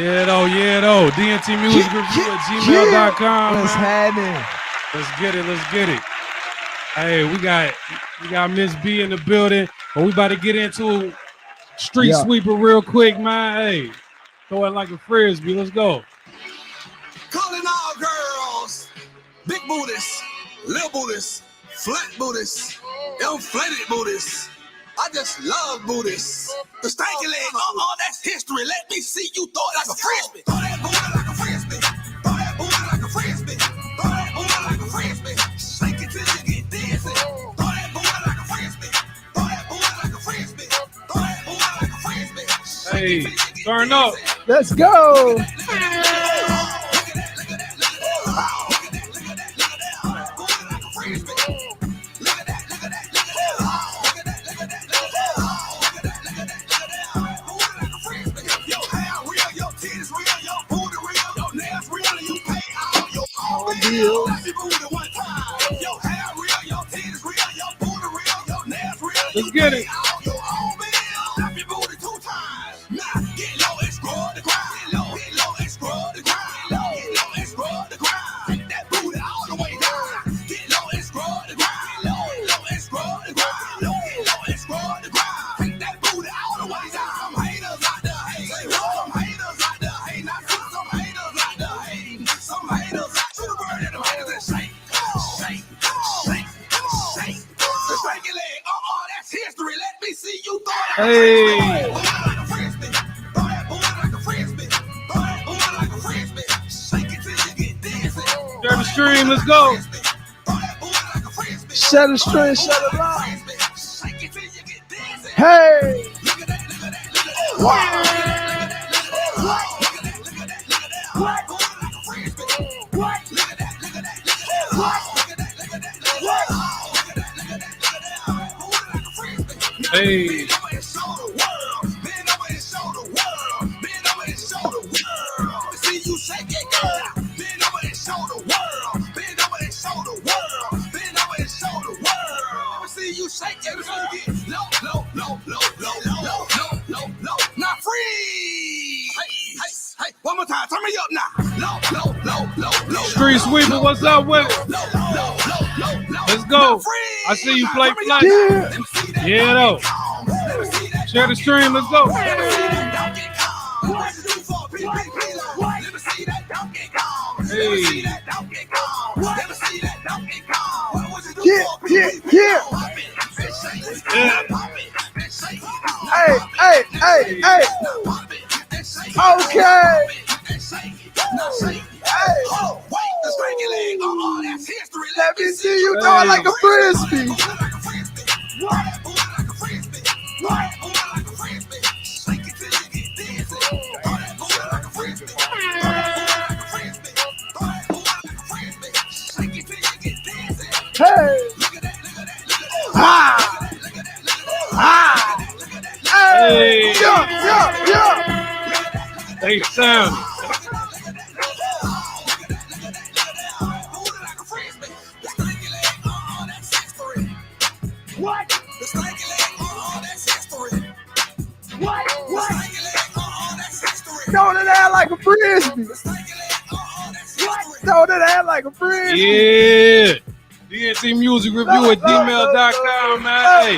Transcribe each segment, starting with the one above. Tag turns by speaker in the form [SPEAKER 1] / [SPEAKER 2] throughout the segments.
[SPEAKER 1] Yeah, though. DNT Music Review at gmail.com.
[SPEAKER 2] What's happening?
[SPEAKER 1] Let's get it. Hey, we got Miss B in the building, but we about to get into street sweeper real quick, man. Hey, throw it like a frisbee. Let's go.
[SPEAKER 3] Calling all girls, big booties, little booties, flat booties, inflated booties. I just love booties. The stanky leg, that's history. Let me see you throw it like a frisbee. Throw that booty like a frisbee. Throw that booty like a frisbee. Throw that booty like a frisbee. Shake it till you get dizzy. Throw that booty like a frisbee. Throw that booty like a frisbee. Throw that booty like a frisbee.
[SPEAKER 1] Hey, turn up.
[SPEAKER 2] Let's go.
[SPEAKER 1] Let's get it. Hey. Share the stream, let's go.
[SPEAKER 2] Shut the stream, shut it loud. Hey.
[SPEAKER 1] Hey.
[SPEAKER 3] Not free. Hey, one more time. Turn me up now. Low.
[SPEAKER 1] Street sweeper, what's up with it? Let's go. I see you play flat. Yeah, though. Share the stream, let's go. Hey.
[SPEAKER 2] Yeah. Hey. Okay. Let me see you throw it like a frisbee. Hey.
[SPEAKER 1] Hey.
[SPEAKER 2] Yeah.
[SPEAKER 1] They sound.
[SPEAKER 2] What? Throw that out like a frisbee. Throw that out like a frisbee.
[SPEAKER 1] Yeah. DNT Music Review at gmail.com, man. Hey,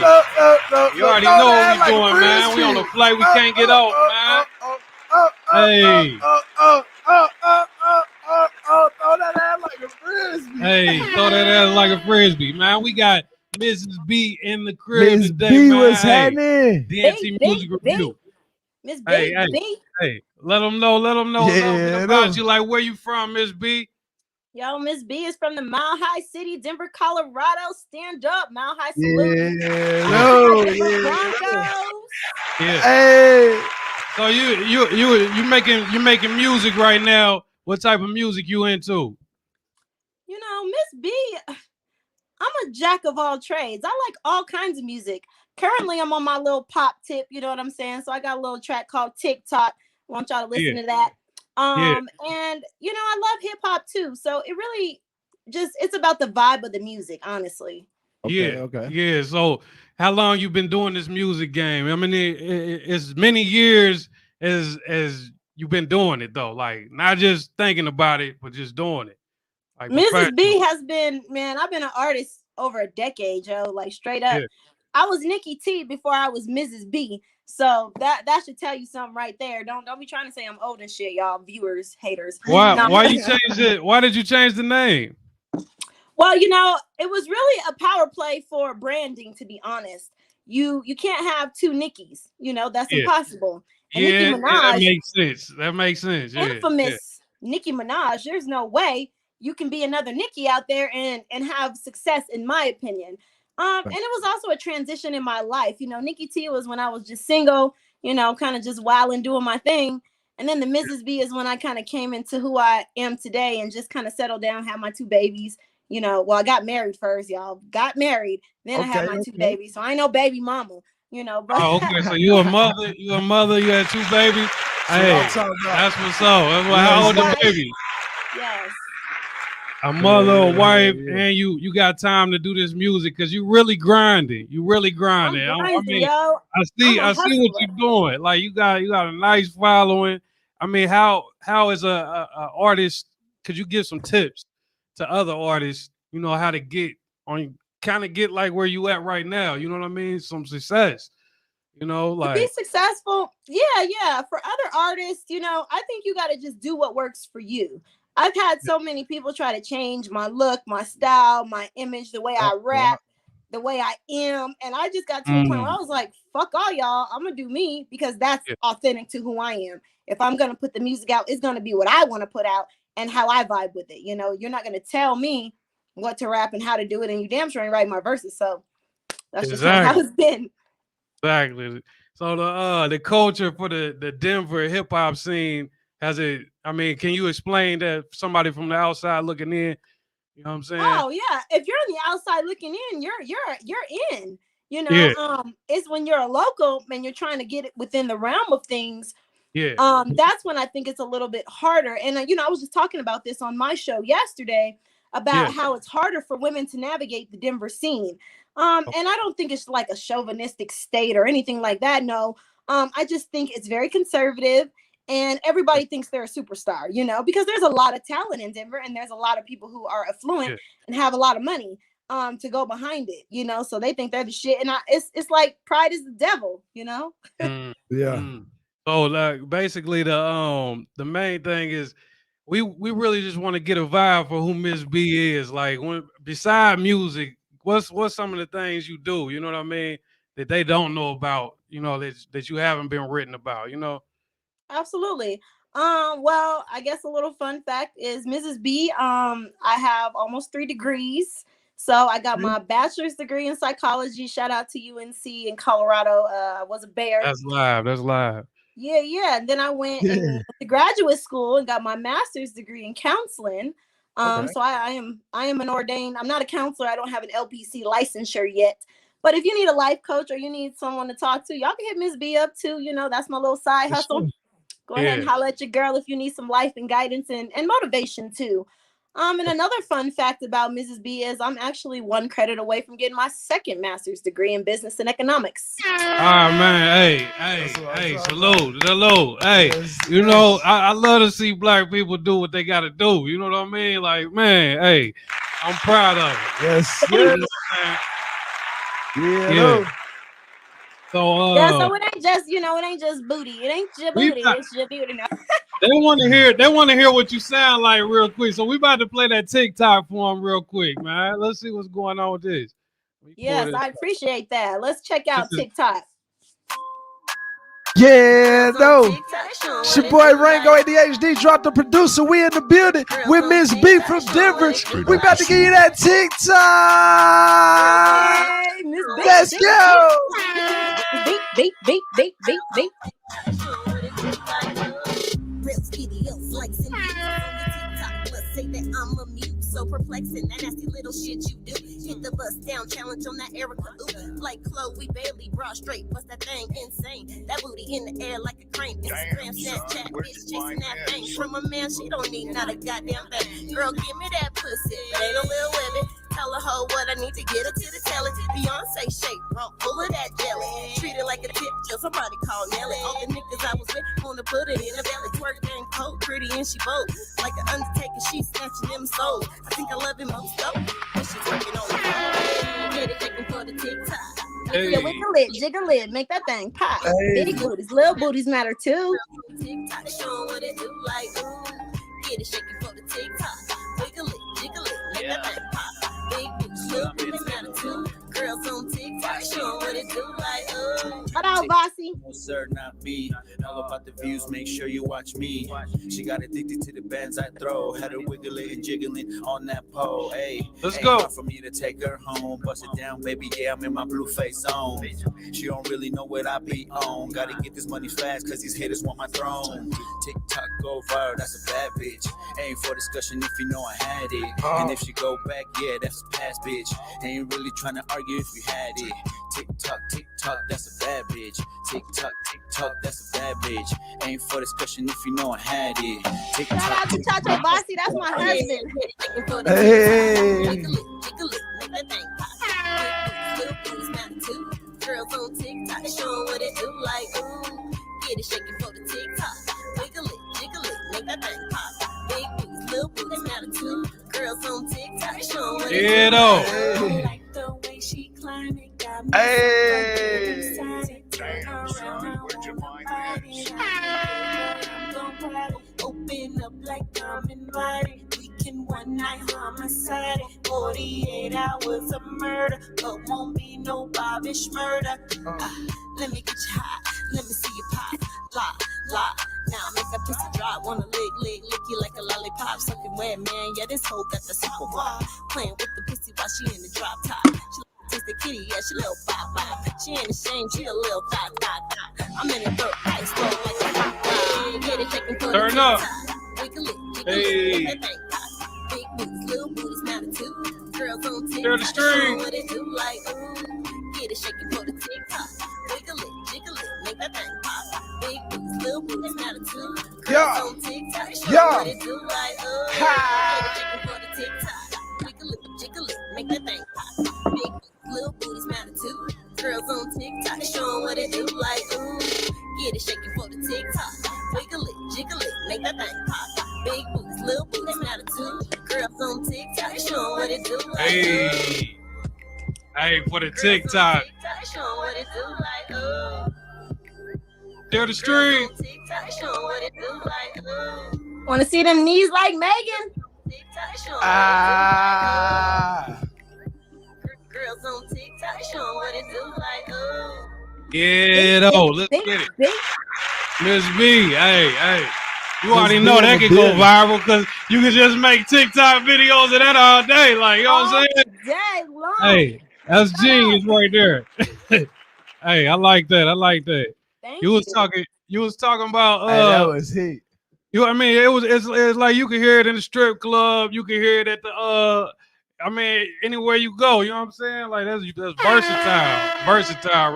[SPEAKER 1] you already know what we doing, man. We on the flight. We can't get off, man. Hey.
[SPEAKER 2] Throw that out like a frisbee.
[SPEAKER 1] Hey, throw that ass like a frisbee, man. We got Mrs. B in the crib
[SPEAKER 2] Miss
[SPEAKER 1] today,
[SPEAKER 2] B,
[SPEAKER 1] man.
[SPEAKER 2] what's
[SPEAKER 1] Hey,
[SPEAKER 2] happening?
[SPEAKER 1] DNT Music Review.
[SPEAKER 4] Miss B,
[SPEAKER 1] Hey, let them know a little bit about you. Like, where you from, Miss B?
[SPEAKER 4] Yo, Miss B is from the Mile High City, Denver, Colorado. Stand up, Mile High Salute.
[SPEAKER 1] Yeah.
[SPEAKER 2] Hey.
[SPEAKER 1] So you making music right now. What type of music you into?
[SPEAKER 4] You know, Miss B, I'm a jack of all trades. I like all kinds of music. Currently, I'm on my little pop tip. You know what I'm saying? So I got a little track called TikTok. I want y'all to listen to that. And you know, I love hip hop too. So it really it's about the vibe of the music, honestly.
[SPEAKER 1] Okay. Yeah. So how long you been doing this music game? I mean, as many years as you've been doing it though, like not just thinking about it, but just doing it. Like
[SPEAKER 4] Mrs. B has been, man, I've been an artist over a decade, yo. Like straight up.
[SPEAKER 1] Yeah.
[SPEAKER 4] I was Nikki T before I was Mrs. B. So that should tell you something right there. Don't be trying to say I'm old and shit, y'all viewers, haters.
[SPEAKER 1] Why you changed it? Why did you change the name?
[SPEAKER 4] Well, you know, it was really a power play for branding, to be honest. You can't have two Nickies, you know, that's impossible. And
[SPEAKER 1] Nicki
[SPEAKER 4] Minaj,
[SPEAKER 1] that makes sense. That makes sense.
[SPEAKER 4] Infamous Nicki Minaj, there's no way you can be another Nicki out there and have success, in my opinion. And it was also a transition in my life. You know, Nikki T was when I was just single, you know, kind of just wilding, doing my thing. And then the Mrs. B is when I kind of came into who I am today and just kind of settled down, had my 2 babies. You know, well, I got married first, y'all. Got married, then I had my 2 babies. So I ain't no baby mama, you know. But
[SPEAKER 1] okay. So you a mother, you had 2 babies. Hey, that's what's up. How old the baby?
[SPEAKER 4] Yes.
[SPEAKER 1] A mother, a wife, and you got time to do this music because you really grinding. You really grinding. I mean, I see what you're doing. Like you got a nice following. I mean, how is a artist? Could you give some tips to other artists? You know how to get like where you at right now. You know what I mean? Some success. You know, like
[SPEAKER 4] to be successful. Yeah. For other artists, you know, I think you got to just do what works for you. I've had so many people try to change my look, my style, my image, the way I rap, the way I am. And I just got to a point where I was like, fuck all y'all. I'm going to do me because that's authentic to who I am. If I'm going to put the music out, it's going to be what I want to put out and how I vibe with it. You know, you're not going to tell me what to rap and how to do it. And you damn sure ain't writing my verses. So that's just how it's been.
[SPEAKER 1] Exactly. So the culture for the Denver hip hop scene, has it, I mean, can you explain that somebody from the outside looking in? You know what I'm saying?
[SPEAKER 4] Oh yeah. If you're on the outside looking in, you're in. You know, it's when you're a local and you're trying to get it within the realm of things.
[SPEAKER 1] Yeah.
[SPEAKER 4] That's when I think it's a little bit harder. And you know, I was just talking about this on my show yesterday about how it's harder for women to navigate the Denver scene. And I don't think it's like a chauvinistic state or anything like that. No. I just think it's very conservative. And everybody thinks they're a superstar, you know, because there's a lot of talent in Denver and there's a lot of people who are affluent and have a lot of money to go behind it, you know, so they think they're the shit. And it's like pride is the devil, you know?
[SPEAKER 1] So like basically the main thing is we really just want to get a vibe for who Miss B is. Like when beside music, what's some of the things you do, you know what I mean, that they don't know about, you know, that you haven't been written about, you know?
[SPEAKER 4] Absolutely. Well, I guess a little fun fact is Mrs. B, I have almost 3 degrees. So I got my bachelor's degree in psychology. Shout out to UNC in Colorado. I was a Bear.
[SPEAKER 1] That's live.
[SPEAKER 4] Yeah. And then I went to graduate school and got my master's degree in counseling. So I am an ordained, I'm not a counselor. I don't have an LPC licensure yet. But if you need a life coach or you need someone to talk to, y'all can hit Miss B up too. You know, that's my little side hustle. Go ahead and holler at your girl if you need some life and guidance and motivation too. And another fun fact about Mrs. B is I'm actually 1 credit away from getting my 2nd master's degree in business and economics.
[SPEAKER 1] Ah man, hey, salute. Hey, you know, I love to see black people do what they gotta do. You know what I mean? Like, man, hey, I'm proud of it.
[SPEAKER 2] Yes.
[SPEAKER 1] You know
[SPEAKER 2] Yeah.
[SPEAKER 1] So
[SPEAKER 4] so it ain't just, you know, it ain't just booty. It ain't just booty. It's your beauty now.
[SPEAKER 1] They want to hear what you sound like real quick. So we about to play that TikTok for them real quick, man. Let's see what's going on with this.
[SPEAKER 4] Yes, I appreciate that. Let's check out TikTok.
[SPEAKER 2] Yeah, no. It's your boy Rango ADHD. Drop the producer. We in the building with Miss B from Denver. We about to give you that TikTok. Let's go.
[SPEAKER 4] Beat.
[SPEAKER 5] Real videos, likes and views on the TikTok. Plus say that I'm a mute, so perplexing. That nasty little shit you do. Hit the bus down challenge on that Erica. Ooh, like Chloe Bailey, bra straight. Bust that thing insane. That booty in the air like a crane. Instagram, Snapchat, bitch chasing that thing. From a man, she don't need not a goddamn thing. Girl, give me that pussy. That ain't no little women. Tell a hoe what I need to get her to the telly. Beyonce shape, rump full of that jelly. Treat it like a tip till somebody call Nelly. All the niggas I was with wanna put it in a belly. Twerk and she bold. Like an undertaker, she snatching them souls. I think I love it most though. When she taking on the phone. Get it taking for the TikTok.
[SPEAKER 1] Hey.
[SPEAKER 4] Yeah, wiggle it, jiggle it, make that thing pop.
[SPEAKER 2] Hey.
[SPEAKER 4] Big booties, little booties matter too.
[SPEAKER 5] TikTok, showing what it do like ooh. Get it shaking for the TikTok. Wiggle it, jiggle it, make that thing pop. Big booties, little booties matter too. Girls on TikTok, showing what it do like ooh.
[SPEAKER 4] What up, Bossy?
[SPEAKER 6] No, sir, not me. All about the views, make sure you watch me. She got addicted to the bands I throw. Had her wiggling and jiggling on that pole. Hey,
[SPEAKER 1] Let's
[SPEAKER 6] ain't
[SPEAKER 1] go.
[SPEAKER 6] hard for me to take her home. Bust it down, baby. Yeah, I'm in my blue face zone. She don't really know what I be on. Gotta get this money fast, cause these haters want my throne. TikTok go viral, that's a bad bitch. Ain't for discussion if you know I had it. And if she go back, yeah, that's a past bitch. Ain't really trying to argue if you had it. TikTok, TikTok, that's a bad bitch. TikTok, TikTok, that's a bad bitch. Ain't for discussion if you know I had it.
[SPEAKER 4] Shout out to Chacho Bossy, that's my husband.
[SPEAKER 2] Hey.
[SPEAKER 5] Jiggle it, make that thing pop. Little booties matter too. Girls on TikTok, showing what it do like ooh. Get it shaking for the TikTok. Wiggle it, jiggle it, make that thing pop. Big booties, little booties matter too. Girls on TikTok, showing what it do
[SPEAKER 1] Get
[SPEAKER 5] like
[SPEAKER 1] on.
[SPEAKER 5] ooh.
[SPEAKER 7] Like the way she climb it, got me
[SPEAKER 2] Hey.
[SPEAKER 7] Open up like I'm invited. We can one night homicide. 48 hours of murder, but won't be no Bobbish murder. Let me get you high, let me see you pop, la. Now make that pussy drop, wanna lick you like a lollipop, sucking wet man. Yeah, this hoe got the super wild, playing with the pussy while she in the drop top. She taste the kitty, yeah, she little bop. She ain't ashamed, she a little dot. I'm in a dirt ice flow like a hot dog. Get it shaking for
[SPEAKER 1] Turn
[SPEAKER 5] the
[SPEAKER 1] up.
[SPEAKER 5] Wiggle it,
[SPEAKER 1] Hey.
[SPEAKER 5] make that thing pop. Big booties, little booties matter too. Girls on
[SPEAKER 1] Share the
[SPEAKER 5] TikTok,
[SPEAKER 1] stream.
[SPEAKER 5] showing what it do like ooh. Get it shaking for the TikTok. Wiggle it, jiggle it, make that thing pop. Big booties, little booties matter too. Girls
[SPEAKER 2] Yeah.
[SPEAKER 5] on TikTok, showing
[SPEAKER 2] Yeah.
[SPEAKER 5] what it do like ooh.
[SPEAKER 2] Ha.
[SPEAKER 5] Get it shaking for the TikTok. Wiggle it, jiggle it, make that thing pop. Big booties, little booties matter too. Girls on TikTok, showing what it do like ooh. Get it shaking for the TikTok. Wiggle it, jiggle it, make that thing pop. Big booties, little booties matter too. Girls on TikTok, showing what it do like ooh.
[SPEAKER 1] Hey. Hey, for the
[SPEAKER 5] Girls on
[SPEAKER 1] TikTok.
[SPEAKER 5] showing what it do like ooh.
[SPEAKER 1] Share the
[SPEAKER 5] Girls
[SPEAKER 1] stream.
[SPEAKER 5] on TikTok, showing what it do like ooh.
[SPEAKER 4] Want to see them knees like Megan?
[SPEAKER 5] TikTok, showing
[SPEAKER 2] Ah.
[SPEAKER 5] Girls on TikTok, showing what it do like ooh.
[SPEAKER 1] Get on. Let's
[SPEAKER 4] Think,
[SPEAKER 1] get it.
[SPEAKER 4] think.
[SPEAKER 1] Miss B, hey. You
[SPEAKER 2] Miss
[SPEAKER 1] already
[SPEAKER 2] B
[SPEAKER 1] know
[SPEAKER 2] in
[SPEAKER 1] that
[SPEAKER 2] the
[SPEAKER 1] could go
[SPEAKER 2] building.
[SPEAKER 1] viral because you can just make TikTok videos of that all day. Like, you know what I'm saying?
[SPEAKER 4] Day long.
[SPEAKER 1] Hey, that's genius right there. Hey, I like that.
[SPEAKER 4] Thank
[SPEAKER 1] You was talking about
[SPEAKER 2] Hey, that was heat.
[SPEAKER 1] I mean, it's like you can hear it in the strip club, you can hear it at the I mean, anywhere you go, you know what I'm saying? Like that's versatile right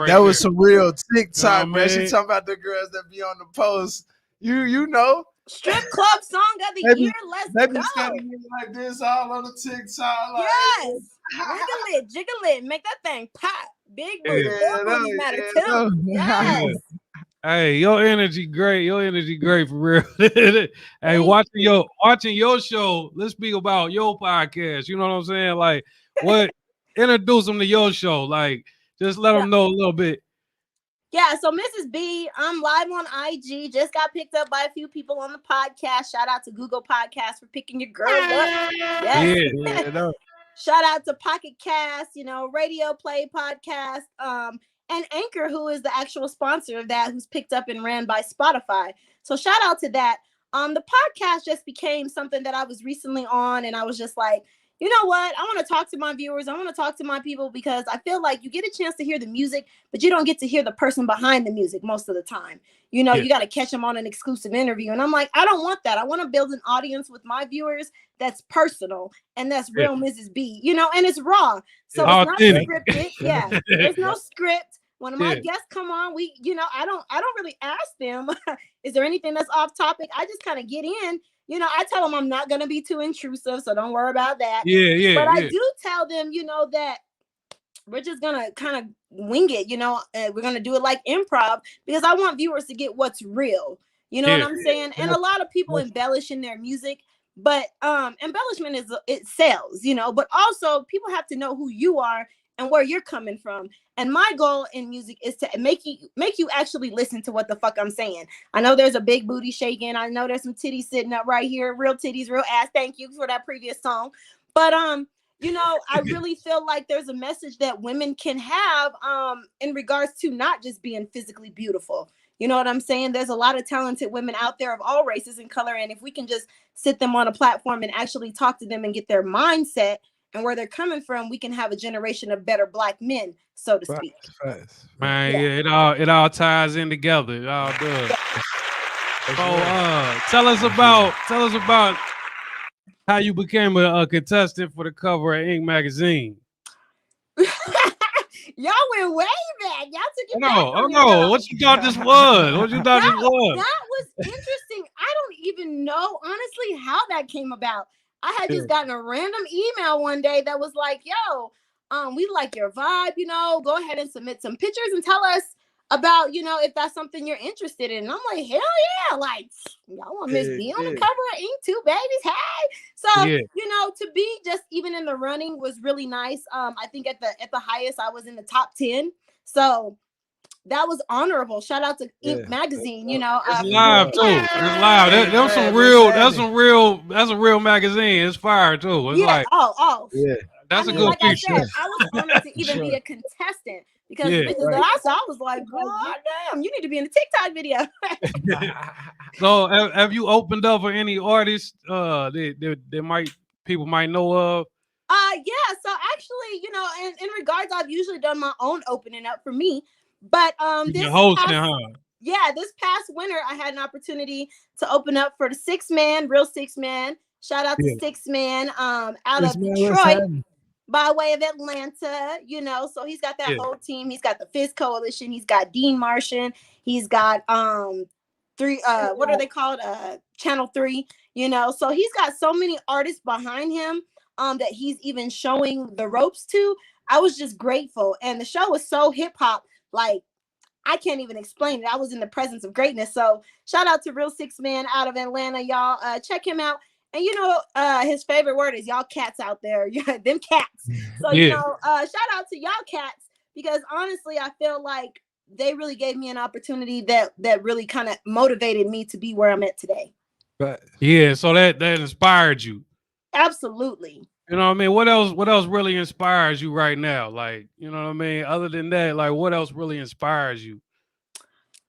[SPEAKER 2] That
[SPEAKER 1] there.
[SPEAKER 2] was some real TikTok,
[SPEAKER 1] Nah,
[SPEAKER 2] man. She
[SPEAKER 1] man.
[SPEAKER 2] talking about the girls that be on the post. You know,
[SPEAKER 4] Strip club song of the
[SPEAKER 2] Maybe-
[SPEAKER 4] year. Let's
[SPEAKER 2] they be
[SPEAKER 4] go.
[SPEAKER 2] standing here like this all on the TikTok. Like,
[SPEAKER 4] Yes. Wiggle it, jiggle it, make that thing pop. Big booty,
[SPEAKER 1] Yeah.
[SPEAKER 4] little booties matter
[SPEAKER 2] yeah,
[SPEAKER 4] too. Yes.
[SPEAKER 1] Hey, your energy great. Your energy great for real. Hey, watching your show. Let's speak about your podcast. You know what I'm saying? Like, what? Introduce them to your show. Like, just let them know a little bit.
[SPEAKER 4] Yeah, so Mrs. B, I'm live on IG. Just got picked up by a few people on the podcast. Shout out to Google Podcasts for picking your girls up. Yes.
[SPEAKER 1] Yeah.
[SPEAKER 4] Shout out to Pocket Cast, Radio Play Podcast, and Anchor, who is the actual sponsor of that, who's picked up and ran by Spotify. So shout out to that. The podcast just became something that I was recently on, and I was just like, you know what? I want to talk to my viewers. I want to talk to my people because I feel like you get a chance to hear the music, but you don't get to hear the person behind the music most of the time. You got to catch them on an exclusive interview. And I'm like, I don't want that. I want to build an audience with my viewers that's personal and that's real Mrs. B, and it's raw. So it's not scripted. Yeah. There's no script. When my guests come on, I don't really ask them, is there anything that's off topic? I just kind of get in. I tell them I'm not going to be too intrusive, so don't worry about that.
[SPEAKER 1] Yeah.
[SPEAKER 4] But I do tell them, that we're just going to kind of wing it, we're going to do it like improv because I want viewers to get what's real. You know what I'm saying? And a lot of people embellish in their music, but embellishment it sells, you know, but also people have to know who you are and where you're coming from. And my goal in music is to make you actually listen to what the fuck I'm saying. I know there's a big booty shaking. I know there's some titties sitting up right here, real titties, real ass. Thank you for that previous song. But you know, I really feel like there's a message that women can have in regards to not just being physically beautiful. You know what I'm saying? There's a lot of talented women out there of all races and color. And if we can just sit them on a platform and actually talk to them and get their mindset and where they're coming from, we can have a generation of better Black men, so to speak.
[SPEAKER 1] Man, yeah, it all ties in together. It all does. So tell us about how you became a contestant for the cover of Ink magazine.
[SPEAKER 4] Y'all went way back. Y'all took it back.
[SPEAKER 1] No. What you thought this was? What you thought this was?
[SPEAKER 4] That was interesting. I don't even know, honestly, how that came about. I had just gotten a random email one day that was like, yo, we like your vibe, you know, go ahead and submit some pictures and tell us about, you know, if that's something you're interested in. And I'm like, hell yeah, like, y'all want Miss B on the cover of Ink too, babies, hey. So, you know, to be just even in the running was really nice. I think at the highest, I was in the top 10. So that was honorable. Shout out to Ink magazine, you know.
[SPEAKER 1] It's live too. It's live. That's a real magazine. It's fire too. It's like, that's a good
[SPEAKER 4] like
[SPEAKER 1] feature.
[SPEAKER 4] I said, I was honored to even be a contestant because bitches that I saw, I was like, God damn, you need to be in the TikTok video.
[SPEAKER 1] So have you opened up for any artists that people might know of?
[SPEAKER 4] Yeah, so actually, you know, in regards, I've usually done my own opening up for me. But this past winter, I had an opportunity to open up for the Real Six Man. Shout out to Six Man out of Detroit by way of Atlanta, you know. So he's got that whole team. He's got the Fizz Coalition, he's got Dean Martian, he's got what are they called? Channel 3, you know. So he's got so many artists behind him that he's even showing the ropes to. I was just grateful. And the show was so hip-hop. Like, I can't even explain it. I was in the presence of greatness. So shout out to Real Six Man out of Atlanta, y'all. Check him out. And you know, his favorite word is y'all cats out there. Yeah, them cats. So you know, shout out to y'all cats, because honestly, I feel like they really gave me an opportunity that really kind of motivated me to be where I'm at today.
[SPEAKER 1] But yeah, so that inspired you.
[SPEAKER 4] Absolutely.
[SPEAKER 1] You know what I mean? What else really inspires you right now? Like, you know what I mean? Other than that, like, what else really inspires you?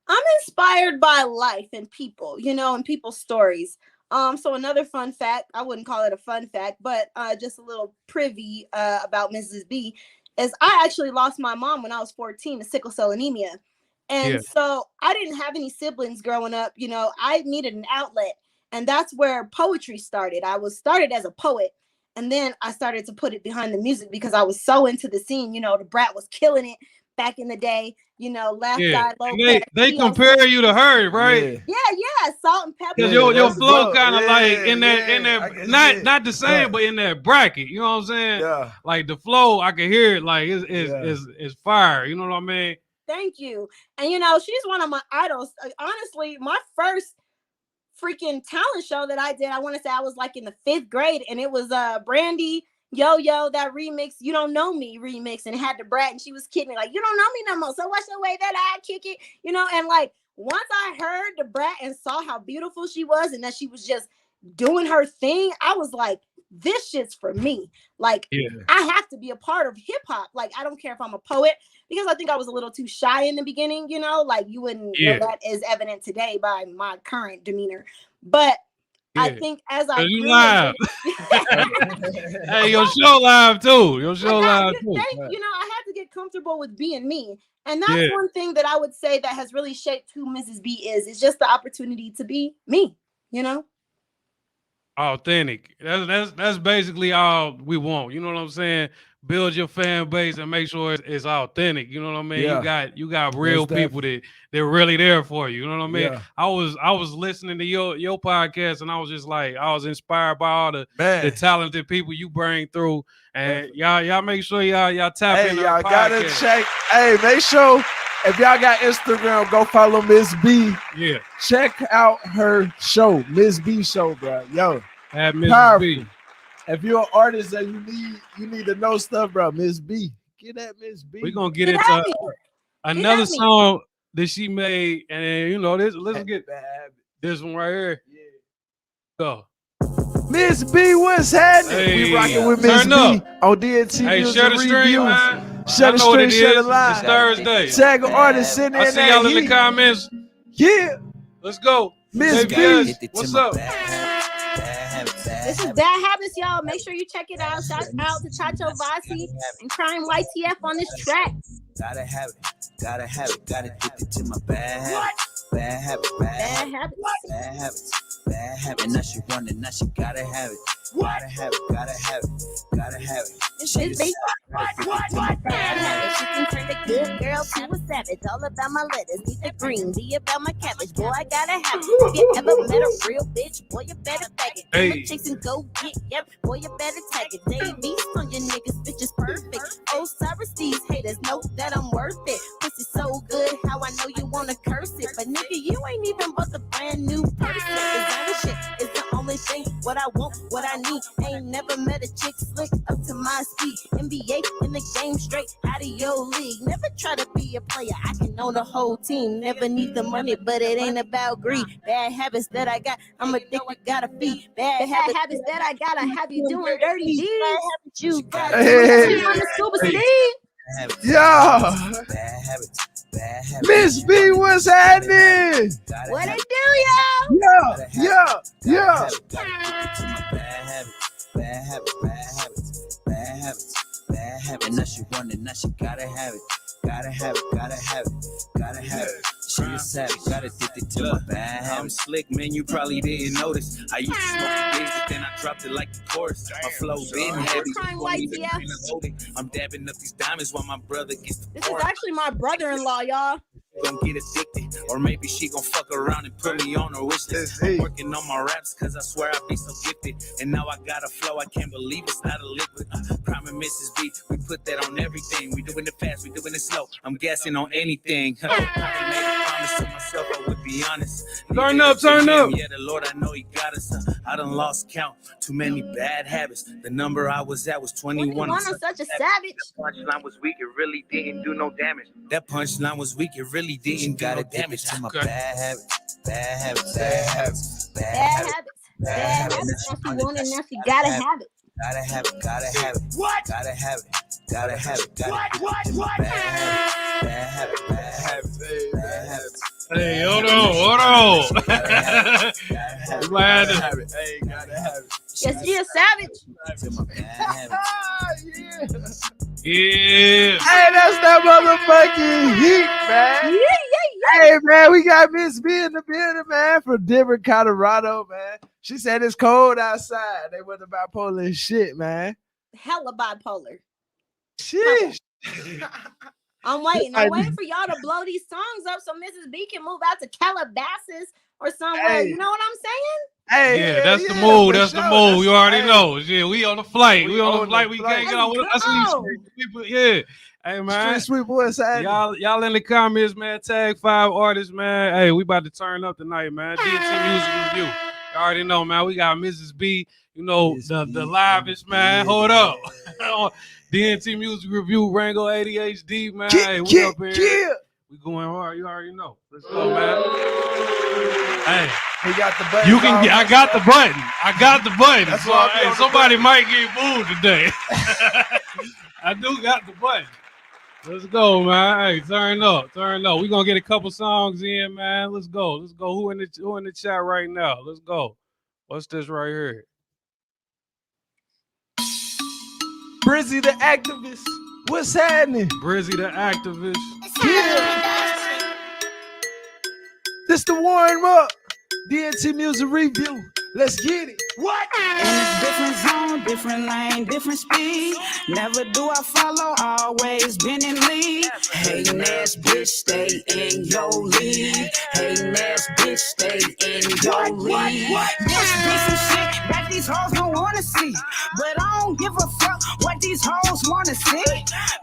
[SPEAKER 4] I'm inspired by life and people, you know, and people's stories. So another fun fact, I wouldn't call it a fun fact, but just a little privy about Mrs. B, is I actually lost my mom when I was 14 to sickle cell anemia. And so I didn't have any siblings growing up. You know, I needed an outlet. And that's where poetry started. I was started as a poet. And then I started to put it behind the music because I was so into the scene. You know, the Brat was killing it back in the day. You know, Left Eye Low.
[SPEAKER 1] They compare you to her, right?
[SPEAKER 4] Yeah. Salt and Pepper.
[SPEAKER 1] Because your flow kind of like in that not the same, but in that bracket. You know what I'm saying? Yeah. Like the flow, I can hear it. Like it's fire. You know what I mean?
[SPEAKER 4] Thank you. And you know, she's one of my idols. Honestly, my first freaking talent show that I did, I want to say I was like in the 5th grade, and it was Brandy Yo that remix, You Don't Know Me remix, and it had the Brat, and she was kidding me like, you don't know me no more, so what's the way that I kick it, you know? And like once I heard the Brat and saw how beautiful she was and that she was just doing her thing, I was like, this shit's for me. Like, I have to be a part of hip hop. Like, I don't care if I'm a poet, because I think I was a little too shy in the beginning, you know, like you wouldn't know that is evident today by my current demeanor. But I think as I
[SPEAKER 1] grew live. Hey, your show live too. Your show live too.
[SPEAKER 4] You know, I had to get comfortable with being me. And that's one thing that I would say that has really shaped who Mrs. B is. It's just the opportunity to be me, you know?
[SPEAKER 1] Authentic. That's basically all we want. You know what I'm saying? Build your fan base and make sure it's authentic. You know what I mean? You got real people they're really there for you. You know what I mean? I was listening to your podcast, and I was just like, I was inspired by all the talented people you bring through. And y'all make sure y'all tap in.
[SPEAKER 2] Y'all gotta check. Hey, make sure If y'all got Instagram, go follow Miss B.
[SPEAKER 1] Yeah.
[SPEAKER 2] Check out her show, Miss B Show, bro. Yo,
[SPEAKER 1] Have Miss B.
[SPEAKER 2] If you're an artist and you need to know stuff, bro, Miss B. Get that Miss B.
[SPEAKER 1] We're gonna get into another song that she made, and you know this. Let's get this one right here. Yeah. Go.
[SPEAKER 2] Miss B, what's happening?
[SPEAKER 1] Hey,
[SPEAKER 2] we rocking with Miss B on DNT Music
[SPEAKER 1] share the stream,
[SPEAKER 2] Review.
[SPEAKER 1] man.
[SPEAKER 2] Share the stream, share the line.
[SPEAKER 1] It's Thursday.
[SPEAKER 2] Tag an artist in there.
[SPEAKER 1] I see y'all in the comments.
[SPEAKER 2] Yeah.
[SPEAKER 1] Let's go.
[SPEAKER 2] Miss B.
[SPEAKER 1] What's up?
[SPEAKER 4] This is Bad Habits, y'all. Make sure you check it out. Shout out to Chacho Vasi and Crime YTF on this track.
[SPEAKER 6] Gotta have it, gotta have it, gotta get it to my bad habits. Bad habits, bad habits, bad habits, bad habits. Now she running, now she gotta have it. Gotta have it, gotta have it, gotta have it.
[SPEAKER 4] This is basic.
[SPEAKER 5] Bad habits, she can turn the good girl to a savage. All about my letters, need the green, be about my cabbage. Boy, I gotta have it. If you ever met a real bitch, boy, you better bag it.
[SPEAKER 1] Hey.
[SPEAKER 5] Chicks and go get, yep, boy, you better tag it. Baby, on your niggas, bitch is perfect. Oh, sorry, these haters know that I'm worth it. Pussy so good, how I know you wanna curse it. But nigga, you ain't even bought the brand new person. Designer shit is the only thing. What I want, what I need. Ain't never met a chick slick up to my speed. NBA in the game straight out of your league. Never try to be a player. I can own the whole team. Never need the money, but it ain't about greed. Bad habits that I got, I'm addicted, gotta feed. Bad habits
[SPEAKER 4] that I gotta have you doing dirty deeds.
[SPEAKER 5] You got
[SPEAKER 2] Hey.
[SPEAKER 4] On the Super Steve.
[SPEAKER 2] Yeah.
[SPEAKER 6] Bad habits, bad habits.
[SPEAKER 2] Miss B, what's happening?
[SPEAKER 4] What it do, y'all?
[SPEAKER 2] Yeah.
[SPEAKER 6] Bad habits, bad habits, bad habits, bad habits, bad habits. Now she running, now she gotta have it. Gotta have it, gotta have it, gotta have it. She is savage, got addicted to my bad habits. I'm slick, man, you probably didn't notice. I used to smoke the gigs, but then I dropped it like the chorus. My flow been heavy. I'm dabbing up these diamonds while my brother gets the
[SPEAKER 4] This is actually my brother-in-law, y'all.
[SPEAKER 6] Gonna get addicted, or maybe she gonna fuck around and put me on her wish list. I'm working on my raps cause I swear I be so gifted, and now I got a flow I can't believe it's not a liquid. Crime and Mrs. B, we put that on everything. We doing it fast, we doing it slow. I'm guessing on anything. I made a promise to myself I would be honest.
[SPEAKER 1] Turn up.
[SPEAKER 6] Yeah, the Lord, I know He got us. I done lost count. Too many bad habits. The number I was at was 21.
[SPEAKER 4] I'm such a savage.
[SPEAKER 6] That punchline was weak. It really didn't do no damage. That punchline was weak. It really didn't do no damage to my bad habits. Bad habits. Bad habits.
[SPEAKER 4] Bad habits. Now she want it, now she gotta have it.
[SPEAKER 6] Gotta have it. Gotta have it. What? Gotta have it. Gotta have it. What? Bad habits. Bad habits. Bad habits. Bad habits.
[SPEAKER 1] Hey, hold on.
[SPEAKER 6] Gotta have it. Hey, gotta have it.
[SPEAKER 4] Yes, she a savage.
[SPEAKER 1] Yeah.
[SPEAKER 2] Hey, that's that motherfucking heat, man.
[SPEAKER 4] Yeah.
[SPEAKER 2] Hey, man, we got Miss B in the building, man, from Denver, Colorado, man. She said it's cold outside. They went about bipolar and shit, man.
[SPEAKER 4] Hella bipolar.
[SPEAKER 2] Sheesh.
[SPEAKER 4] I'm waiting for y'all to blow these songs up so Mrs. B can move out to Calabasas or somewhere.
[SPEAKER 2] Hey.
[SPEAKER 4] You know what I'm saying?
[SPEAKER 2] Hey,
[SPEAKER 1] Yeah, that's the move. That's the move. You already
[SPEAKER 2] hey.
[SPEAKER 1] know. Yeah, we on the flight. We on the flight. We
[SPEAKER 2] flight.
[SPEAKER 1] can't get on. That's what these people. Yeah. Hey man,
[SPEAKER 2] Street sweet boy side.
[SPEAKER 1] y'all in the comments, man. Tag 5 artists, man. Hey, we about to turn up tonight, man. DNT Music Review. You already know, man. We got Mrs. B. You know the livest, man. Hold up. DNT Music Review, Rango ADHD, man. Hey, we up here. We going hard. You already know. Let's go, man. Hey,
[SPEAKER 2] he got the button.
[SPEAKER 1] you can. I got the button. I got the button.
[SPEAKER 2] That's
[SPEAKER 1] So,
[SPEAKER 2] why
[SPEAKER 1] hey, somebody might get booed today. I do got the button. Let's go, man. Hey, turn up. We gonna get a couple songs in, man. Let's go. Who in the chat right now? Let's go. What's this right here?
[SPEAKER 2] Brizzy the activist. What's happening?
[SPEAKER 1] Brizzy the activist.
[SPEAKER 2] Yeah. This the warm up. DNT Music Review. Let's get it. What?
[SPEAKER 7] In a different zone, different lane, different speed. Never do I follow, always been in lead. Hating ass bitch, stay in your league. Hating ass bitch, stay in your league. This be some shit that these hoes don't wanna see. But I don't give a fuck what these hoes wanna see.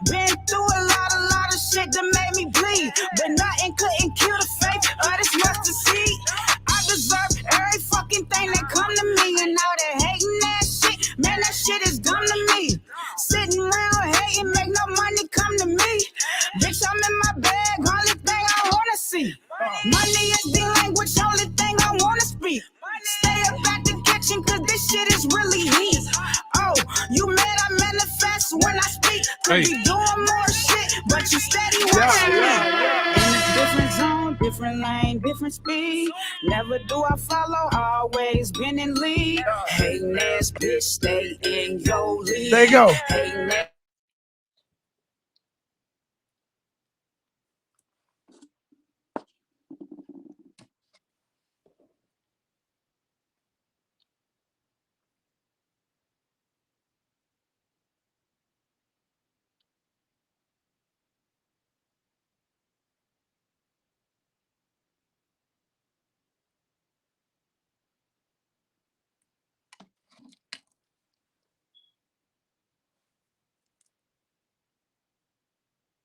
[SPEAKER 7] Been through a lot of shit that made me bleed. couldn't kill the faith of this mustard seed. I deserve every fucking thing that come to me. And all that hating ass shit, man, that shit is dumb to me. Sitting around hating, make no money come to me. Bitch, I'm in my bag, only thing I wanna see. Money is the language, only thing I wanna speak. Stay up at the kitchen, cause this shit is really heat. Oh, you mad I manifest when I speak. Could be doing more shit, but you steady watching me. In a different zone, different lane, different speed. Never do I follow, always been in lead. Hating ass bitch, stay in your lead.
[SPEAKER 2] There you go.
[SPEAKER 7] Hating ass.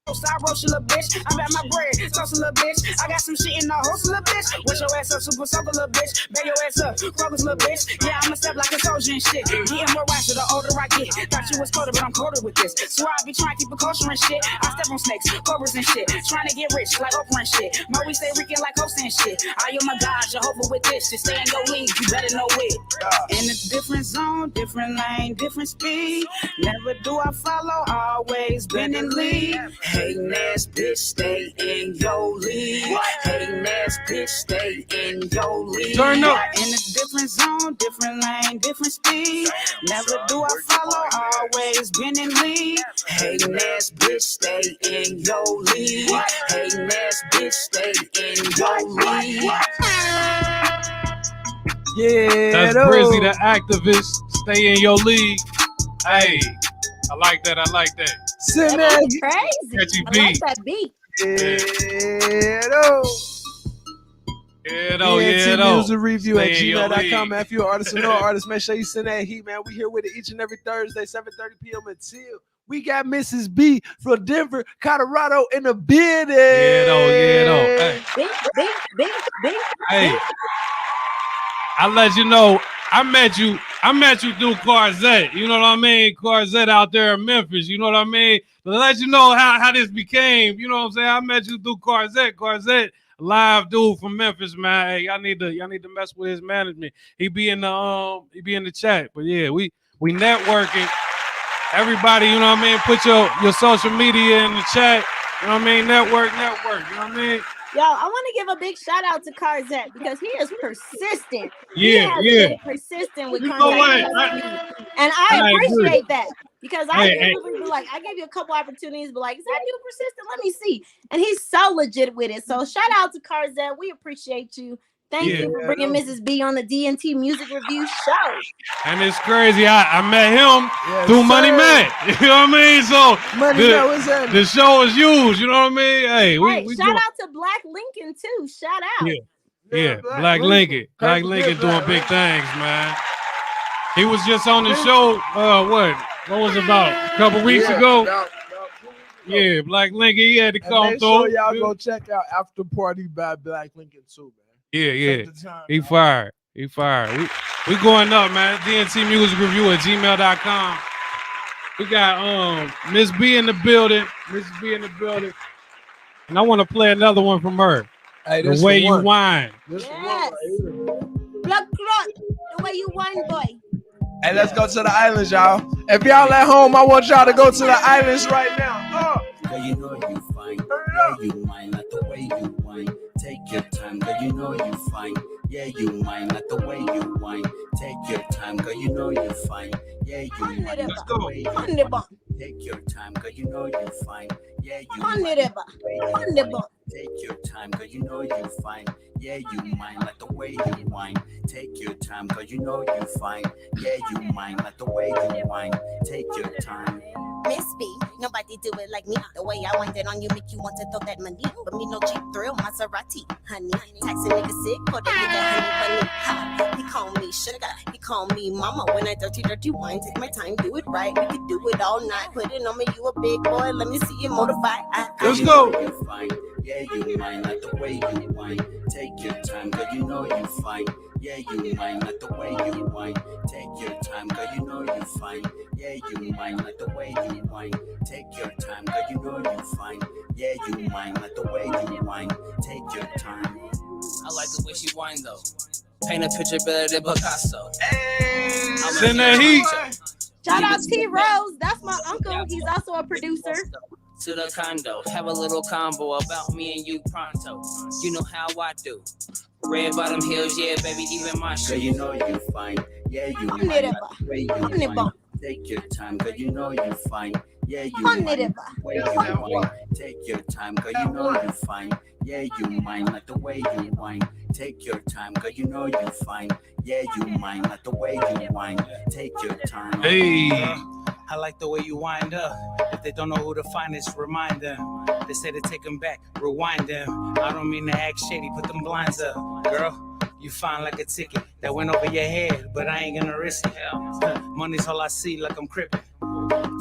[SPEAKER 7] I roast a little bitch, I'm at my bread, toast a little bitch. I got some shit in the host a little bitch. Wish your ass up, super soak a little bitch. Bang your ass up, focus a little bitch. Yeah, I'ma step like a soldier and shit. Getting more wiser the older I get. Thought you was colder, but I'm colder with this. Swear I be trying to keep a culture and shit. I step on snakes, cobras and shit. Trying to get rich like Oprah and shit. Mo, we stay reeking like host and shit. I am my God, Jehovah with this. Just stay in your league, you better know it. In a different zone, different lane, different speed. Never do I follow, always been in lead. Hating ass bitch, stay in your league. Hating ass bitch, stay in your league.
[SPEAKER 1] Turn up.
[SPEAKER 7] In a different zone, different lane, different speed. Never do I follow, always been in lead. Hating ass bitch, stay in your league. Hating ass bitch, stay in your league.
[SPEAKER 2] Yeah,
[SPEAKER 1] That's
[SPEAKER 2] though.
[SPEAKER 1] Brizzy, the activist. Stay in your league. Hey, I like that. I like that.
[SPEAKER 2] Send
[SPEAKER 4] That's
[SPEAKER 2] that.
[SPEAKER 4] crazy.
[SPEAKER 1] Catchy
[SPEAKER 4] I
[SPEAKER 1] beat.
[SPEAKER 4] like that beat.
[SPEAKER 2] Yeah, though.
[SPEAKER 1] Yeah, though, yeah, though.
[SPEAKER 2] DNT Music Review at
[SPEAKER 1] Stay in your
[SPEAKER 2] gmail.com, man.
[SPEAKER 1] league.
[SPEAKER 2] If you're an artist or no artist, make sure you send that heat, man. We here with it each and every Thursday, 7:30 p.m. until we got Mrs. B from Denver, Colorado in the building.
[SPEAKER 1] Yeah, though, yeah, though. Hey,
[SPEAKER 4] Big.
[SPEAKER 1] hey, I let you know. I met you through Carzette. You know what I mean? Carzette out there in Memphis. You know what I mean? To let you know how this became. You know what I'm saying? I met you through Carzette. Carzette, live dude from Memphis, man. Hey, y'all need to mess with his management. He be in the chat. But yeah, we networking. Everybody, you know what I mean? Put your social media in the chat. You know what I mean? Network. You know what I mean?
[SPEAKER 4] Yo, I want to give a big shout out to Carzette because he is persistent.
[SPEAKER 1] Yeah,
[SPEAKER 4] he has
[SPEAKER 1] yeah.
[SPEAKER 4] been persistent with
[SPEAKER 1] You know what?
[SPEAKER 4] contacting me. And I
[SPEAKER 1] I agree.
[SPEAKER 4] appreciate that because I
[SPEAKER 1] Hey,
[SPEAKER 4] usually be like, I give you a couple opportunities, but like, is that dude persistent? Let me see. And he's so legit with it. So shout out to Carzette. We appreciate you. Thank you for bringing Mrs. B on the DNT Music Review show.
[SPEAKER 1] And it's crazy. I met him
[SPEAKER 2] Yes,
[SPEAKER 1] through
[SPEAKER 2] sir.
[SPEAKER 1] Money Man. You know what I mean? So
[SPEAKER 2] Money Man, what's that?
[SPEAKER 1] the show is used. You know what I mean? Hey, we
[SPEAKER 4] shout out to Black Lincoln too. Shout out.
[SPEAKER 1] Yeah, Black Lincoln. Black Lincoln doing big things, man. He was just on the show. What was it about? A couple weeks ago. Yeah, Black Lincoln. He had to come
[SPEAKER 2] Make
[SPEAKER 1] through.
[SPEAKER 2] sure y'all go check out After Party by Black Lincoln too, man.
[SPEAKER 1] Yeah.
[SPEAKER 2] Take the time,
[SPEAKER 1] He
[SPEAKER 2] man.
[SPEAKER 1] fired. We going up, man. DNT Music Review at gmail.com. We got Miss B in the building. And I want to play another one from her.
[SPEAKER 2] Hey,
[SPEAKER 1] The
[SPEAKER 2] this
[SPEAKER 1] Way
[SPEAKER 2] the
[SPEAKER 1] You
[SPEAKER 2] one.
[SPEAKER 1] Whine.
[SPEAKER 2] This the one
[SPEAKER 4] Yes.
[SPEAKER 2] right here.
[SPEAKER 4] Blood clot. The way you whine, boy.
[SPEAKER 2] Hey, let's go to the islands, y'all. If y'all at home, I want y'all to go to the islands right now.
[SPEAKER 6] Girl, you know you fine. Yeah, you mine, not the way you whine. Take your time, girl, you know you fine. Yeah, you mine, not the way you whine. Take your time, girl, you know you fine. Yeah, you mine, not the way you whine. Take your time, girl, you know you fine. Yeah, you mine, not the way you whine. Take your time, girl, you know you fine. Yeah, you mine, not the way you whine. Take your time, girl, you know you fine. Yeah, you mine, not the way you whine. Take your time.
[SPEAKER 5] Miss B, nobody do it like me. The way I wind it on you make you want to throw that money. But me no cheap thrill, Maserati, honey. Taxi nigga sick, for the nigga honey bunny. Ha, he call me sugar, he call call me mama when I dirty wine. Take my time, do it right. We could do it all night. Put it on me, you a big boy. Let me see you mortify.
[SPEAKER 1] Let's go.
[SPEAKER 6] You fine, yeah, you mine, like the way you whine. Take your time, girl, you know you fine. Yeah, you mine, like the way you whine. Take your time, girl, you know you fine. Yeah, you mine, like the way you whine. Take your time, girl, you know you fine. Yeah, you mine, like the way you whine. Take your time.
[SPEAKER 8] I like the way she whine though. Paint a picture better than Picasso.
[SPEAKER 1] Send that heat.
[SPEAKER 4] Shout out T Rose. That's my uncle. He's also a producer.
[SPEAKER 8] To the condo, have a little combo about me and you pronto. You know how I do. Red bottom heels, yeah, baby, even my
[SPEAKER 6] Girl,
[SPEAKER 8] shoes.
[SPEAKER 6] you know you fine. Yeah, you
[SPEAKER 4] I'm
[SPEAKER 6] mine,
[SPEAKER 4] never.
[SPEAKER 6] like the way you
[SPEAKER 4] I'm never.
[SPEAKER 6] whine. Take your time, girl, you know you fine. Yeah, you
[SPEAKER 4] I'm
[SPEAKER 6] mine,
[SPEAKER 4] never.
[SPEAKER 6] like the way you whine. Take your time, girl, you know you fine. Yeah, you mine, like the way you whine. Take your time, girl, you know you fine. Yeah, you mine, like the way you whine. Take your time.
[SPEAKER 1] Hey.
[SPEAKER 9] I like the way you wind up. If they don't know who to find, just remind them. They say to take them back, rewind them. I don't mean to act shady, put them blinds up. Girl, you fine like a ticket that went over your head, but I ain't gonna risk it. Money's all I see, like I'm crippin'.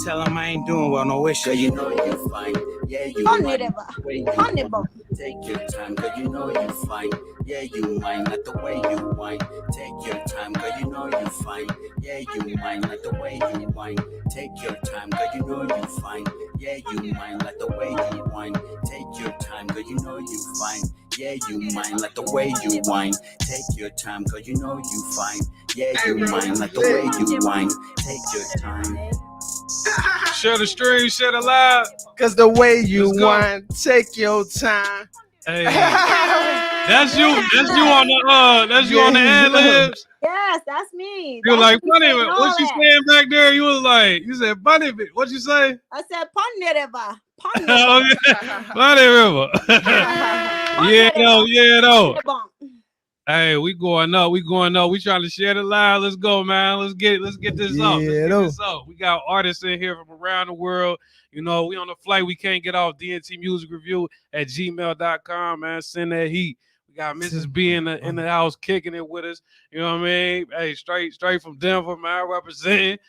[SPEAKER 9] Tell them I ain't doing well, no wish.
[SPEAKER 6] Girl, you know you fine. Yeah, you
[SPEAKER 4] I'm
[SPEAKER 6] mine,
[SPEAKER 4] never.
[SPEAKER 6] like the way you
[SPEAKER 4] I'm
[SPEAKER 6] whine.
[SPEAKER 4] never.
[SPEAKER 6] Take your time, girl, you know you fine. Yeah, you mine, like the way you whine. Take your time, girl, you know you fine. Yeah, you mine, like the way you whine. Take your time, girl, you know you fine. Yeah, you mine, like the way you whine. Take your time, girl, you know you fine. Yeah, you mine, like the way you whine. Take your time, girl, you know you fine. Yeah, you mine, like the way you whine. Take your time.
[SPEAKER 1] Share the stream, share the live.
[SPEAKER 2] Cause the way you
[SPEAKER 1] Let's go.
[SPEAKER 2] whine, take your time.
[SPEAKER 1] Hey. That's you. That's you on the that's you on the ad libs.
[SPEAKER 4] Yes, that's me.
[SPEAKER 1] You were like,
[SPEAKER 4] That's me
[SPEAKER 1] Bunny,
[SPEAKER 4] saying all
[SPEAKER 1] what you
[SPEAKER 4] that.
[SPEAKER 1] saying back there? You was like, you said Bunny, what you say?
[SPEAKER 4] I said Pondereva.
[SPEAKER 1] Oh, yeah. Bunny River. Yeah, no, yeah, no. Hey, we going up. We going up. We trying to share the live. Let's go, man. Let's get this up. Let's get this up. We got artists in here from around the world. You know, we on the flight. We can't get off. dntmusicreview at gmail.com, man. Send that heat. We got Mrs. B in the house kicking it with us. You know what I mean? Hey, straight from Denver, man. Representing.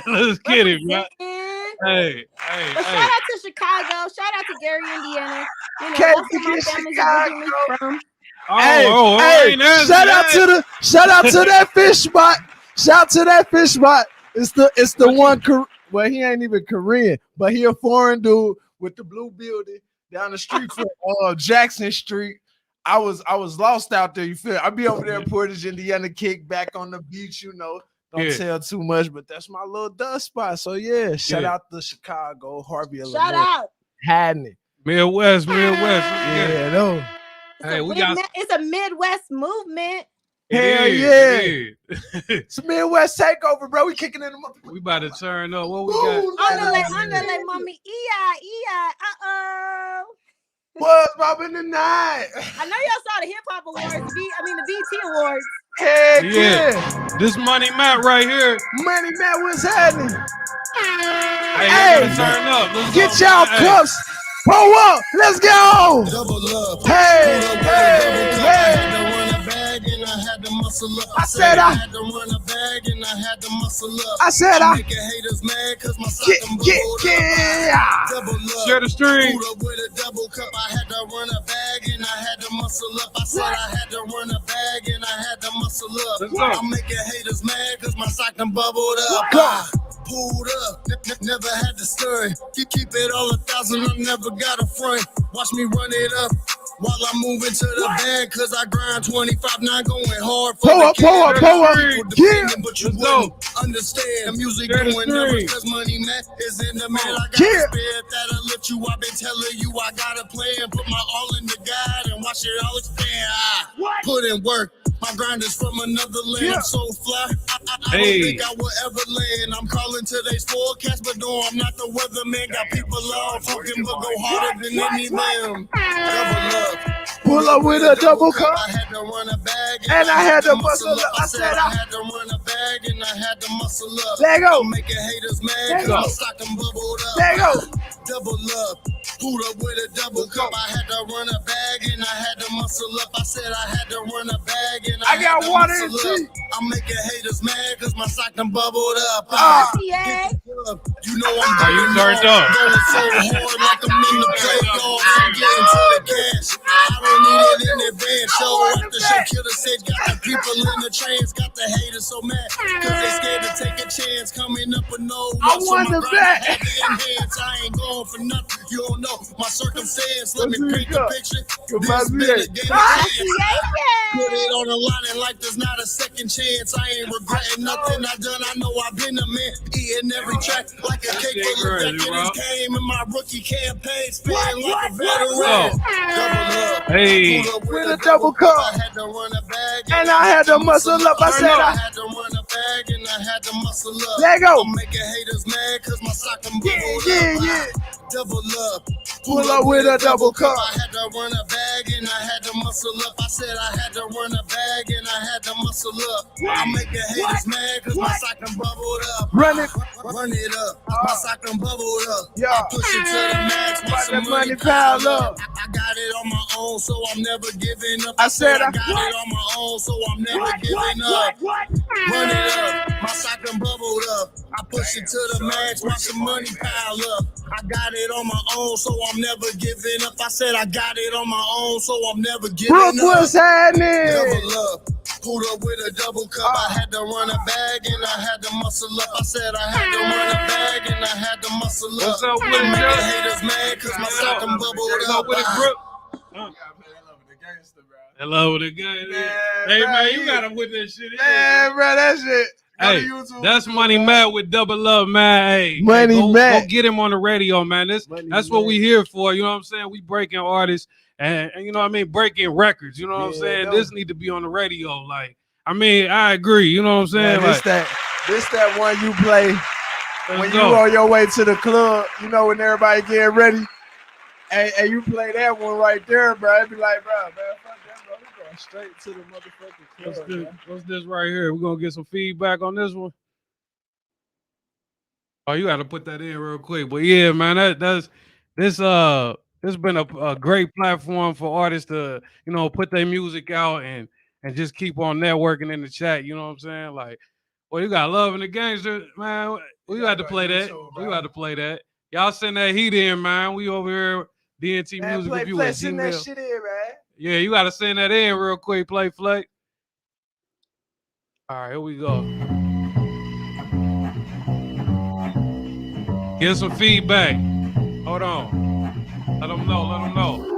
[SPEAKER 1] Let's get it, man. Hey.
[SPEAKER 4] But shout out to Chicago. Shout out to Gary, Indiana. You know,
[SPEAKER 2] Can't
[SPEAKER 4] that's where my
[SPEAKER 2] forget
[SPEAKER 4] family's
[SPEAKER 2] Chicago.
[SPEAKER 4] originally from.
[SPEAKER 2] Hey, shout out to that fish spot. Shout out to that fish spot. It's the one. Well, he ain't even Korean, but he a foreign dude with the blue building down the street from Jackson Street. I was lost out there. You feel? I be over there in Portage, Indiana, kick back on the beach. You know, don't tell too much, but that's my little dust spot. So yeah, shout out to Chicago, Harvey, Illinois.
[SPEAKER 4] Shout out.
[SPEAKER 2] Hadn't
[SPEAKER 1] Midwest.
[SPEAKER 2] Yeah, no.
[SPEAKER 1] Hey,
[SPEAKER 4] It's a Midwest movement.
[SPEAKER 2] Hell yeah. It's a Midwest takeover, bro. We kicking in the motherfucker.
[SPEAKER 1] We about to turn up. What we got?
[SPEAKER 4] Underlay, mommy. E-I. Uh-oh.
[SPEAKER 2] What's poppin' tonight?
[SPEAKER 4] I know y'all saw the hip hop awards. The BT awards.
[SPEAKER 2] Heck yeah.
[SPEAKER 1] This Money Matt right here.
[SPEAKER 2] Money Matt, what's happening?
[SPEAKER 1] Hey, turn up. Let's
[SPEAKER 2] get
[SPEAKER 1] go,
[SPEAKER 2] y'all
[SPEAKER 1] man.
[SPEAKER 2] cups. Pull up. Let's go. Hey. I said I
[SPEAKER 3] had to run a bag and I had to muscle up.
[SPEAKER 2] I said I
[SPEAKER 3] making haters mad cause my
[SPEAKER 1] Share the stream.
[SPEAKER 3] With a double cup, I had to run a bag and I had to muscle up. I said I had to run a bag and I had to muscle up. I'm making haters mad cause my sock done bubbled up. I pulled up, never had to stir it. You keep it all 1,000, I never got a front. Watch me run it up. While I'm moving to the band, cause I grind 25/9 going hard for
[SPEAKER 2] pull up.
[SPEAKER 3] Yeah, but you won't understand the music doing numbers cause Money Matt is in the man. I got a spirit that'll lift you. I've been telling you I got a plan. Put my all in the guide and watch it all expand. I put in work. My grind is from another land. I'm so fly. I don't think I will ever land. I'm calling today's forecast, but no, I'm not the weatherman. Got people all talking, but go harder than any man. Double up.
[SPEAKER 2] Pull up with a double cup.
[SPEAKER 3] I had to run a bag
[SPEAKER 2] And I had to muscle up.
[SPEAKER 3] I said I had to run a bag and I had to muscle up.
[SPEAKER 2] Let go.
[SPEAKER 3] I'm making haters mad
[SPEAKER 2] Let
[SPEAKER 3] cause
[SPEAKER 2] go.
[SPEAKER 3] my stock done bubbled up.
[SPEAKER 2] Let go.
[SPEAKER 3] Double up. Pulled up with a double cup. I had to run a bag and I had to muscle up. I said I had to run a bag and I
[SPEAKER 2] got
[SPEAKER 3] had to
[SPEAKER 2] water and
[SPEAKER 3] muscle up.
[SPEAKER 2] tea.
[SPEAKER 3] I'm making haters mad cause my stock done bubbled up.
[SPEAKER 4] Yeah.
[SPEAKER 3] You know I'm
[SPEAKER 1] you turned up.
[SPEAKER 3] going so hard like I'm in the playoffs. I'm getting to the cash. I don't need it in advance. Show after show, killer said got the people in the trains, got the haters so mad cause they scared to take a chance. Coming up with no
[SPEAKER 2] I
[SPEAKER 3] love, so
[SPEAKER 2] won
[SPEAKER 3] my
[SPEAKER 2] the
[SPEAKER 3] grind
[SPEAKER 2] bet.
[SPEAKER 3] had to enhance. I ain't going for nothing. You don't know my circumstance. Let me
[SPEAKER 2] Let's
[SPEAKER 3] paint
[SPEAKER 2] go.
[SPEAKER 3] the picture.
[SPEAKER 2] Goodbye,
[SPEAKER 3] This
[SPEAKER 2] man.
[SPEAKER 3] better game of chance.
[SPEAKER 4] Yeah.
[SPEAKER 3] Put it on the line and like there's not a second chance. I ain't regretting nothing I done. I know I've been a man, eating every track like a cake full of decadence. Came in my rookie campaign, spitting like a veteran. Double up.
[SPEAKER 1] Hey.
[SPEAKER 3] Pulled up
[SPEAKER 2] With a double cup.
[SPEAKER 3] I had to run a bag
[SPEAKER 2] And I had to muscle up. I said
[SPEAKER 3] I
[SPEAKER 2] I
[SPEAKER 3] had to run a bag and I had to muscle up.
[SPEAKER 2] Let go.
[SPEAKER 3] I'm making haters mad cause my stock done
[SPEAKER 2] Yeah,
[SPEAKER 3] bubbled
[SPEAKER 2] yeah,
[SPEAKER 3] up.
[SPEAKER 2] yeah.
[SPEAKER 3] Double up.
[SPEAKER 2] Pull up with a double cup.
[SPEAKER 3] I had to run a bag and I had to muscle up. I said I had to run a bag and I had to muscle up. I'm making haters mad cause my stock done bubbled up.
[SPEAKER 2] Run it.
[SPEAKER 3] Run it up. My stock done bubbled up.
[SPEAKER 2] Yeah.
[SPEAKER 3] I push it to the max.
[SPEAKER 2] Let
[SPEAKER 3] Watch
[SPEAKER 2] the
[SPEAKER 3] the
[SPEAKER 2] money
[SPEAKER 3] money
[SPEAKER 2] pile
[SPEAKER 3] pile
[SPEAKER 2] up.
[SPEAKER 3] up. I got it on my own, so I'm never giving up.
[SPEAKER 2] I said I-
[SPEAKER 3] got it on my own, so I'm never giving up. Run it up. My stock done bubbled up. I push it to the max. Watch the money pile up. I got it on my own, so I'm never giving up. I said I got it on my own, so I'm never giving
[SPEAKER 2] Brooke,
[SPEAKER 3] up.
[SPEAKER 2] what's happening?
[SPEAKER 3] Double up. Pulled up with a double cup. I had to run a bag and I had to muscle up. I said I had to run a bag and I had to muscle up.
[SPEAKER 1] What's up with
[SPEAKER 3] I'm
[SPEAKER 1] it,
[SPEAKER 3] making
[SPEAKER 1] Joe?
[SPEAKER 3] haters mad cause my stock done bubbled
[SPEAKER 1] What's
[SPEAKER 3] up.
[SPEAKER 1] up with it, Brooke? Hello, the guy. Hey, man, you got to put that shit in.
[SPEAKER 2] Man, bro, that shit. Go to
[SPEAKER 1] Hey,
[SPEAKER 2] YouTube.
[SPEAKER 1] that's Money Matt with Double Love, man. Hey,
[SPEAKER 2] Money
[SPEAKER 1] go,
[SPEAKER 2] Matt.
[SPEAKER 1] go get him on the radio, man. That's what we here for. You know what I'm saying? We breaking artists and you know what I mean, breaking records. You know what I'm saying? This need to be on the radio. Like, I mean, I agree. You know what I'm saying?
[SPEAKER 2] Man,
[SPEAKER 1] Like,
[SPEAKER 2] this that one you play when
[SPEAKER 1] let's
[SPEAKER 2] you
[SPEAKER 1] go.
[SPEAKER 2] on your way to the club. You know when everybody getting ready, and you play that one right there, bro. It be like, bro, man, fuck that, bro. We going straight to the motherfucking club.
[SPEAKER 1] What's this right here? We're gonna get some feedback on this one. Oh, you got to put that in real quick. But yeah, man, that's this been a great platform for artists to, you know, put their music out and just keep on networking in the chat. You know what I'm saying? Like, well, you got Love in the Gangster, man. We got to play that. We got to play that. Y'all send that heat in, man. We over here, DNT
[SPEAKER 2] Man,
[SPEAKER 1] Music
[SPEAKER 2] play,
[SPEAKER 1] Review
[SPEAKER 2] play,
[SPEAKER 1] at
[SPEAKER 2] send that
[SPEAKER 1] Gmail.
[SPEAKER 2] shit in, man.
[SPEAKER 1] Yeah, you got to send that in real quick. Play Fleck. All right, here we go. Get some feedback. Hold on. Let them know.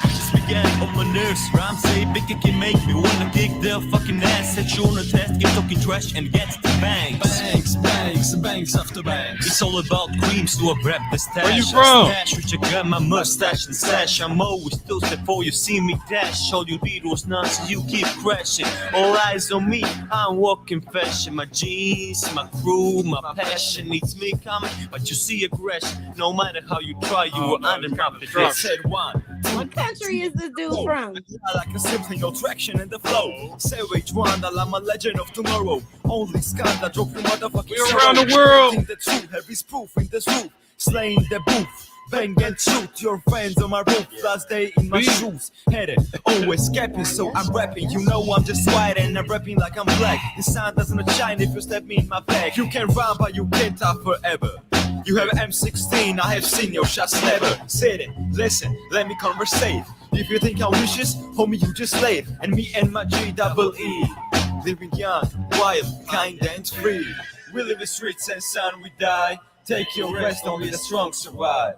[SPEAKER 10] Just began on my nerves. Rhymes say big it can make me wanna kick their fucking ass. Set you on a test, get talking trash and get the bangs. Bangs after bangs. It's all about creams to a rap the stash.
[SPEAKER 1] Where you from?
[SPEAKER 10] Stash, which I got my mustache and sash. I'm always still before you see me dash. All you need was none, so you keep crashing. All eyes on me, I'm walking fashion. My jeans, my crew, my passion needs me coming. But you see a crash, no matter how you try, you were under my They said one.
[SPEAKER 4] What country is this dude from?
[SPEAKER 10] I like a simply no traction in the flow. Savage Wanda, I'm a legend of tomorrow. Only Skanda drop your motherfucking
[SPEAKER 1] We around the world.
[SPEAKER 10] The truth, heavy proof in this roof. Slaying the booth. Bang and shoot your friends on my roof. Last day in my shoes. Headed, always capping, so I'm rapping. You know I'm just white and I'm rapping like I'm black. The sun doesn't shine if you step me in my bag. You can run, but you can't talk forever. You have M16, I have seen your shots never. Said it, listen, let me conversate. If you think I'm vicious, homie, you just slave. And me and my G-double-E. Living young, wild, kind and free. We live in streets and sun, we die. Take your rest, only the strong survive.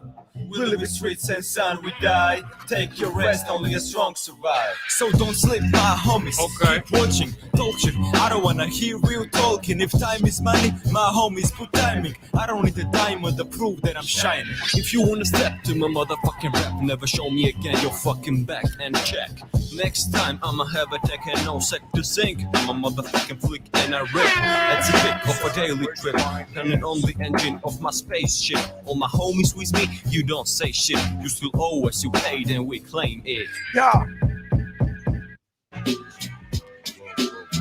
[SPEAKER 10] We live in streets and sun, we die. Take your rest, only the strong survive. So don't sleep, my homies.
[SPEAKER 1] Okay.
[SPEAKER 10] Keep watching, talking. I don't wanna hear real talking. If time is money, my homies put timing. I don't need a diamond to prove that I'm shining. If you wanna step to my motherfucking rap, never show me again your fucking back and check. Next time I'ma have a tech and no sec to sink. I'm a motherfucking flick and I rip. That's a kick of a daily trip. Turning on the engine of my spaceship. All my homies with me, you you don't say shit, you still owe us, you paid and we claim it.
[SPEAKER 2] Yeah.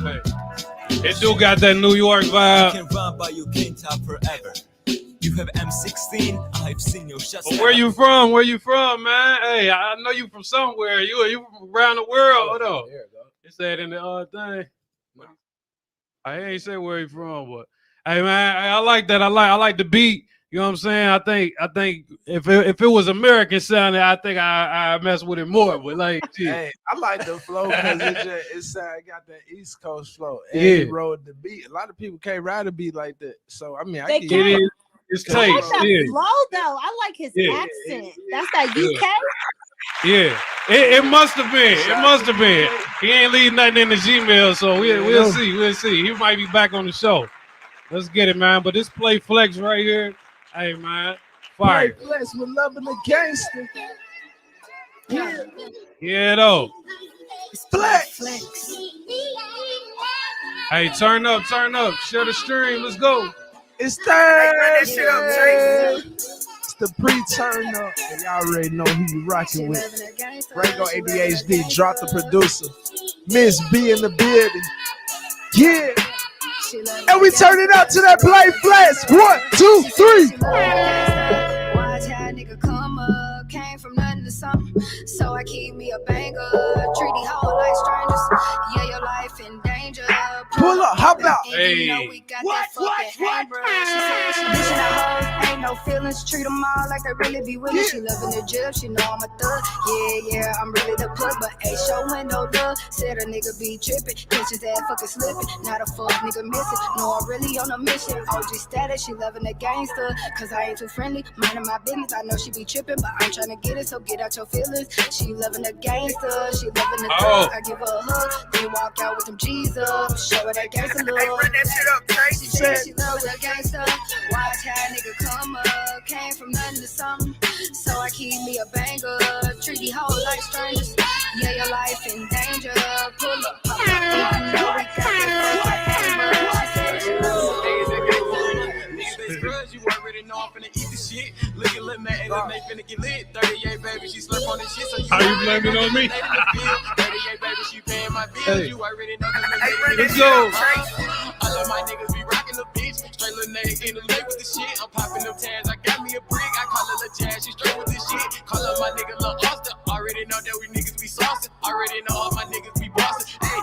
[SPEAKER 1] Hey. It do got that New York
[SPEAKER 10] You
[SPEAKER 1] vibe.
[SPEAKER 10] can run but you can't top forever. You have M16, I've seen your shots.
[SPEAKER 1] But where you from? Where you from, man? Hey, I know you from somewhere. You from around the world. Hold on. It said in the thing. I ain't say where you from, but hey, man, I like that. I like the beat. You know what I'm saying? I think if it was American sounding, I think I mess with it more. But like,
[SPEAKER 2] hey, I like the flow because it got that East Coast flow. And
[SPEAKER 1] Yeah.
[SPEAKER 2] he rode the beat. A lot of people can't ride a beat like that. So I mean, I
[SPEAKER 4] They
[SPEAKER 2] get
[SPEAKER 4] can't.
[SPEAKER 2] it.
[SPEAKER 1] It's
[SPEAKER 4] I like
[SPEAKER 1] taste.
[SPEAKER 4] that
[SPEAKER 1] Yeah.
[SPEAKER 4] flow though. I like his
[SPEAKER 1] Yeah.
[SPEAKER 4] accent. That's that UK.
[SPEAKER 1] Yeah, it must have been. It must have been. He ain't leaving nothing in the Gmail, so we'll see. We'll see. He might be back on the show. Let's get it, man. But this Play Flex right here, hey, man, fire.
[SPEAKER 2] Play Flex with loving the gangster. Yeah.
[SPEAKER 1] Yeah, though.
[SPEAKER 2] Flex.
[SPEAKER 1] Hey, turn up. Share the stream. Let's go.
[SPEAKER 2] It's Thursday. It's the pre-turn up. And y'all already know who you rocking with. Rango ADHD, drop the producer. Miszs B in the building. Yeah. And we turn it up to that Play Flex. 1, 2, 3.
[SPEAKER 11] Watch how nigga come up, came from nothing to something. So I keep me a banger, treat these hoes like strangers. Yeah, your life in danger.
[SPEAKER 2] Pull up, hop out.
[SPEAKER 11] And you know we got that fucking handbrake. She said she dishing out hoes, ain't no feelings. Treat them all like they really be with me. She loving the drip, she know I'm a thug. Yeah, I'm really the plug, but ain't showing no love. Said a nigga be tripping, catch his ass fucking slipping. Not a fuck nigga missing, no, I'm really on a mission. OG status, she loving the gangster, cause I ain't too friendly. Minding my business, I know she be tripping, but I'm trying to get it, so get out your feelings. She loving the gangster, she loving the thug. I give her a hug, then walk out with some Jesus. Show her that gangster look. She said she loving the gangster. Watch how nigga come up, came from nothing to something. So I keep me a banger, treat these hoes like strangers. Yeah, your life in danger. Pull up, pop up, you know we got that. She said she
[SPEAKER 12] Niggas, you already know I'm finna eat the shit. Look at Lil' man, and they finna get lit. 38, baby, she slurp on this shit. So
[SPEAKER 1] How you blaming on me?
[SPEAKER 12] 38, baby, she paying my bills.
[SPEAKER 1] Hey.
[SPEAKER 12] You already know that.
[SPEAKER 1] Let's go.
[SPEAKER 12] All of my niggas be rocking the bitch. Straight Lil' nigga in the leg with the shit. I'm popping them tags. I got me a brick. I call her Lil' Jazz. She straight with this shit. Call her my nigga Lil' Austin. Already know that we niggas be saucing. Already know all my niggas be bossing. Hey,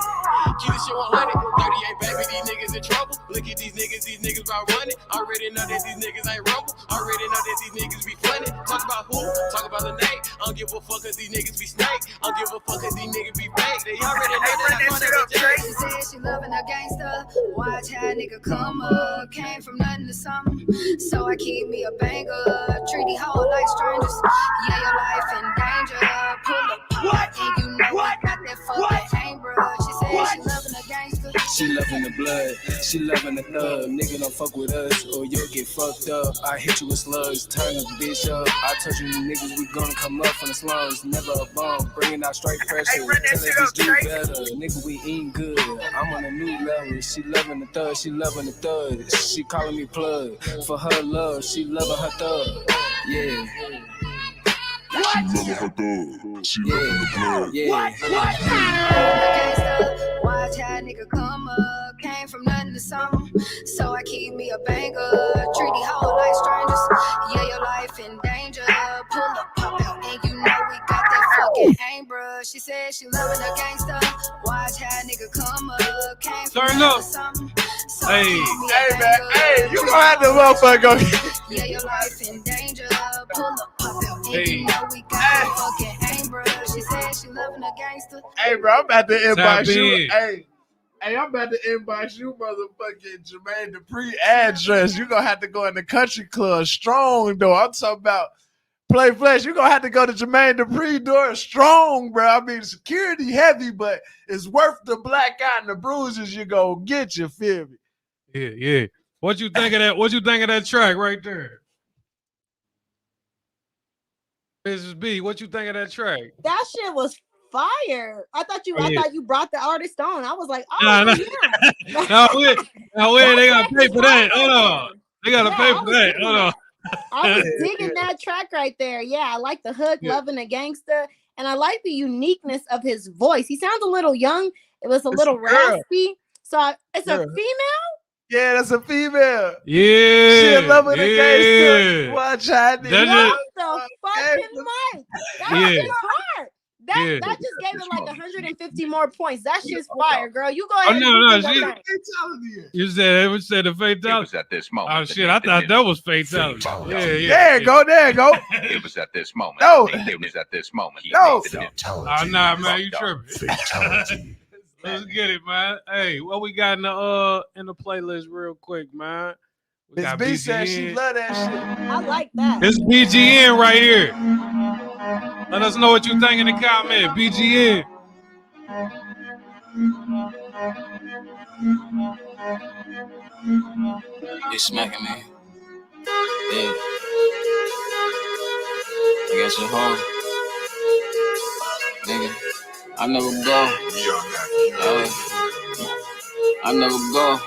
[SPEAKER 12] keep this shit 100. 38, baby, these niggas in trouble. Look at these niggas about running. Already know that these niggas ain't rumble. Already know that these niggas be funny. Talk about who? Talk about the name. I don't give a fuck cause these niggas be snake. I don't give a fuck cause these niggas be fake. They already know that I'm gonna reject.
[SPEAKER 11] She said she loving a gangster. Watch how nigga come up, came from nothing to something. So I keep me a banger, treat these hoes like strangers. Yeah, your life in danger. Pull up, pop, and you know I got that fucking aim, bro. She said she loving a gangster.
[SPEAKER 13] She loving the blood, she loving the thug. Nigga don't fuck with us or you'll get fucked up. I hit you with slugs, turn the bitch up. I told you niggas we gonna come up from the slums. Never a bum, bringing out straight pressure. Tell that bitch do better, nigga we eating good. I'm on a new level, she loving the thug, she loving the thug. She calling me plug, for her love, she loving her thug. Yeah.
[SPEAKER 14] She loving her thug. She loving the blood.
[SPEAKER 13] Yeah.
[SPEAKER 11] Watch how nigga come up, came from nothing to something. So I keep me a banger, treat these hoes like strangers. Yeah, your life in danger. Pull up, pop out, and you know we got that fucking aim, bro. She said she loving a gangster. Watch how nigga come up, came from
[SPEAKER 1] Turn
[SPEAKER 11] nothing
[SPEAKER 1] up.
[SPEAKER 11] to something. So
[SPEAKER 1] Hey.
[SPEAKER 11] I keep me a
[SPEAKER 2] Hey, man.
[SPEAKER 11] banger,
[SPEAKER 2] Hey, you gonna have to motherfucker go.
[SPEAKER 11] yeah, your life in danger. Pull up, pop out, and
[SPEAKER 1] Hey.
[SPEAKER 11] you know we got that fucking aim, bro. She said she loving a gangster.
[SPEAKER 2] Hey, bro, I'm about to inbox
[SPEAKER 1] Tap
[SPEAKER 2] you.
[SPEAKER 1] in.
[SPEAKER 2] Hey, I'm about to inbox you, motherfucking Jermaine Dupri address. You gonna have to go in the country club strong, though. I'm talking about Play Flesh. You gonna have to go to Jermaine Dupri door strong, bro. I mean, security heavy, but it's worth the black eye and the bruises you gonna get. You feel me?
[SPEAKER 1] Yeah. What you think of that? What you think of that track right there? Mrs. B, what you think of that track?
[SPEAKER 4] That shit was fire. I thought you brought the artist on. I was like, oh
[SPEAKER 1] Nah.
[SPEAKER 4] yeah.
[SPEAKER 1] No, wait, they gotta pay for that. Hold on. They gotta pay for that. Hold on.
[SPEAKER 4] I was digging that track right there. Yeah, I like the hook, loving a gangster, and I like the uniqueness of his voice. He sounds a little young. It was a little raspy. So it's a female?
[SPEAKER 2] Yeah, that's a female.
[SPEAKER 1] Yeah.
[SPEAKER 2] She in love with a gangster. Watch out.
[SPEAKER 4] What the fucking mic? That shit's hard. That just gave it like 150 more points. That shit's fire, girl. You go ahead.
[SPEAKER 1] You said the fatality.
[SPEAKER 15] It was at this moment.
[SPEAKER 1] Oh shit! I thought that was fatality.
[SPEAKER 2] There you go.
[SPEAKER 15] It was at this moment.
[SPEAKER 2] No.
[SPEAKER 15] It was at this moment.
[SPEAKER 2] No.
[SPEAKER 1] Oh nah, man, you tripping. Let's get it, man. Hey, what we got in the playlist real quick, man?
[SPEAKER 2] Miss B said she love that shit.
[SPEAKER 4] I like that.
[SPEAKER 1] It's BGN right here. Let us know what you think in the comment. BGN.
[SPEAKER 8] You smacking me. Yeah. I got your home. Nigga, I never go. I never go.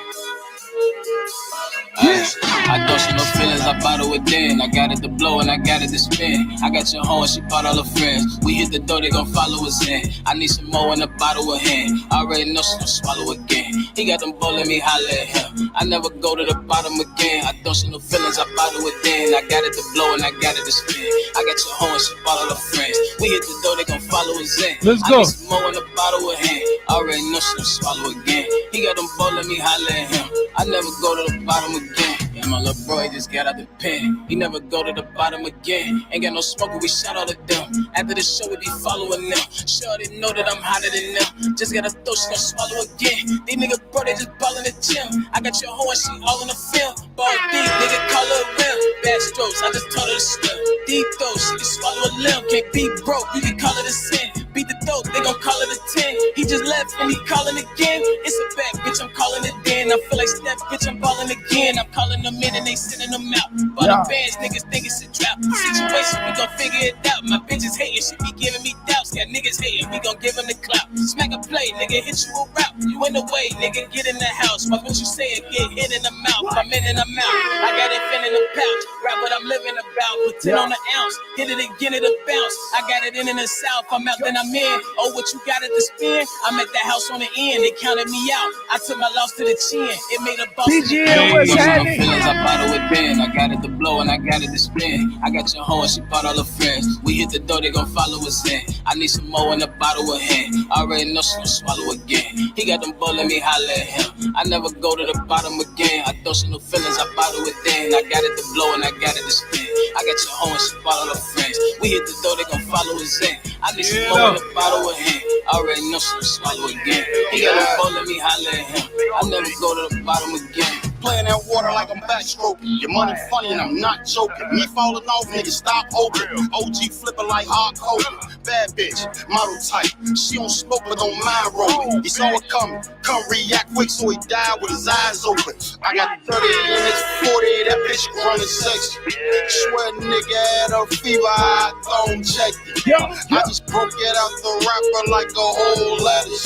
[SPEAKER 8] I don't see no feelings, I bottle it then. I got it to blow and I got it to spin. I got your hoe and she brought all her friends. We hit the door, they gon' follow us in. I need some more in a bottle of hand. I already know she gon' swallow again. He got them bull, let me holler at him. I never go to the bottom again. I don't see no feelings, I bottle it then. I got it to blow and I got it to spin. I got your hoe and she brought all her friends. We hit the door, they gon' follow us in.
[SPEAKER 1] Let's go.
[SPEAKER 8] I need some more in a bottle of hand. I already know she gon' swallow again. He got them bull, let me holler at him. I never go to the bottom again. Yeah, my little bro, he just got out the pen. He never go to the bottom again. Ain't got no smoke, we shout all of them. After the show, we be following them. Sure, they know that I'm hotter than them. Just got a throat, she gon' swallow again. These niggas, bro, they just ball in the gym. I got your hoe and she all in the film. Ball deep, nigga, call her a rim. Bad strokes, I just told her to swim. Deep throat, she can swallow a limb. Can't be broke, you can call it a sin. Beat the dope, they gon' call it a 10. He just left and he calling again. It's a fact, bitch, I'm calling it then. I feel like Steph, bitch, I'm balling again. I'm calling them in and they sending them out. But the bands, niggas think it's a drought. Situation, we gon' figure it out. My bitches hating, she be giving me doubts. Got niggas hating, we gon' give them the clout. Smack a play, nigga, hit you a route. You in the way, nigga, get in the house. Watch what you say and get hit in the mouth. I'm in and I'm out. I got it fin in the pouch. Rap what I'm living about. Put 10 on the ounce. Hit it again, it'll bounce. I got it in the south. I'm out, then I'm in. Oh, what you got at the spin? I'm at the house on the end. They counted me out. I took my loss to the chin. It made a boss.
[SPEAKER 2] BGN, what's happening?
[SPEAKER 8] I bottle it then. I got it to blow and I got it to spin. I got your hoe and she brought all her friends. We hit the door, they gon' follow us in. I need some more in a bottle of hand. I already know she gon' swallow again. He got them bull, let me holler at him. I never go to the bottom again. I don't see no feelings, I bottle it then. I got it to blow and I got it to spin. I got your hoe and she brought all her friends. We hit the door, they gon' follow us in. I need some more in a bottle of hand. I already know she gon' swallow again. He got them bull, let me holler at him. I never go to the bottom again.
[SPEAKER 16] Playing that water like I'm backstroking. Your money funny and I'm not joking. Me falling off, niggas stop hoping. OG flipping like hard coding. Bad bitch, model type. She don't smoke but don't mind rolling. He saw it coming, come react quick so he died with his eyes open. I got 30 minutes, 40, that bitch running sexy. Swear nigga had a fever, I don't check it. I just broke it out the rapper like a whole lettuce.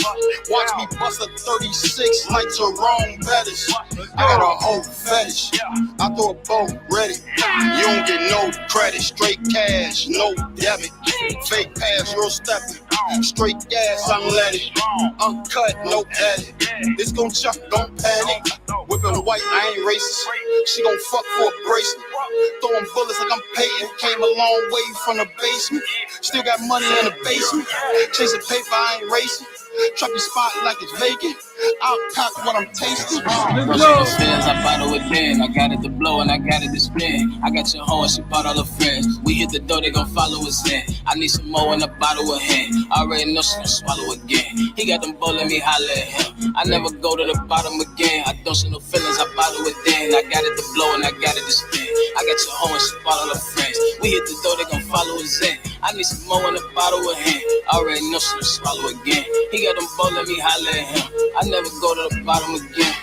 [SPEAKER 16] Watch me bust a 36 like Jerome Bettis. I got a whole fetish. I throw a bow ready. You don't get no credit. Straight cash, no debit. Fake pass, real stepping. Straight gas, I'm letting. Uncut, no edit. It's gon' chuck, don't panic. Whipping white, I ain't racist. She gon' fuck for a bracelet. Throwing bullets like I'm Peyton. Came a long way from the basement. Still got money in the basement. Chasing paper, I ain't racing. Trap your spot like it's vacant. I'll pack what I'm tasting.
[SPEAKER 8] Feelings, I bottle it then. I got it to blow and I got it to spin. I got your hoe and she brought all her friends. We hit the door, they gon' follow us in. I need some more in a bottle of hand. I already know she gon' swallow again. He got them bull, let me holler at him. I never go to the bottom again. I don't see no feelings, I bottle it then. I got it to blow and I got it to spin. I got your hoe and she brought all her friends. We hit the door, they gon' follow us in. I need some more in a bottle of hand. I already know she gon' swallow again. He got them bull, let me holler at him. I never go to the bottom again.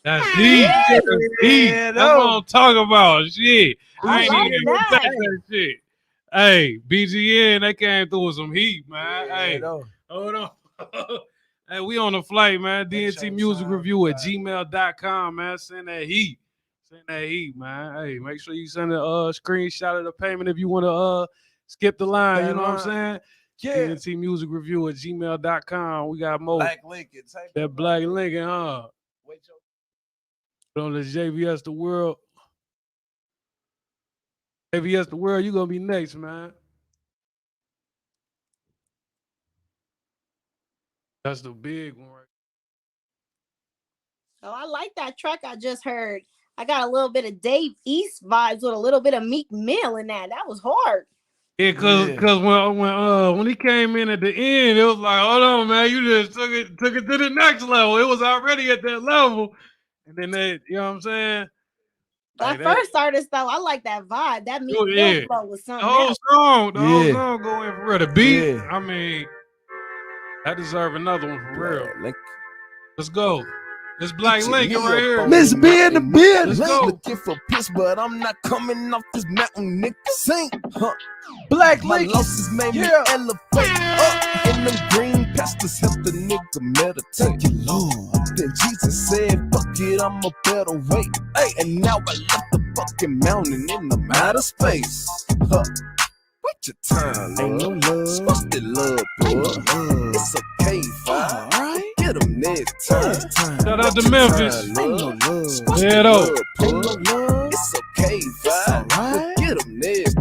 [SPEAKER 1] That's deep. That's deep. That's what I'm talking about. Shit. I ain't even respect that shit. Hey, BGN, they came through with some heat, man. Hey, hold on. Hey, we on the flight, man. DNT Music Review at gmail.com, man. Send that heat. Send that heat, man. Hey, make sure you send a screenshot of the payment if you want to skip the line. You know what I'm saying?
[SPEAKER 2] Yeah.
[SPEAKER 1] dntmusicreview@gmail.com. We got more.
[SPEAKER 2] Black Lincoln.
[SPEAKER 1] That Black Lincoln, huh? Put on the JVS the World. JVS the World, you gonna be next, man. That's the big one, right?
[SPEAKER 4] Oh, I like that track I just heard. I got a little bit of Dave East vibes with a little bit of Meek Mill in that. That was hard.
[SPEAKER 1] Yeah, cause when he came in at the end, it was like, hold on, man, you just took it to the next level. It was already at that level, and then they, you know what I'm saying?
[SPEAKER 4] That first artist though, I like that vibe. That Meek Mill
[SPEAKER 1] yeah.
[SPEAKER 4] flow was
[SPEAKER 1] The
[SPEAKER 4] something
[SPEAKER 1] whole
[SPEAKER 4] else.
[SPEAKER 1] song, going for real. The beat, I mean, I deserve another one for real. Let's go. This Black Lincoln right here.
[SPEAKER 2] Miss B in the building.
[SPEAKER 1] Let's go.
[SPEAKER 17] Looking for piss, but I'm not coming off this mountain, nigga. Sing, huh?
[SPEAKER 2] Black
[SPEAKER 17] My
[SPEAKER 2] Lincoln.
[SPEAKER 17] losses made me elevate up, and them green pastors help the nigga meditate. Thank you, Lord. Then Jesus said, "Fuck it, I'm a better way." Hey, and now I left the fucking mountain in the outer space. Huh? Wait your time, love. Ain't no love. Supposed to love, bro. It's okay, fine. Alright. Get them next time.
[SPEAKER 1] Shout out to Memphis.
[SPEAKER 17] Ain't no love. Supposed
[SPEAKER 1] Yeah,
[SPEAKER 17] to
[SPEAKER 1] though.
[SPEAKER 17] love, bro. It's okay, fine. Get them next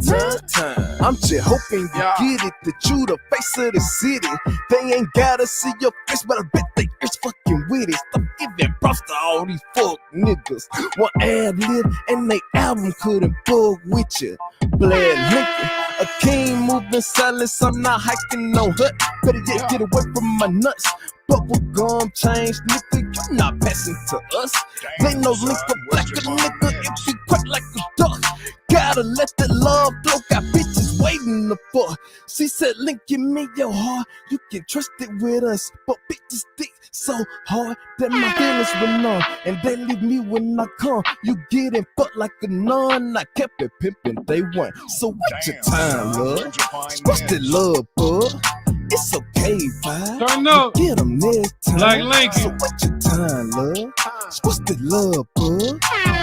[SPEAKER 17] time. I'm just hoping you get it, that you the face of the city. They ain't gotta see your face, but I bet they is fucking with it. Stop giving props to all these fuck niggas. One ad lib and they album couldn't bug with you. Black Lincoln, a king moving silence. I'm not hiking no hut. Better yet, get away from my nuts. Bubble gum change, nigga, you not passing to us. They no link for black a nigga if you quack like a duck. Gotta let that love flow, got bitches waiting the fuck. She said, "Link, give me your heart, you can trust it with us." But bitches stick so hard that my feelings were numb, and they leave me when I come. You getting fucked like a nun, I kept it pimping day one. So wait your time, love. Supposed to love, bud. It's okay, vibe.
[SPEAKER 1] Turn up.
[SPEAKER 17] Get them next time.
[SPEAKER 1] Black Lincoln.
[SPEAKER 17] So wait your time, love. Supposed to love, bud.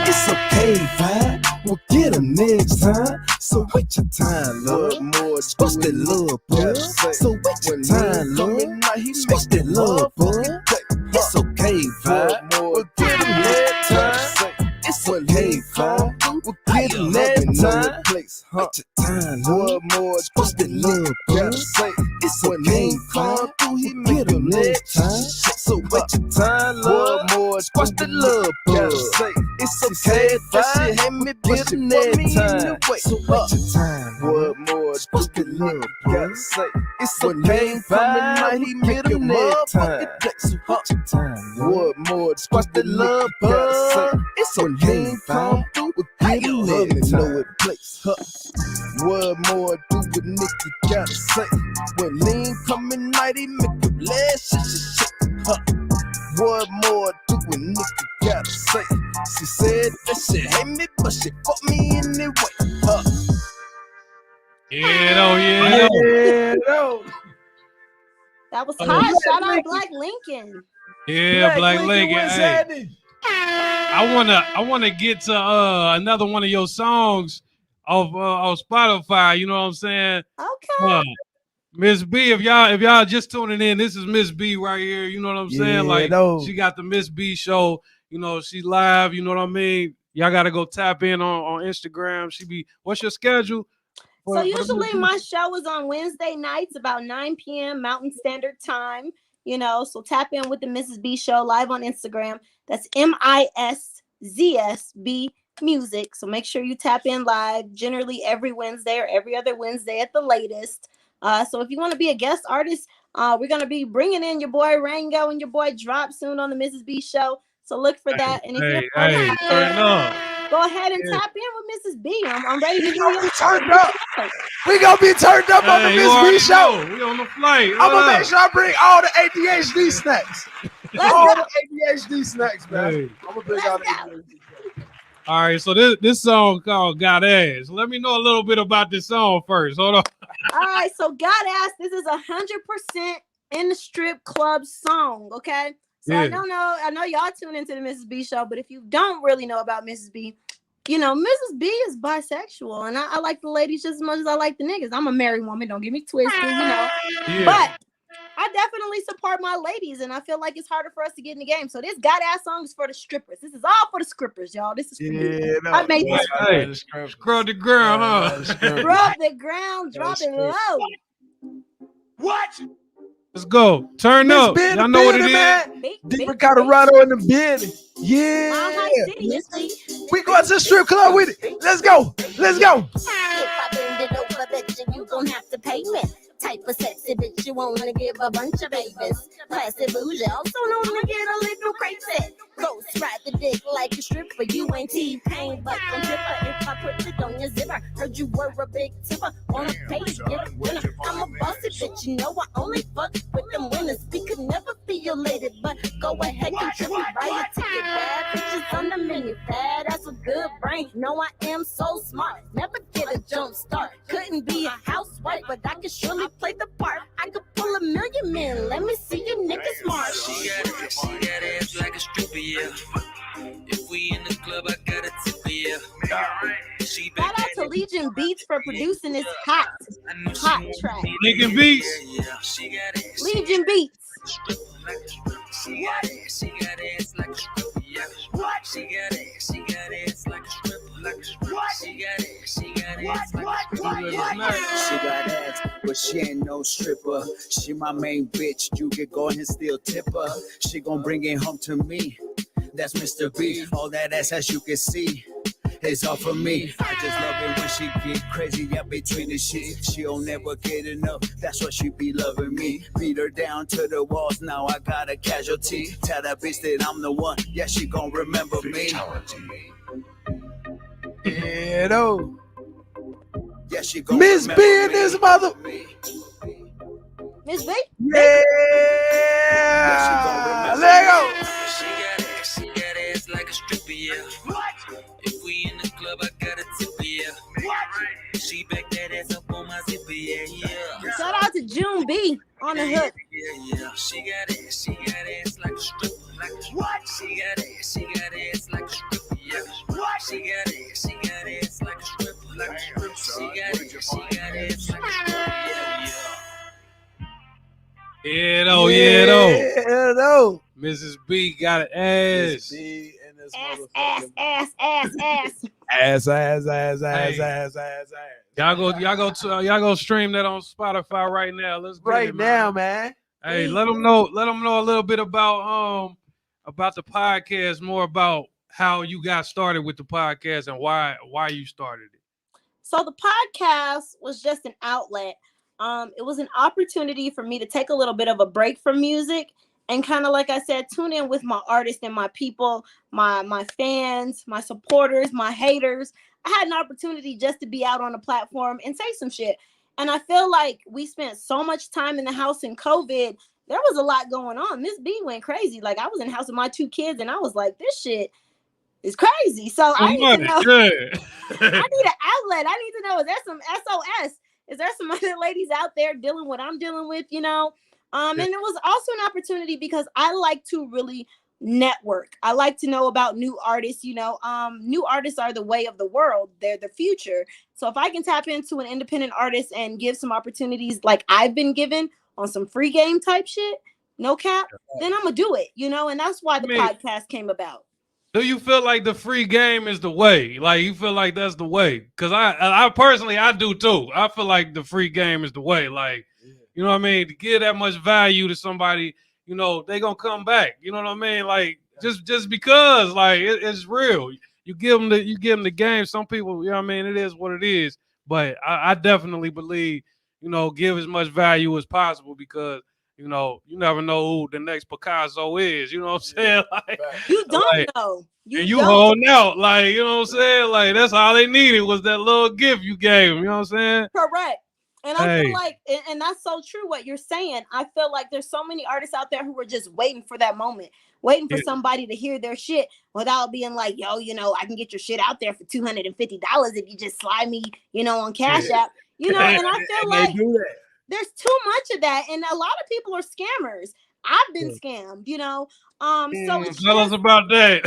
[SPEAKER 17] It's okay, vibe. We'll get them next time. So wait your time, love. Supposed to love, bud. So wait your time, love. Supposed to love, bud. It's okay, vibe. We'll get them next time. It's okay, vibe. We'll get them next time. Wait your time, love. Supposed to love, bud. It's okay, vibe. We'll get them next time. So wait your time, love. Supposed to love, bud. It's okay, vibe. Hate me, get them next time. So wait your time, what more? Supposed to love, gotta say. It's okay, vibe. He get them next time. So wait your time, what more? Supposed to love, gotta say. It's okay, vibe. We get them next time. Know it place, huh? What more do a nigga gotta say? When lean coming night, he make the last shit, huh? What more do a nigga gotta say? She said that she hate me, but she fuck me anyway, huh?
[SPEAKER 1] Yeah, though.
[SPEAKER 4] That was hot. Shout out Black Lincoln.
[SPEAKER 1] Yeah, Black Lincoln. Hey. I wanna get to another one of your songs on Spotify. You know what I'm saying?
[SPEAKER 4] Okay.
[SPEAKER 1] Miss B, if y'all just tuning in, this is Miss B right here. You know what I'm saying? Like she got the Miss B show. You know, she live. You know what I mean? Y'all gotta go tap in on Instagram. What's your schedule?
[SPEAKER 4] So usually my show is on Wednesday nights about 9 p.m. Mountain Standard Time. You know, so tap in with the Mrs. B show live on Instagram. That's MISZSB Music. So make sure you tap in live, generally every Wednesday or every other Wednesday at the latest. So if you want to be a guest artist, we're going to be bringing in your boy Rango and your boy Drop soon on the Mrs. B show. So look for that. And if you're go ahead and tap in with Mrs. B. I'm ready to do your
[SPEAKER 2] turned up. We gonna be turned up on the Miss B show.
[SPEAKER 1] We on the flight.
[SPEAKER 2] I'm gonna make sure I bring all the ADHD snacks. All the ADHD snacks, man. I'm gonna bring all the ADHD.
[SPEAKER 1] All right, so this song called "Got Ass." Let me know a little bit about this song first. Hold on.
[SPEAKER 4] All right, so "Got Ass." This is 100% in the strip club song. Okay, So I don't know. I know y'all tune into the Mrs. B show, but if you don't really know about Mrs. B, you know, Mrs. B is bisexual, and I like the ladies just as much as I like the niggas. I'm a married woman, don't get me twisted, you know.
[SPEAKER 1] Yeah.
[SPEAKER 4] But I definitely support my ladies, and I feel like it's harder for us to get in the game. So this goddamn song is for the strippers. This is all for the scrippers, y'all. This is for you. I made this.
[SPEAKER 1] Hey, scrub the ground, huh?
[SPEAKER 4] Scrub the ground, drop it low.
[SPEAKER 12] What?
[SPEAKER 1] Let's go. Turn
[SPEAKER 2] Miss
[SPEAKER 1] up.
[SPEAKER 2] B in
[SPEAKER 1] Y'all
[SPEAKER 2] the
[SPEAKER 1] know what it
[SPEAKER 2] building,
[SPEAKER 1] is.
[SPEAKER 2] man. Deeper Colorado in the building. Yeah. We going to the strip club with it. Let's go. Let's go.
[SPEAKER 5] If I bend it over, bet you gon' have to pay me. Type of sexy bitch you wanna give a bunch of babies. Classy bougie, also known to get a little crazy. Ghost ride the dick like a stripper. You ain't T-Pain, but I'm tipper. If I put it on your zipper, heard you were a big tipper. Wanna pay to get a winner. I'm a bossy bitch, you know I only fuck with them winners. We could never be your lady, but go ahead and trip me. Buy your ticket, bad bitches on the menu. Bad, that's a good brain. No, I am so smart. Never get a jump start. Couldn't be a housewife, but I could surely play the part. I could pull 1,000,000 men. Let me see you niggas smart.
[SPEAKER 18] She got ass like a stripper, yeah. If we in the club, I got a tip, yeah.
[SPEAKER 4] Shout out to Legion Beats for producing this hot track.
[SPEAKER 1] Legion Beats.
[SPEAKER 4] Legion Beats.
[SPEAKER 18] She got ass like a stripper, yeah. What? She got ass like a stripper. What? She got ass like a stripper.
[SPEAKER 6] She got ass, but she ain't no stripper. She my main bitch. You can go and still tip her. She gon' bring it home to me. That's Mr. B. All that ass, as you can see, it's all for me. I just love it when she get crazy up between the sheets. She'll never get enough. That's why she be loving me. Beat her down to the walls. Now I got a casualty. Tell that bitch that I'm the one. Yeah, she gon' remember me.
[SPEAKER 2] Yeah, though.
[SPEAKER 6] Yeah, she gon'
[SPEAKER 2] Miss B in this mother.
[SPEAKER 4] Miss B?
[SPEAKER 2] Yeah. Let go.
[SPEAKER 18] She got ass like a stripper, yeah. If we in the club, I got a tip, yeah. She back that ass up on my zipper, yeah, yeah.
[SPEAKER 4] Shout out to June B on the hook.
[SPEAKER 18] Yeah. She got ass like a stripper. What? She got ass like a stripper, yeah. What? She got ass like a stripper. She got ass like a stripper, yeah.
[SPEAKER 1] Yeah, though.
[SPEAKER 2] Yeah, though.
[SPEAKER 1] Mrs. B got an ass.
[SPEAKER 4] Ass.
[SPEAKER 1] Y'all go stream that on Spotify right now. Let's get
[SPEAKER 2] Right
[SPEAKER 1] it,
[SPEAKER 2] now, man.
[SPEAKER 1] Hey, let them know a little bit about the podcast, more about how you got started with the podcast and why you started it.
[SPEAKER 4] So the podcast was just an outlet. It was an opportunity for me to take a little bit of a break from music and kind of, like I said, tune in with my artists and my people, my fans, my supporters, my haters. I had an opportunity just to be out on a platform and say some shit. And I feel like we spent so much time in the house in COVID. There was a lot going on. Miss B went crarazy. Like, I was in the house with my 2 kids and I was like, this shit is crazy. So I need to know. I need an outlet. I need to know, is there some SOS? Is there some other ladies out there dealing with what I'm dealing with, you know? And it was also an opportunity because I like to really network. I like to know about new artists, you know. New artists are the way of the world. They're the future. So if I can tap into an independent artist and give some opportunities like I've been given on some free game type shit, no cap, then I'm gonna do it, you know. And that's why the podcast came about.
[SPEAKER 1] Do you feel like the free game is the way? Like, you feel like that's the way? Because I personally, I do too. I feel like the free game is the way. Like, you know what I mean? To give that much value to somebody, you know, they gonna come back. You know what I mean? Like, just because, like, it's real. You give them the game. Some people, you know what I mean? It is what it is. But I definitely believe, you know, give as much value as possible because, you know, you never know who the next Picasso is. You know what I'm saying? Like,
[SPEAKER 4] you don't
[SPEAKER 1] like,
[SPEAKER 4] know.
[SPEAKER 1] You holding out. Like, you know what I'm saying? Like, that's all they needed was that little gift you gave them. You know what I'm saying?
[SPEAKER 4] Correct. And I feel like, and that's so true what you're saying. I feel like there's so many artists out there who are just waiting for that moment, waiting for somebody to hear their shit without being like, yo, you know, I can get your shit out there for $250 if you just slide me, you know, on Cash App. You know, and I feel like there's too much of that. And a lot of people are scammers. I've been scammed, you know. So it's
[SPEAKER 1] Tell us about that.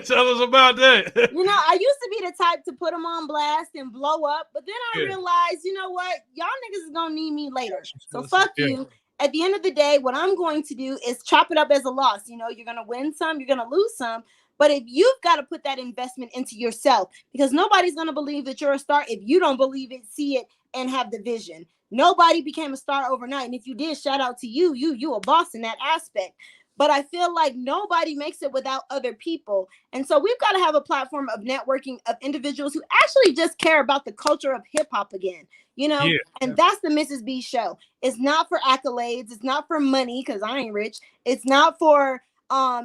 [SPEAKER 1] Tell us about that.
[SPEAKER 4] You know, I used to be the type to put them on blast and blow up, but then I realized, you know what, y'all niggas is gonna need me later. So fuck you. At the end of the day, what I'm going to do is chop it up as a loss. You know, you're gonna win some, you're gonna lose some. But if you've got to put that investment into yourself, because nobody's gonna believe that you're a star if you don't believe it, see it, and have the vision. Nobody became a star overnight. And if you did, shout out to you. You a boss in that aspect. But I feel like nobody makes it without other people. And so we've got to have a platform of networking of individuals who actually just care about the culture of hip hop again, you know? Yeah. And that's the Mrs. B show. It's not for accolades. It's not for money because I ain't rich. It's not for,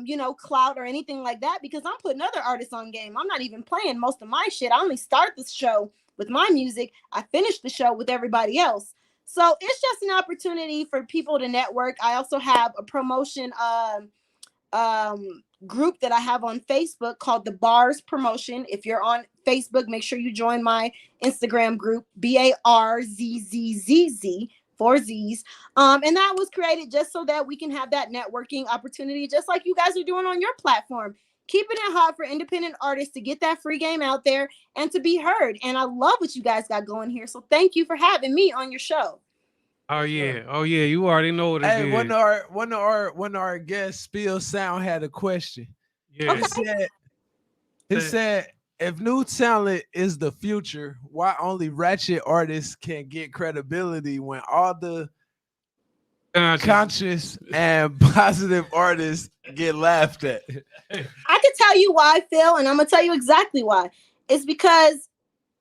[SPEAKER 4] you know, clout or anything like that because I'm putting other artists on game. I'm not even playing most of my shit. I only start the show with my music. I finish the show with everybody else. So it's just an opportunity for people to network. I also have a promotion group that I have on Facebook called the Bars Promotion. If you're on Facebook, make sure you join my Instagram group, BARZZZZ, 4 Z's. And that was created just so that we can have that networking opportunity, just like you guys are doing on your platform. Keeping it hot for independent artists to get that free game out there and to be heard. And I love what you guys got going here. So thank you for having me on your show.
[SPEAKER 1] Oh yeah. You already know what it is.
[SPEAKER 2] One of our guests, Spill Sound, had a question.
[SPEAKER 1] Yeah.
[SPEAKER 2] He said, if new talent is the future, why only ratchet artists can get credibility when all the conscious and positive artists get laughed at?
[SPEAKER 4] I can tell you why, Phil, and I'm gonna tell you exactly why. It's because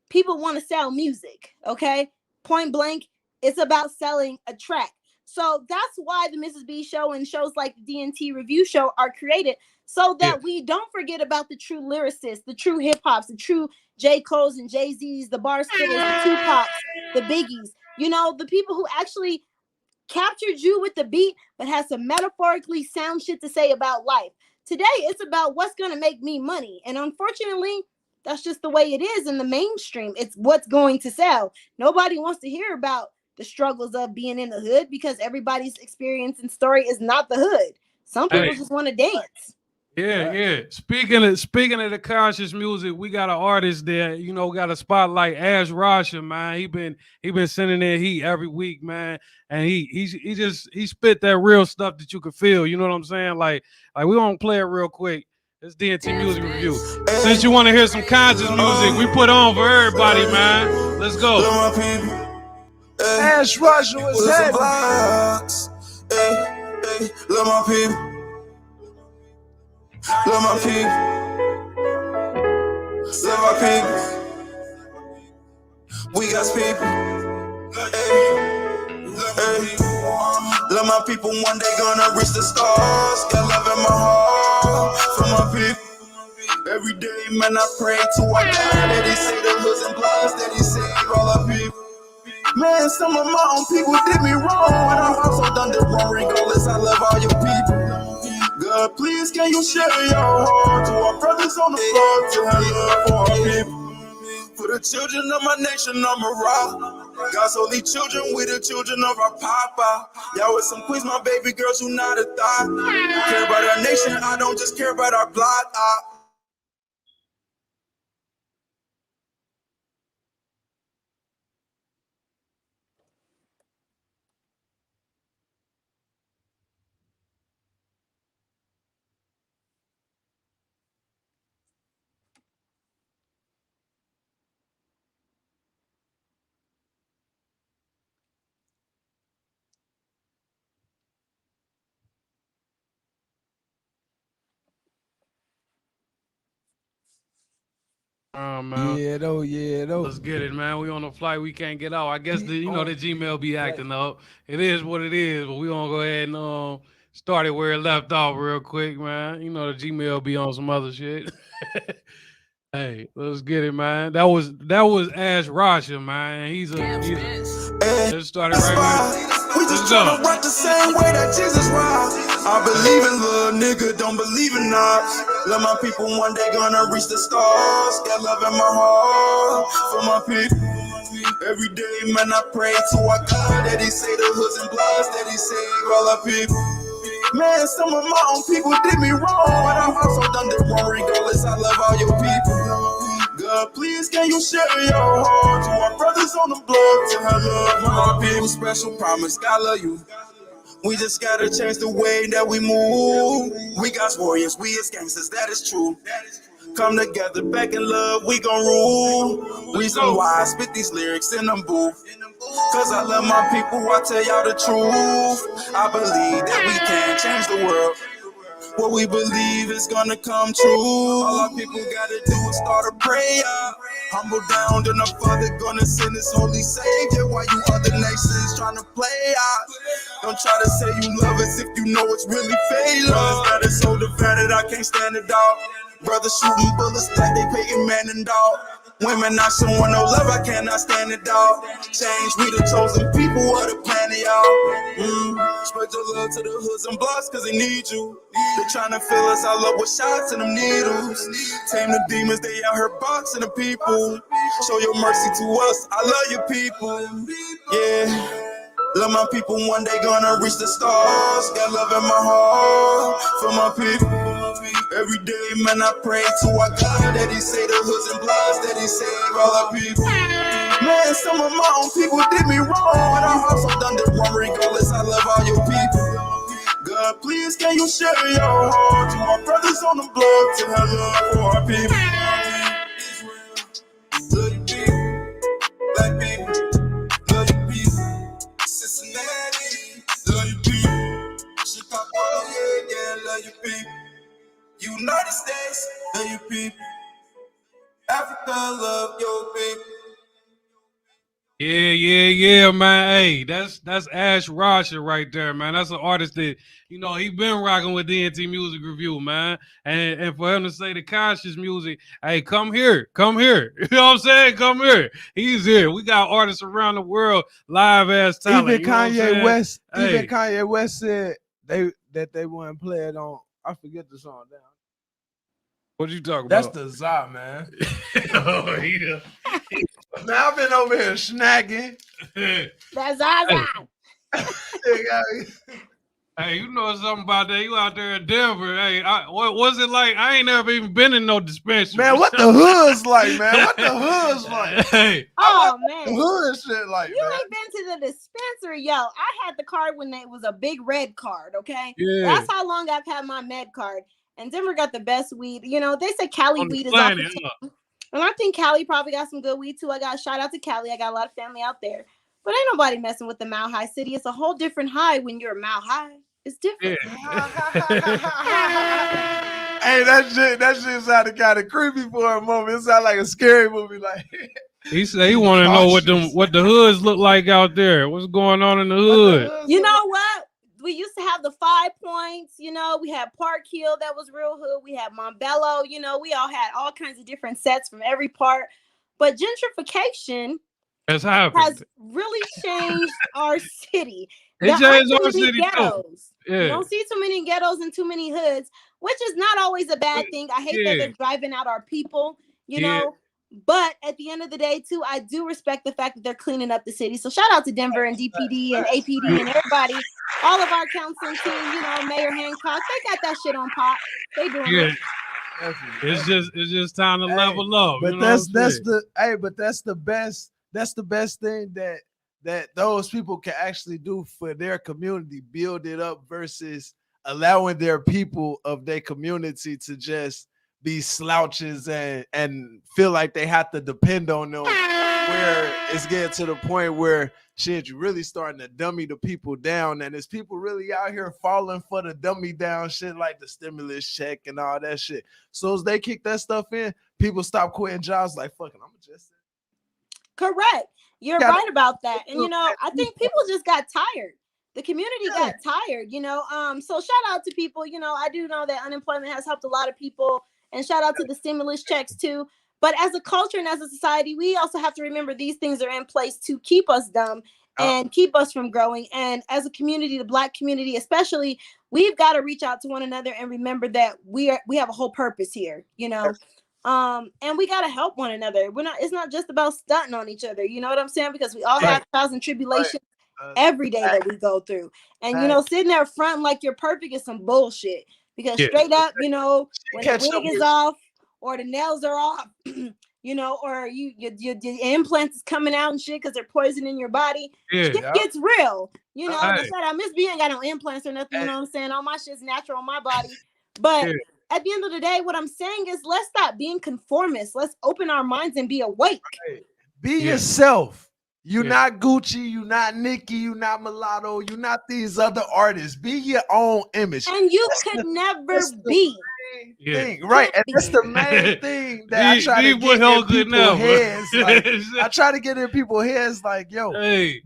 [SPEAKER 4] people want to sell music, okay? Point blank, it's about selling a track. So that's why the Mrs. B show and shows like the DNT review show are created, so that we don't forget about the true lyricists, the true hip hops, the true J. Cole's and Jay-Z's, the bar spitters, the Tupacs, the Biggies, you know, the people who actually captured you with the beat, but has some metaphorically sound shit to say about life. Today, it's about what's going to make me money. And unfortunately, that's just the way it is in the mainstream. It's what's going to sell. Nobody wants to hear about the struggles of being in the hood because everybody's experience and story is not the hood. Some people just want to dance.
[SPEAKER 1] Yeah. Speaking of the conscious music, we got an artist there, you know, got a spotlight, Ash Rasha, man. He been sending in heat every week, man. And he spit that real stuff that you could feel. You know what I'm saying? Like we gonna play it real quick. It's DNT Music Review. Since you want to hear some conscious music, we put on for everybody, man. Let's go.
[SPEAKER 2] Ash Rasha was heavy.
[SPEAKER 3] Love my people. Love my people. Love my people. We got people. Love my people. One day gonna reach the stars. Got love in my heart for my people. Every day, man, I pray to our God that He say the hoods and bloods, that He save all our people. Man, some of my own people did me wrong, but I'm also done the wrong. Regardless, I love all your people. God, please, can you share your heart to our brothers on the floor, to have love for our people? For the children of my nation, I'm a rock. God's only children, we the children of our papa. Y'all with some queens, my baby girls who not a thought. Care about our nation, I don't just care about our block.
[SPEAKER 1] Man.
[SPEAKER 2] Yeah, though.
[SPEAKER 1] Let's get it, man. We on the flight. We can't get out. I guess the Gmail be acting up. It is what it is, but we gonna go ahead and start it where it left off real quick, man. You know the Gmail be on some other shit. Hey, let's get it, man. That was Ash Rasha, man. Let's start it right now.
[SPEAKER 3] We just tryna write the same way that Jesus ride. I believe in love, nigga, don't believe in odds. Love my people, one day gonna reach the stars. Got love in my heart for my people. Every day, man, I pray to our God that He say the hoods and bloods, that He save all our people.
[SPEAKER 10] Man, some of my own people did me wrong, but I'm also done it wrong. Regardless, I love all your people. God, please can you share your heart to our brothers on the block? To have love for our people. Special promise, God love you. We just gotta change the way that we move. We got warriors, we as gangsters, that is true. Come together, back in love, we gon' rule. Reason why I spit these lyrics in them booth. Cause I love my people, I tell y'all the truth. I believe that we can change the world. What we believe is gonna come true. All our people gotta do is start a prayer. Humble down, then our Father gonna send his holy savior. While you other nations trying to play out. Don't try to say you love us if you know it's really failure. That is so divided, I can't stand it, dog. Brothers shooting bullets that they paying man and dog. Women not showing no love, I cannot stand it, dog. Change, we the chosen people of the planet, y'all. Spread your love to the hoods and blocks, cause they need you. They tryna fill us all up with shots and them needles. Tame the demons, they out here boxing the people. Show your mercy to us, I love your people. Yeah. Love my people, one day gonna reach the stars. Got love in my heart for my people. Every day, man, I pray to our God that he say the hoods and bloods, that he save all our people. Man, some of my own people did me wrong, but I'm also done it wrong. Regardless, I love all your people. God, please can you share your heart to my brothers on the block to have love for our people. Love you people, black people, love you people. Cincinnati, love you people. Chicago, yeah, love you people. United States, love you people. Africa, love your people.
[SPEAKER 1] Yeah, man. Hey, that's Ash Rasha right there, man. That's an artist that, you know, he been rocking with DNT Music Review, man. And for him to say the conscious music, hey, come here. You know what I'm saying? Come here. He's here. We got artists around the world, live ass talent.
[SPEAKER 2] Even
[SPEAKER 1] you know
[SPEAKER 2] Kanye West,
[SPEAKER 1] hey.
[SPEAKER 2] even Kanye West said they wouldn't play it on. I forget the song now.
[SPEAKER 1] What you talking
[SPEAKER 2] That's
[SPEAKER 1] about?
[SPEAKER 2] the Za, man.
[SPEAKER 1] Oh, yeah.
[SPEAKER 2] Man, I've been over here snagging.
[SPEAKER 4] That's Zaza.
[SPEAKER 1] Hey, you know something about that? You out there in Denver. Hey, what was it like? I ain't never even been in no dispensary.
[SPEAKER 2] Man, what the hood's like, man? What the hood's like?
[SPEAKER 1] Hey.
[SPEAKER 4] Oh, man.
[SPEAKER 2] The hood shit like,
[SPEAKER 4] you
[SPEAKER 2] man.
[SPEAKER 4] ain't been to the dispensary, yo. I had the card when it was a big red card, okay?
[SPEAKER 1] Yeah.
[SPEAKER 4] That's how long I've had my med card. And Denver got the best weed. You know, they say Cali weed is off the chain. And I think Cali probably got some good weed, too. I got a shout out to Cali. I got a lot of family out there. But ain't nobody messing with the Mile High City. It's a whole different high when you're Mile High. It's different.
[SPEAKER 2] Hey, that shit sounded kind of creepy for a moment. It sounded like a scary movie. Like
[SPEAKER 1] he said he want to know what the hoods look like out there. What's going on in the hood?
[SPEAKER 4] You know what? We used to have the 5 Points. You know, we had Park Hill that was real hood. We had Montbello. You know, we all had all kinds of different sets from every part. But gentrification
[SPEAKER 1] has
[SPEAKER 4] really changed our city.
[SPEAKER 1] It changed our city
[SPEAKER 4] ghettos.
[SPEAKER 1] too. Yeah.
[SPEAKER 4] You don't see too many ghettos and too many hoods, which is not always a bad thing. I hate that they're driving out our people, you know. But at the end of the day, too, I do respect the fact that they're cleaning up the city. So shout out to Denver and DPD and APD and everybody, all of our counseling team, you know, Mayor Hancock. They got that shit on pop. They doing it.
[SPEAKER 1] It's just time to level up.
[SPEAKER 2] But
[SPEAKER 1] you know
[SPEAKER 2] that's the best thing that those people can actually do for their community, build it up versus allowing their people of their community to just be slouches and feel like they have to depend on them, where it's getting to the point where shit, you're really starting to dummy the people down, and there's people really out here falling for the dummy down shit like the stimulus check and all that shit. So as they kick that stuff in, people stop quitting jobs like, fucking, I'm just
[SPEAKER 4] correct. You're right about that. And, you know, I think people just got tired. The community got tired, you know. So shout out to people. You know, I do know that unemployment has helped a lot of people. And shout out to the stimulus checks, too. But as a culture and as a society, we also have to remember these things are in place to keep us dumb and keep us from growing. And as a community, the Black community especially, we've got to reach out to one another and remember that we have a whole purpose here, you know. And we got to help one another. It's not just about stunting on each other. You know what I'm saying? Because we all have trials and tribulations every day that we go through. And, you know, sitting there fronting like you're perfect is some bullshit. Because straight up, you know, when the wig is off or the nails are off, you know, or your implants is coming out and shit because they're poisoning your body. Shit gets real. You know, shout out Miss B ain't got no implants or nothing, you know what I'm saying? All my shit's natural on my body. But at the end of the day, what I'm saying is let's stop being conformists. Let's open our minds and be awake.
[SPEAKER 2] Be yourself. You're not Gucci, you're not Nicki, you're not Mulatto, you're not these other artists. Be your own image.
[SPEAKER 4] And you could never be.
[SPEAKER 2] Thing, right? And that's the main thing that I try to get in people's heads. Like, I try to get in people's heads like, yo,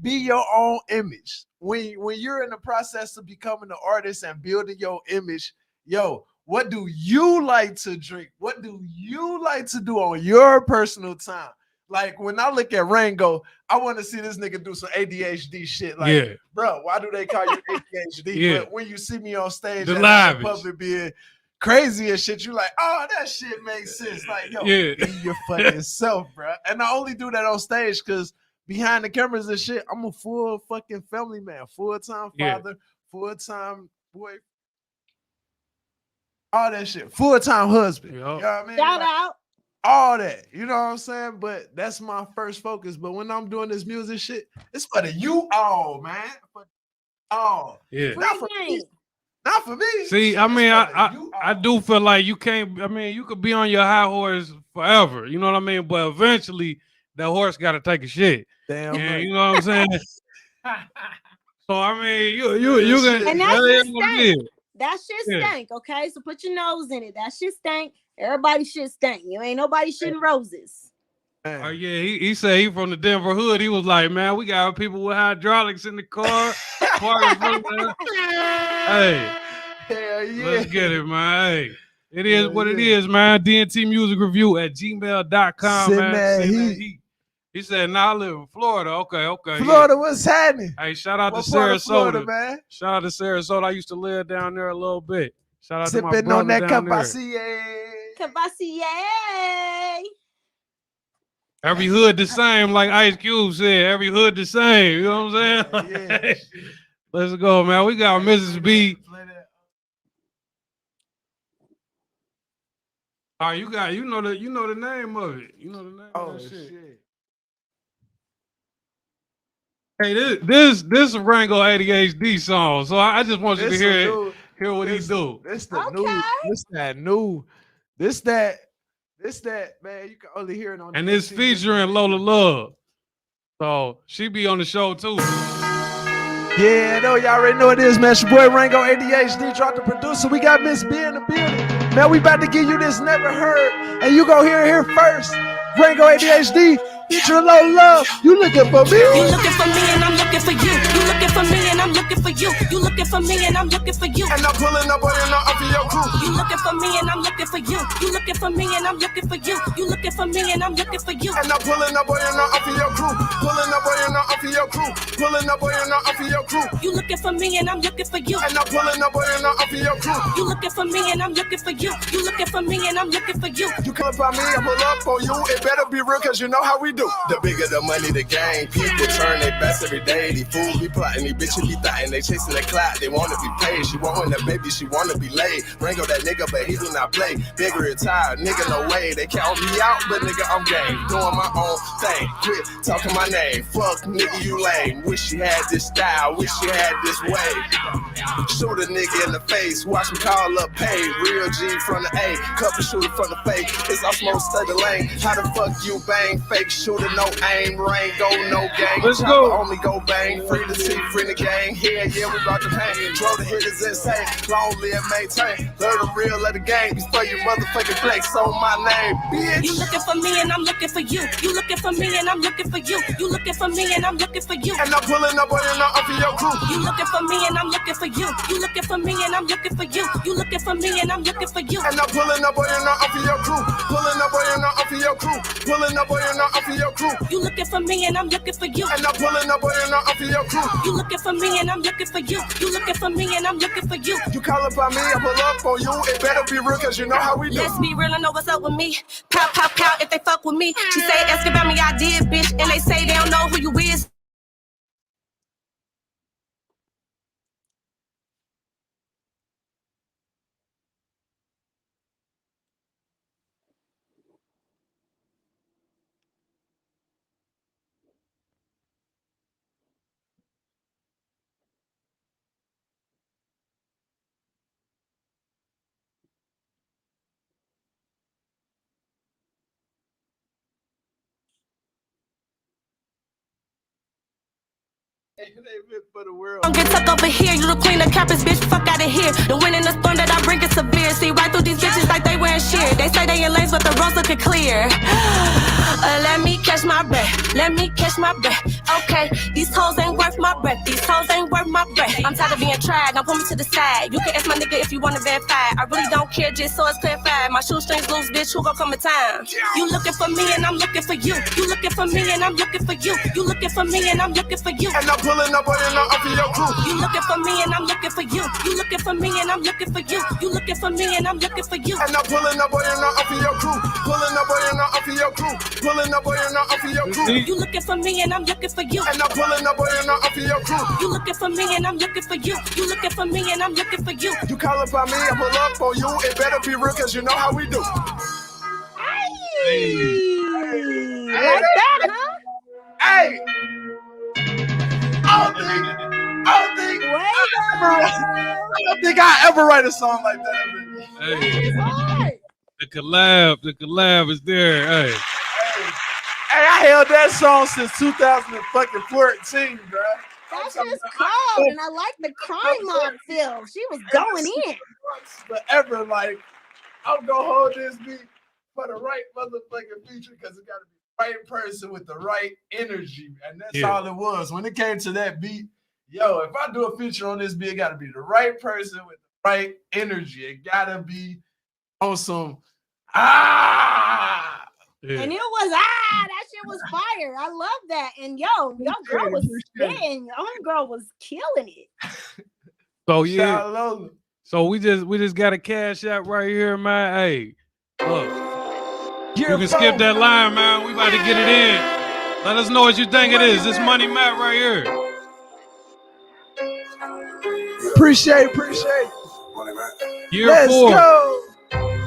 [SPEAKER 2] be your own image. When you're in the process of becoming an artist and building your image, yo, what do you like to drink? What do you like to do on your personal time? Like when I look at Rango, I want to see this nigga do some ADHD shit. Like, bro, why do they call you ADHD? But when you see me on stage and public being crazy and shit, you like, oh, that shit makes sense. Like, yo, be your fucking self, bro. And I only do that on stage because behind the cameras and shit, I'm a full fucking family man, full-time father, full-time boy, all that shit, full-time husband. You know what I mean?
[SPEAKER 4] Shout out.
[SPEAKER 2] All that, you know what I'm saying? But that's my first focus. But when I'm doing this music shit, it's for the you all, man. For all. Not for me. Not for me.
[SPEAKER 1] See, I mean, I do feel like you can't, I mean, you could be on your high horse forever, you know what I mean? But eventually, that horse got to take a shit.
[SPEAKER 2] Damn.
[SPEAKER 1] And, you know what I'm saying? So, I mean, you can.
[SPEAKER 4] And that shit stank. That shit stank, okay? So put your nose in it. That shit stank. Everybody shit stank. You ain't nobody shitting roses.
[SPEAKER 1] Oh yeah, he said he from the Denver hood. He was like, man, we got people with hydraulics in the car. Hey,
[SPEAKER 2] hell yeah.
[SPEAKER 1] Let's get it, man. Hey, it is what it is, man. DNT Music Review at gmail.com, man. He said, nah, I live in Florida. Okay.
[SPEAKER 2] Florida, what's happening?
[SPEAKER 1] Hey, shout out
[SPEAKER 2] what
[SPEAKER 1] to Sarasota,
[SPEAKER 2] Florida, man.
[SPEAKER 1] Shout out to Sarasota. I used to live down there a little bit. Shout out
[SPEAKER 2] sipping
[SPEAKER 1] to my brother
[SPEAKER 2] on that
[SPEAKER 1] down there.
[SPEAKER 4] Cavassier.
[SPEAKER 1] Every hood the same, like Ice Cube said. Every hood the same. You know what I'm saying?
[SPEAKER 2] Yeah.
[SPEAKER 1] Let's go, man. We got Mrs. B. All right, you know the name of it. You know the name of that shit. Hey, this Rango ADHD song. So I just want you to hear what he do.
[SPEAKER 2] This that, man, you can only hear it on.
[SPEAKER 1] And it's featuring Lola Love. So she be on the show too.
[SPEAKER 2] Yeah, no, y'all already know it is, man. It's your boy Rango ADHD, drop the producer. We got Miss B in the building. Man, we about to give you this never heard. And you go hear it here first. Rango ADHD, featuring Lola Love. You looking for me?
[SPEAKER 7] You looking for me and I'm looking for you. You looking for me and I'm looking for you. You looking for me and I'm looking for you.
[SPEAKER 3] And I'm pulling up on you off of your crew.
[SPEAKER 7] You looking for me and I'm looking for you. You looking for me and I'm looking for you. You looking for me and I'm looking for you.
[SPEAKER 3] And I'm pulling up on you off of your crew. Pulling up on you off of your crew. Pulling up on you off of your crew.
[SPEAKER 7] You looking for me and I'm looking for you.
[SPEAKER 3] And I'm pulling up on you off of your crew.
[SPEAKER 7] You looking for me and I'm looking for you. You looking for me and I'm looking for you.
[SPEAKER 3] You come by me, I pull up on you. It better be real, cause you know how we do. The bigger the money, the game. People turn their best every day. These fools be plotting, these bitches be thotting. They chasing the clout, they wanna be paid. She want that baby, she wanna be laid. Rango that nigga, but he do not play. Bigger retired, nigga, no way. They count me out, but nigga, I'm game. Doing my own thing. Quit talking my name. Fuck, nigga, you lame. Wish you had this style, wish you had this way. Shoot a nigga in the face, watch me call up pay. Real G from the A, couple shooter from the fake. It's all smoke, stay the lane. How the fuck you bang? Fake shooter, no aim. Rango, no gang.
[SPEAKER 1] Let's go.
[SPEAKER 3] Only go bang. Free to see, free the gang. Here, yeah, we brought the pain. Throw the hitters insane. Long live, maintain. Learn the real of the game. Before you motherfucking flex on my name, bitch.
[SPEAKER 7] You looking for me and I'm looking for you. You looking for me and I'm looking for you. You looking for me and I'm looking for you.
[SPEAKER 3] And I'm pulling up on you off of your crew.
[SPEAKER 7] You looking for me and I'm looking for you. You looking for me and I'm looking for you. You looking for me and I'm looking for you.
[SPEAKER 3] And I'm pulling up on you off of your crew. Pulling up on you off of your crew. Pulling up on you off of your crew.
[SPEAKER 7] You looking for me and I'm looking for you.
[SPEAKER 3] And I'm pulling up on you off of your crew.
[SPEAKER 7] You looking for me and I'm looking for you. You looking for me and I'm looking for you.
[SPEAKER 3] You call up on me, I pull up on you. It better be real, cause you know how we do.
[SPEAKER 7] Let's be real, I know what's up with me. Pop, pop, pop, if they fuck with me. She say, ask about me, I did, bitch. And they say they don't know who you is.
[SPEAKER 2] For the world.
[SPEAKER 19] Don't get tucked over here, you the queen of campus, bitch, fuck out of here. The wind in the storm that I bring is severe. See right through these bitches like they wearing sheer. They say they in lanes, but the roads looking clear. Let me catch my breath, let me catch my breath. Okay, these hoes ain't worth my breath, these hoes ain't worth my breath. I'm tired of being tried, now pull me to the side. You can ask my nigga if you want to verify. I really don't care, just so it's clarified. My shoestrings loose, bitch, who gon' come in time? You looking for me and I'm looking for you. You looking for me and I'm looking for you. You looking for me and I'm looking for you.
[SPEAKER 16] And I'm pulling up on you up in your crew.
[SPEAKER 19] You looking for me and I'm looking for you. You looking for me and I'm looking for you. You looking for me and I'm looking for you.
[SPEAKER 16] And I'm pulling up on you up in your crew. Pulling up on you up in your crew. Pulling up on you up in your crew.
[SPEAKER 19] You looking for me and I'm looking for you.
[SPEAKER 16] And I'm pulling up on you up in your crew.
[SPEAKER 19] You looking for me and I'm looking for you. You looking for me and I'm looking for you.
[SPEAKER 16] You call up on me, I pull up on you. It better be real, cause you know how we do.
[SPEAKER 4] Like that, huh?
[SPEAKER 16] Hey! I don't think I ever write a song like that.
[SPEAKER 1] Hey. The collab is there. Hey.
[SPEAKER 2] Hey, I held that song since 2014, bro.
[SPEAKER 4] That's just cold, and I like the crime mob feel. She was going in.
[SPEAKER 2] Forever, like, I'm gonna hold this beat for the right motherfucking feature because it gotta be the right person with the right energy. And that's all it was. When it came to that beat, yo, if I do a feature on this beat, it gotta be the right person with the right energy. It gotta be on some
[SPEAKER 4] And it was that shit was fire. I love that. And your girl was spitting. Your homegirl was killing it.
[SPEAKER 1] So yeah. So we just got a cash out right here, man. Hey, look. You can skip that line, man. We about to get it in. Let us know what you think it is. This Money Matt right here.
[SPEAKER 2] Appreciate.
[SPEAKER 1] Year 4.
[SPEAKER 2] Go.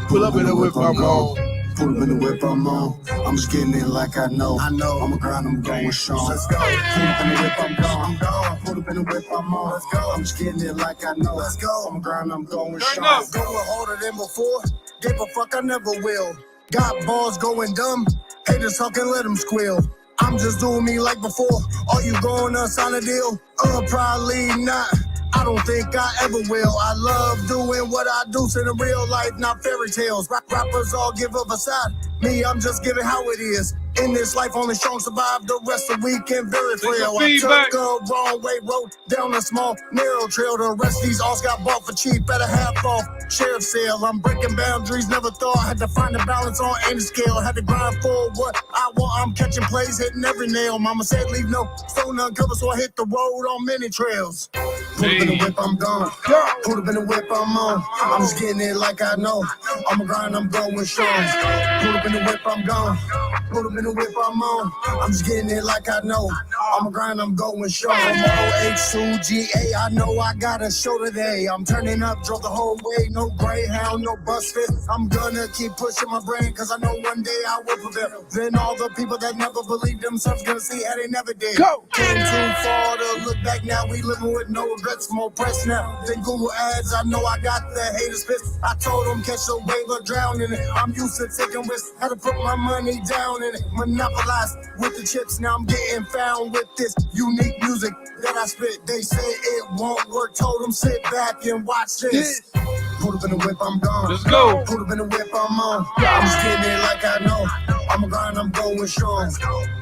[SPEAKER 16] Pull up in the whip, I'm on.
[SPEAKER 20] Pull up in the whip, I'm on. I'm just getting it like I know. I'm a grind, I'm going strong. Let's go. Pull up in the whip, I'm gone. Pull up in the whip, I'm on. Let's go. I'm just getting it like I know. Let's go. I'm a grind, I'm going strong. Going harder than before. Gave a fuck, I never will. Got balls going dumb. Haters talking, let them squeal. I'm just doing me like before. Are you gonna sign a deal? Probably not. I don't think I ever will. I love doing what I do, in real life, not fairy tales. Rappers all give up a side. Me, I'm just giving how it is. In this life, only strong survive. The rest of the weekend very frail. I took a wrong way, road down a small, narrow trail. The rest of these alls got bought for cheap at a half off sheriff sale. I'm breaking boundaries, never thought. Had to find a balance on any scale. Had to grind for what I want. I'm catching plays, hitting every nail. Mama said leave no stone uncovered, so I hit the road on many trails. Pull up in the whip, I'm gone. Pull up in the whip, I'm on. I'm just getting it like I know. I'm a grind, I'm going strong. Pull up in the whip, I'm gone. Pull up in the whip, I'm on. I'm just getting it like I know. I'm a grind, I'm going strong. H2GA, I know I got a show today. I'm turning up, drove the whole way. No Greyhound, no bus fit. I'm gonna keep pushing my brain, cause I know one day I will prevail. Then all the people that never believed themselves gonna see how they never did. Came too far to look back now. We living with no regrets, more press now. Then Google ads, I know I got the haters pissed. I told them catch a wave or drown in it. I'm used to taking risks, had to put my money down in it. Monopolized with the chips, now I'm getting found with this unique music that I spit. They say it won't work, told them sit back and watch this. Pull up in the whip, I'm gone.
[SPEAKER 1] Let's go.
[SPEAKER 20] Pull up in the whip, I'm on. I'm just getting it like I know. I'm a grind, I'm going strong.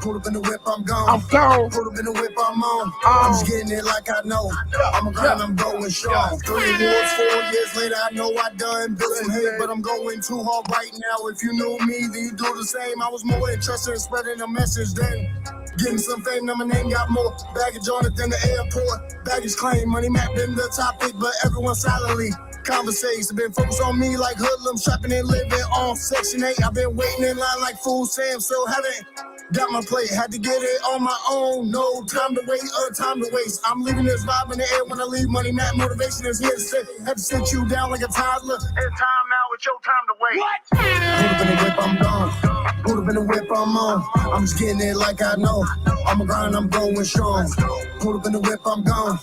[SPEAKER 20] Pull up in the whip, I'm gone. Pull up in the whip, I'm on. I'm just getting it like I know. I'm a grind, I'm going strong. 3 awards, 4 years later, I know I done built some hate, but I'm going too hard right now. If you knew me, then you do the same. I was more interested in spreading a message than getting some fame. Now my name got more baggage on it than the airport. Baggage claim, money map been the topic, but everyone silently conversates. Been focused on me like hoodlums, trapping and living on Section 8. I've been waiting in line like Fool Sam, so haven't got my plate. Had to get it on my own. No time to wait or time to waste. I'm leaving this vibe in the air when I leave. Money, Matt, motivation is here to stay. Had to sit you down like a toddler. And time out with your time to wait. What? Pull up in the whip, I'm gone. Pull up in the whip, I'm on. I'm just getting it like I know. I'm a grind, I'm going strong. Pull up in the whip, I'm gone.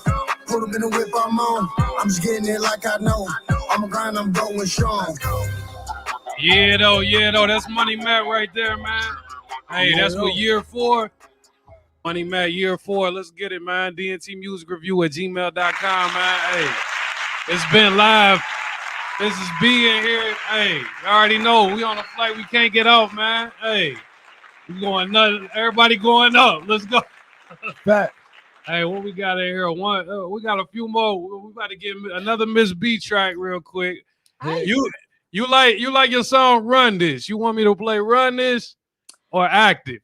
[SPEAKER 20] Pull up in the whip, I'm on. I'm just getting it like I know. I'm a grind, I'm going strong.
[SPEAKER 1] Yeah, though. That's Money Matt right there, man. Hey, that's what year 4. Money Matt, year 4. Let's get it, man. dntmusicreview at gmail.com, man. Hey, it's been live. This is B in here. Hey, you already know we on a flight. We can't get off, man. Hey, we going nuts. Everybody going up. Let's go.
[SPEAKER 2] Back.
[SPEAKER 1] Hey, what we got in here? We got a few more. We about to get another Miss B track real quick. You like your song Run This? You want me to play Run This or Active?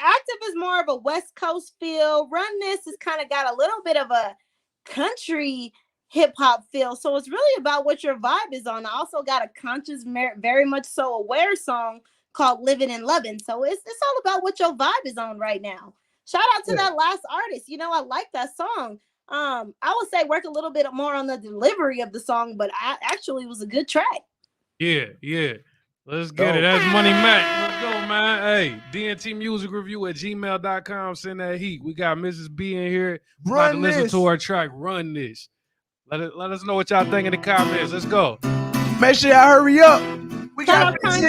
[SPEAKER 4] Active is more of a West Coast feel. Run This has kind of got a little bit of a country hip hop feel. So it's really about what your vibe is on. I also got a conscious, very much so aware song called Living and Loving. So it's all about what your vibe is on right now. Shout out to that last artist. I like that song. I would say work a little bit more on the delivery of the song, but actually it was a good track.
[SPEAKER 1] Yeah. Let's get it. That's Money Mac. Let's go, man. Hey, dntmusicreview at gmail.com. Send that heat. We got Mrs. B in here. About to listen to our track, Run This. Let us know what y'all think in the comments. Let's go.
[SPEAKER 2] Make sure y'all hurry up. We got 15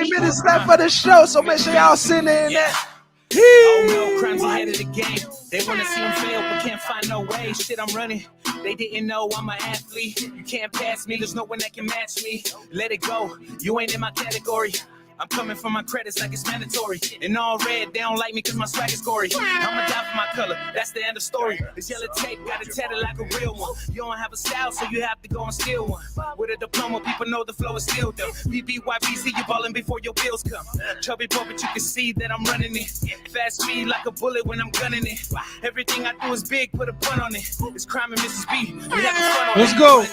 [SPEAKER 2] minutes left for the show, so make sure y'all send in that.
[SPEAKER 9] Oh no, crimes ahead of the game. They wanna see him fail, but can't find no way. Shit, I'm running. They didn't know I'm an athlete. You can't pass me, there's no one that can match me. Let it go, you ain't in my category. I'm coming for my credits like it's mandatory. In all red, they don't like me cause my swag is gory. I'ma die for my color, that's the end of story. This yellow tape got it tatted like a real one. You don't have a style, so you have to go and steal one. With a diploma, people know the flow is still dumb. BBYBC, you ballin' before your bills come. Chubby boy, but you can see that I'm running it. Fast speed like a bullet when I'm gunning it. Everything I do is big, put a pun on it. It's crime and Mrs. B. We having fun on
[SPEAKER 1] Let's
[SPEAKER 9] it.
[SPEAKER 1] go.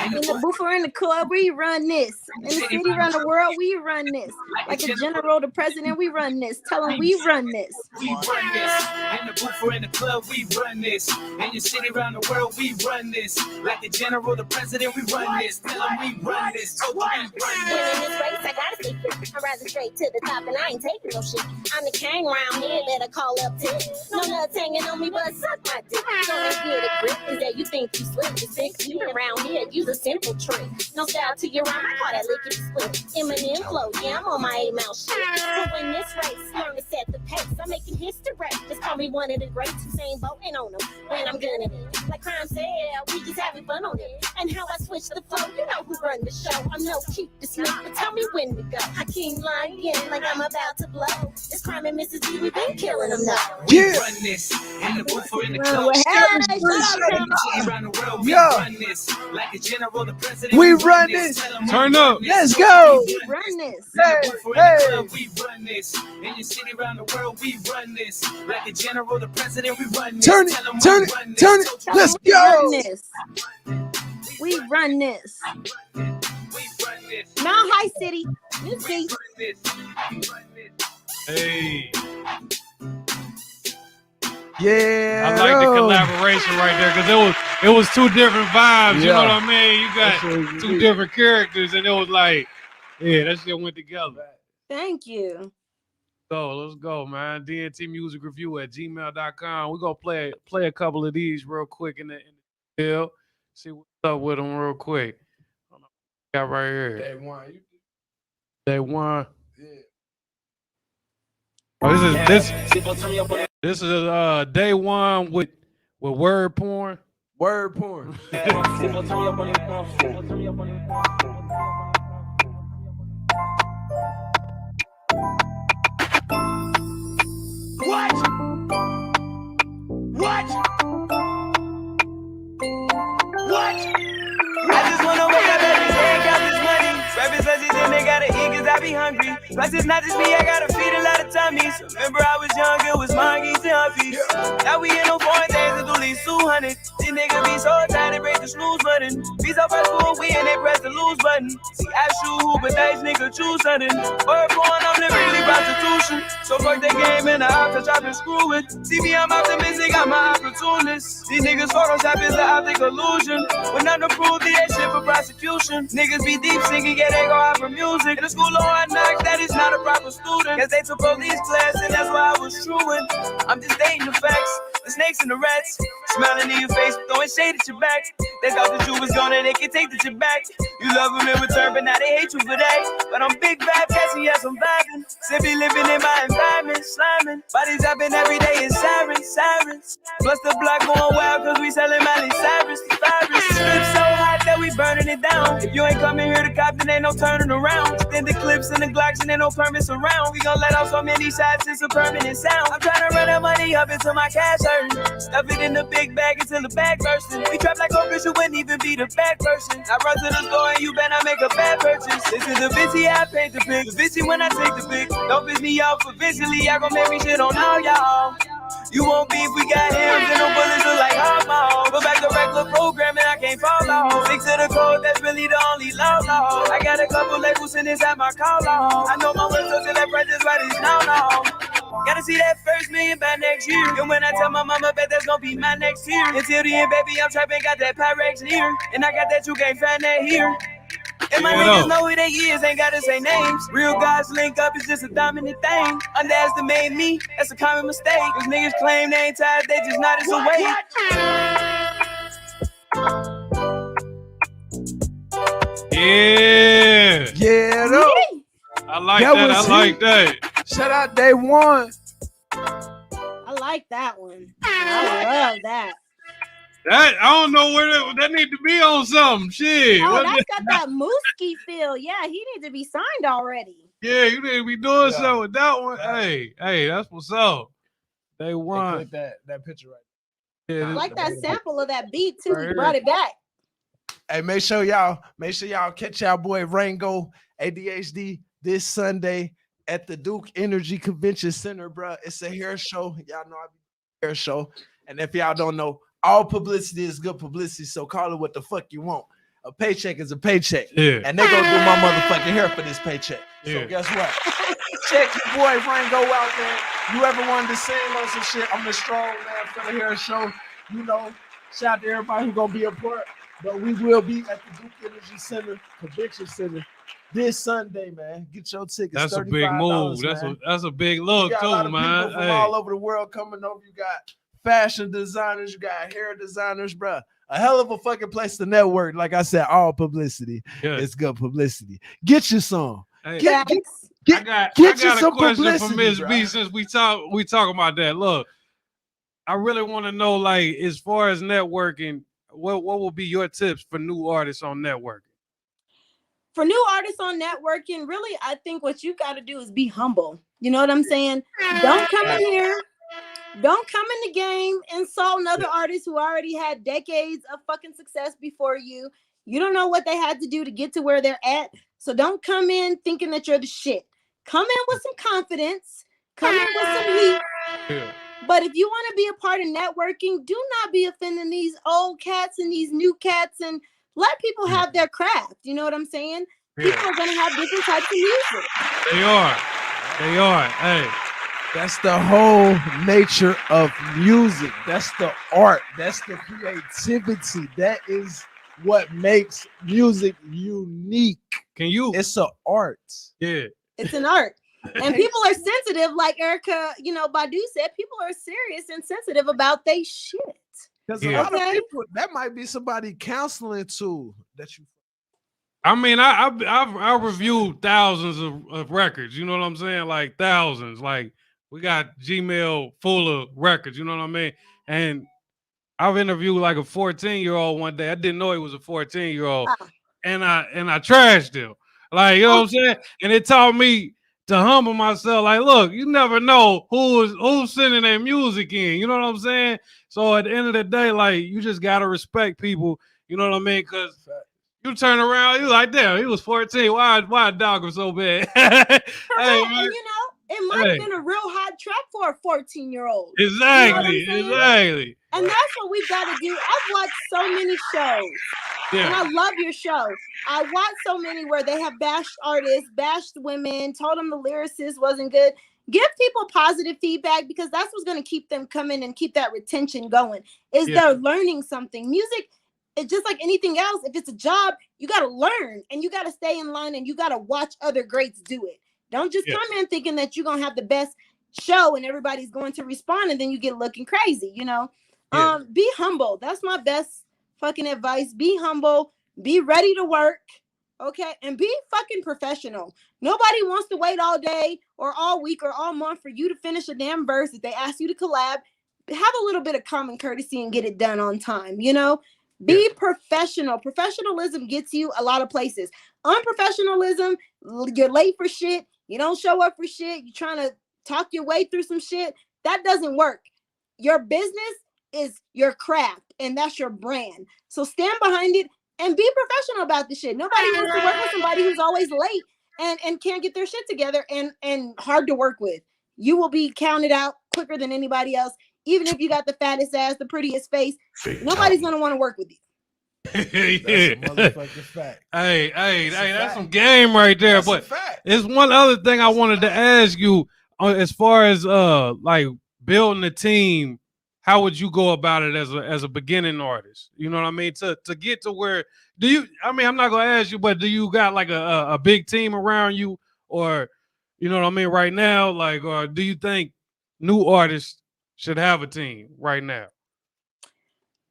[SPEAKER 4] In the booth or in the club, we run this. In the city, around the world, we run this. Like the general, the president, we run this. Tell them we run this.
[SPEAKER 9] We run this. In the booth or in the club, we run this. In your city, around the world, we run this. Like the general, the president, we run this. Tell them we run this. We run this.
[SPEAKER 5] Winning this race, I gotta stay fit. I'm rising straight to the top, and I ain't taking no shit. I'm the king round here, better call up Ted. No nuts hanging on me, but suck my dick. Don't get a grip, is that you think you slick. The 16 around here, use a simple trick. No style to your rhyme, I call that lickety split. Eminem flow, yeah, I'm on my 8-mile shit. So in this race, learn to set the pace. I'm making history. Just call me one of the greats who ain't voting on them when I'm gunning it. Like Crime said, we just having fun on it. And how I switch the flow, you know who run the show. I'm no keep the snake, but tell me when to go. I keep lying again like I'm about to blow. It's Crime and Mrs. B, we been killing them now.
[SPEAKER 9] We run this in the booth or in the club. Around the world, we run this. Like the general, the president,
[SPEAKER 2] we run this.
[SPEAKER 1] Turn up.
[SPEAKER 2] Let's go.
[SPEAKER 4] We run this.
[SPEAKER 9] We run this. In your city, around the world, we run this. Like the general, the president, we run this.
[SPEAKER 2] Turn it. Let's go.
[SPEAKER 4] We run this. Mount High City. Miss B.
[SPEAKER 1] Hey.
[SPEAKER 2] Yeah.
[SPEAKER 1] I like the collaboration right there because it was two different vibes. You know what I mean? You got two different characters, and it was like, that shit went together.
[SPEAKER 4] Thank you.
[SPEAKER 1] So let's go, man. dntmusicreview at gmail.com. We're gonna play a couple of these real quick in the deal. See what's up with them real quick. Got right here. Day one. Yeah. Oh, this is day one with word porn.
[SPEAKER 2] Word porn.
[SPEAKER 7] What? I just wanna wake up every day and count this money. Rapping says he's in, they gotta eat cause I be hungry. Plus it's not just me, I gotta feed a lot of tummies. Remember I was young, it was monkeys and huppies. Now we in no foreign days, it's at least 200. These niggas be so tired, they break the snooze button. Beats up press food, we and they press the lose button. See, I shoot who, but nice nigga choose something. Word born, I'm literally prostitution. So fuck that game and the options I've been screwing. See me, I'm optimistic, I'm an opportunist. These niggas Photoshop is an optic illusion. When nothing to prove, they ain't shit for prosecution. Niggas be deep singing, yeah, they go out for music. In the school of hard knocks, that is not a proper student. Guess they took police class and that's why I was truant. I'm just stating the facts, the snakes and the rats. Smiling in your face, throwing shade at your back. They thought that you was gonna, they could take that you back.
[SPEAKER 10] You love them in return, but now they hate you for that. But I'm big vibe, catching, yes, I'm vibing. Simply living in my environment, sliming. Bodies dropping every day in sirens. Plus the block going wild, cause we selling Miley Cyrus. Strip so hot that we burning it down. If you ain't coming here to cop, then ain't no turning around. Then the clips and the Glocks and ain't no permits around. We gon' let off so many shots, it's a permanent sound. I'm trying to run that money up until my cash hurtin'. Stuff it in the big bag until the bag burstin'. We trap like Oprah, you wouldn't even be the bad person. I run to the store and you better not make a bad purchase. This is the bitchy, I paint the pic. The bitchy when I take the pic. Don't piss me off eventually, I gon' make me shit on all y'all. You won't beef, we got hams and no bullets look like hard. Go back to regular programming, I can't fall off. Stick to the code, that's really the only law. I got a couple labels and it's at my call off. I know my words so till that practice right is now. Gotta see that first million by next year. And when I tell my mama, bet that's gonna be my next year. Until the end, baby, I'm trapping, got that Pyrex here. And I got that, you can't find that here. And my niggas know who they is, ain't gotta say names. Real guys link up, it's just a dominant thing. Underestimate me, that's a common mistake. Cause niggas claim they ain't tired, they just not as awake.
[SPEAKER 1] Yeah.
[SPEAKER 2] Yeah, though.
[SPEAKER 1] I like that. I like that.
[SPEAKER 2] Shout out Day One.
[SPEAKER 4] I like that one. I love that.
[SPEAKER 1] That I don't know where that need to be on something. Shit.
[SPEAKER 4] Oh, that's got that Mooski feel. Yeah, he needs to be signed already.
[SPEAKER 1] Yeah, you need to be doing something with that one. Hey, that's what's up. Day One.
[SPEAKER 2] Click that picture right.
[SPEAKER 1] Yeah,
[SPEAKER 4] I like that sample of that beat too.
[SPEAKER 2] Right
[SPEAKER 4] He brought it back.
[SPEAKER 2] Hey, make sure y'all catch y'all boy Rango ADHD this Sunday at the Duke Energy Convention Center, bro. It's a hair show. Y'all know I be hair show. And if y'all don't know, all publicity is good publicity. So call it what the fuck you want. A paycheck is a paycheck.
[SPEAKER 1] Yeah.
[SPEAKER 2] And they gonna do my motherfucking hair for this paycheck.
[SPEAKER 1] Yeah.
[SPEAKER 2] So guess what? Check your boy Rango out there. You ever wanted to sing on some shit? I'm the strong man for the hair show. You know, shout out to everybody who gonna be a part. But we will be at the Duke Energy Center, Convention Center, this Sunday, man. Get your tickets.
[SPEAKER 1] That's a big move. That's a big look
[SPEAKER 2] you got
[SPEAKER 1] too,
[SPEAKER 2] a lot of
[SPEAKER 1] man.
[SPEAKER 2] people from all over the world coming over. You got fashion designers, you got hair designers, bro. A hell of a fucking place to network. Like I said, all publicity.
[SPEAKER 1] Yeah.
[SPEAKER 2] It's good publicity. Get your song.
[SPEAKER 1] Hey,
[SPEAKER 2] Get
[SPEAKER 1] I got
[SPEAKER 2] you
[SPEAKER 1] a
[SPEAKER 2] some
[SPEAKER 1] question for
[SPEAKER 2] publicity,
[SPEAKER 1] Miss
[SPEAKER 2] bro.
[SPEAKER 1] B since we talking about that. Look, I really want to know, like, as far as networking, what will be your tips for new artists on networking?
[SPEAKER 4] For new artists on networking, really, I think what you got to do is be humble. You know what I'm saying? Don't come in here. Don't come in the game insulting other artists who already had decades of fucking success before you. You don't know what they had to do to get to where they're at. So don't come in thinking that you're the shit. Come in with some confidence. Come in with some heat.
[SPEAKER 1] Yeah.
[SPEAKER 4] But if you want to be a part of networking, do not be offending these old cats and these new cats, and let people have their craft. You know what I'm saying? People are going to have different types of music.
[SPEAKER 1] They are. Hey.
[SPEAKER 2] That's the whole nature of music. That's the art. That's the creativity. That is what makes music unique. It's an art.
[SPEAKER 1] Yeah.
[SPEAKER 4] It's an art. And people are sensitive, like Erica, Badu said, people are serious and sensitive about they shit.
[SPEAKER 2] Because a lot of people, that might be somebody counseling too that you.
[SPEAKER 1] I mean, I've reviewed thousands of records. You know what I'm saying? Like thousands. Like we got Gmail full of records. You know what I mean? And I've interviewed like a 14-year-old one day. I didn't know he was a 14-year-old, and I trashed him. Like, you know what I'm saying? And it taught me to humble myself. Like, look, you never know who's sending their music in. You know what I'm saying? So at the end of the day, like, you just gotta respect people. You know what I mean? Because you turn around, you like, damn, he was 14. Why dog him so bad? Hey,
[SPEAKER 4] and it might have been a real hot track for a 14-year-old.
[SPEAKER 1] Exactly.
[SPEAKER 4] And that's what we've got to do. I've watched so many shows.
[SPEAKER 1] Yeah.
[SPEAKER 4] And I love your show. I watched so many where they have bashed artists, bashed women, told them the lyricist wasn't good. Give people positive feedback, because that's what's going to keep them coming and keep that retention going, is they're learning something. Music, it's just like anything else. If it's a job, you got to learn and you got to stay in line and you got to watch other greats do it. Don't just come in thinking that you're going to have the best show and everybody's going to respond and then you get looking crazy, Be humble. That's my best fucking advice. Be humble. Be ready to work. Okay, and be fucking professional. Nobody wants to wait all day or all week or all month for you to finish a damn verse if they ask you to collab. Have a little bit of common courtesy and get it done on time, you know? Be professional. Professionalism gets you a lot of places. Unprofessionalism, you're late for shit. You don't show up for shit. You're trying to talk your way through some shit. That doesn't work. Your business is your craft, and that's your brand. So stand behind it and be professional about the shit. Nobody wants to work with somebody who's always late and can't get their shit together and hard to work with. You will be counted out quicker than anybody else. Even if you got the fattest ass, the prettiest face, nobody's gonna want to work with you.
[SPEAKER 1] Yeah.
[SPEAKER 2] Fact.
[SPEAKER 1] Hey, that's some game right there. But there's one other thing I wanted to ask you as far as like building a team. How would you go about it as a beginning artist? You know what I mean? To get to where do you? I mean, I'm not gonna ask you, but do you got like a big team around you, or you know what I mean right now? Like, or do you think new artists should have a team right now?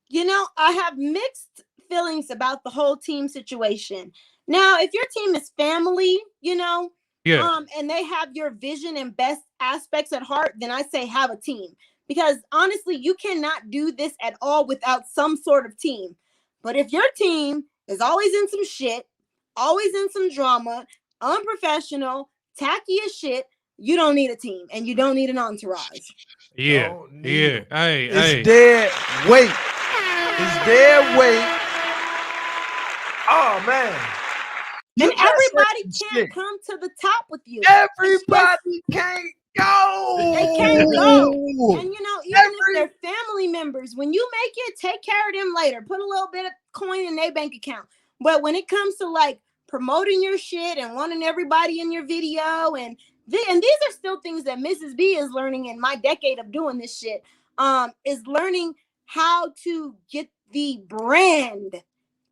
[SPEAKER 4] You know, I have mixed feelings about the whole team situation. Now, if your team is family, you know, and they have your vision and best aspects at heart, then I say have a team. Because honestly, you cannot do this at all without some sort of team. But if your team is always in some shit, always in some drama, unprofessional, tacky as shit, you don't need a team and you don't need an entourage.
[SPEAKER 1] Yeah. Hey,
[SPEAKER 2] it's dead weight. It's dead weight. Oh man.
[SPEAKER 4] And everybody can't come to the top with you.
[SPEAKER 2] Everybody can't go.
[SPEAKER 4] They can't go. And you know, even if they're family members, when you make it, take care of them later. Put a little bit of coin in their bank account. But when it comes to like promoting your shit and wanting everybody in your video, and these are still things that Mrs. B is learning in my decade of doing this shit, is learning how to get the brand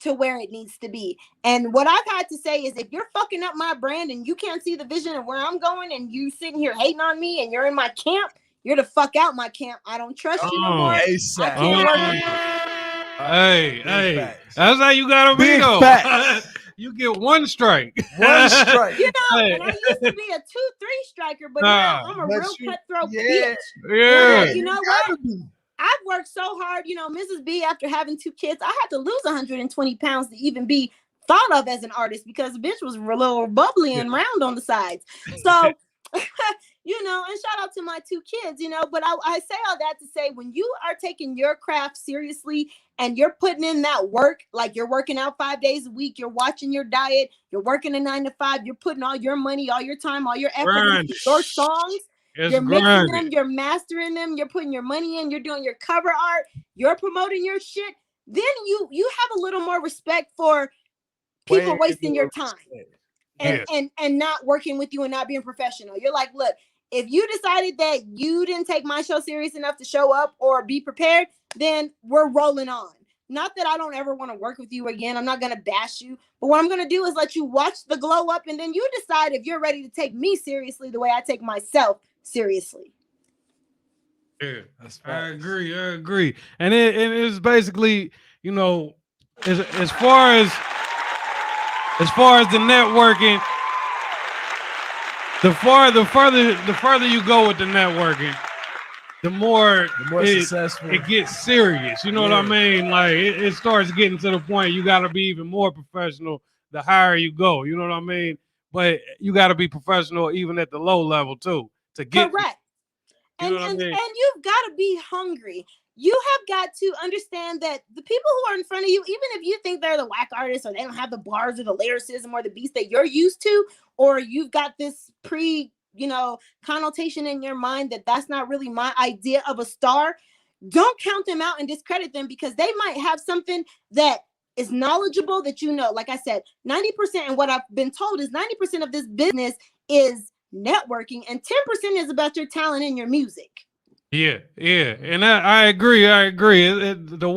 [SPEAKER 4] to where it needs to be. And what I've had to say is if you're fucking up my brand and you can't see the vision of where I'm going and you sitting here hating on me and you're in my camp, you're the fuck out my camp. I don't trust you no more. I can't work with you.
[SPEAKER 1] Hey, that's how you gotta be though. You get one strike.
[SPEAKER 2] One strike.
[SPEAKER 4] You know, and I used to be a 2-3 striker, but now I'm a real cutthroat bitch.
[SPEAKER 1] Yeah.
[SPEAKER 4] You know what? I've worked so hard, you know, Mrs. B, after having 2 kids, I had to lose 120 pounds to even be thought of as an artist because the bitch was a little bubbly and round on the sides. So, you know, and shout out to my 2 kids, you know, but I say all that to say when you are taking your craft seriously and you're putting in that work, like you're working out 5 days a week, you're watching your diet, you're working a 9 to 5, you're putting all your money, all your time, all your effort into your songs. You're mixing them, you're mastering them, you're putting your money in, you're doing your cover art, you're promoting your shit. Then you have a little more respect for people wasting your time and not working with you and not being professional. You're like, look, if you decided that you didn't take my show serious enough to show up or be prepared, then we're rolling on. Not that I don't ever want to work with you again. I'm not going to bash you. But what I'm going to do is let you watch the glow up and then you decide if you're ready to take me seriously the way I take myself seriously.
[SPEAKER 1] Yeah, I agree. And it is basically, you know, as far as the networking, the further you go with the networking, the more
[SPEAKER 2] successful
[SPEAKER 1] it gets serious. You know what I mean? Like it starts getting to the point you got to be even more professional the higher you go. You know what I mean? But you got to be professional even at the low level too to get
[SPEAKER 4] correct.
[SPEAKER 1] You know
[SPEAKER 4] and you've got to be hungry. You have got to understand that the people who are in front of you, even if you think they're the whack artists or they don't have the bars or the lyricism or the beats that you're used to, or you've got this connotation in your mind that that's not really my idea of a star, don't count them out and discredit them because they might have something that is knowledgeable that you know. Like I said, 90%, and what I've been told is 90% of this business is networking and 10% is about your talent and your music.
[SPEAKER 1] Yeah, and I agree. The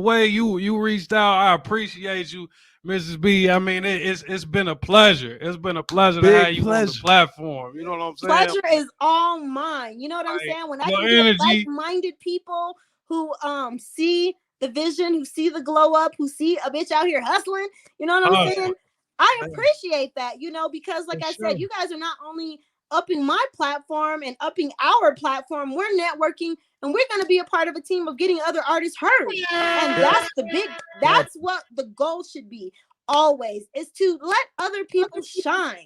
[SPEAKER 1] way you reached out, I appreciate you, Mrs. B. I mean, it's been a pleasure. It's been a pleasure to have you on the platform. You know what I'm saying?
[SPEAKER 4] Pleasure is all mine. You know what I'm saying? When I can get like-minded people who see the vision, who see the glow up, who see a bitch out here hustling, you know what I'm saying? I appreciate that, you know, because like
[SPEAKER 2] For
[SPEAKER 4] I
[SPEAKER 2] sure.
[SPEAKER 4] said, you guys are not only upping my platform and upping our platform, we're networking and we're going to be a part of a team of getting other artists heard. And that's what the goal should be always, is to let other people shine.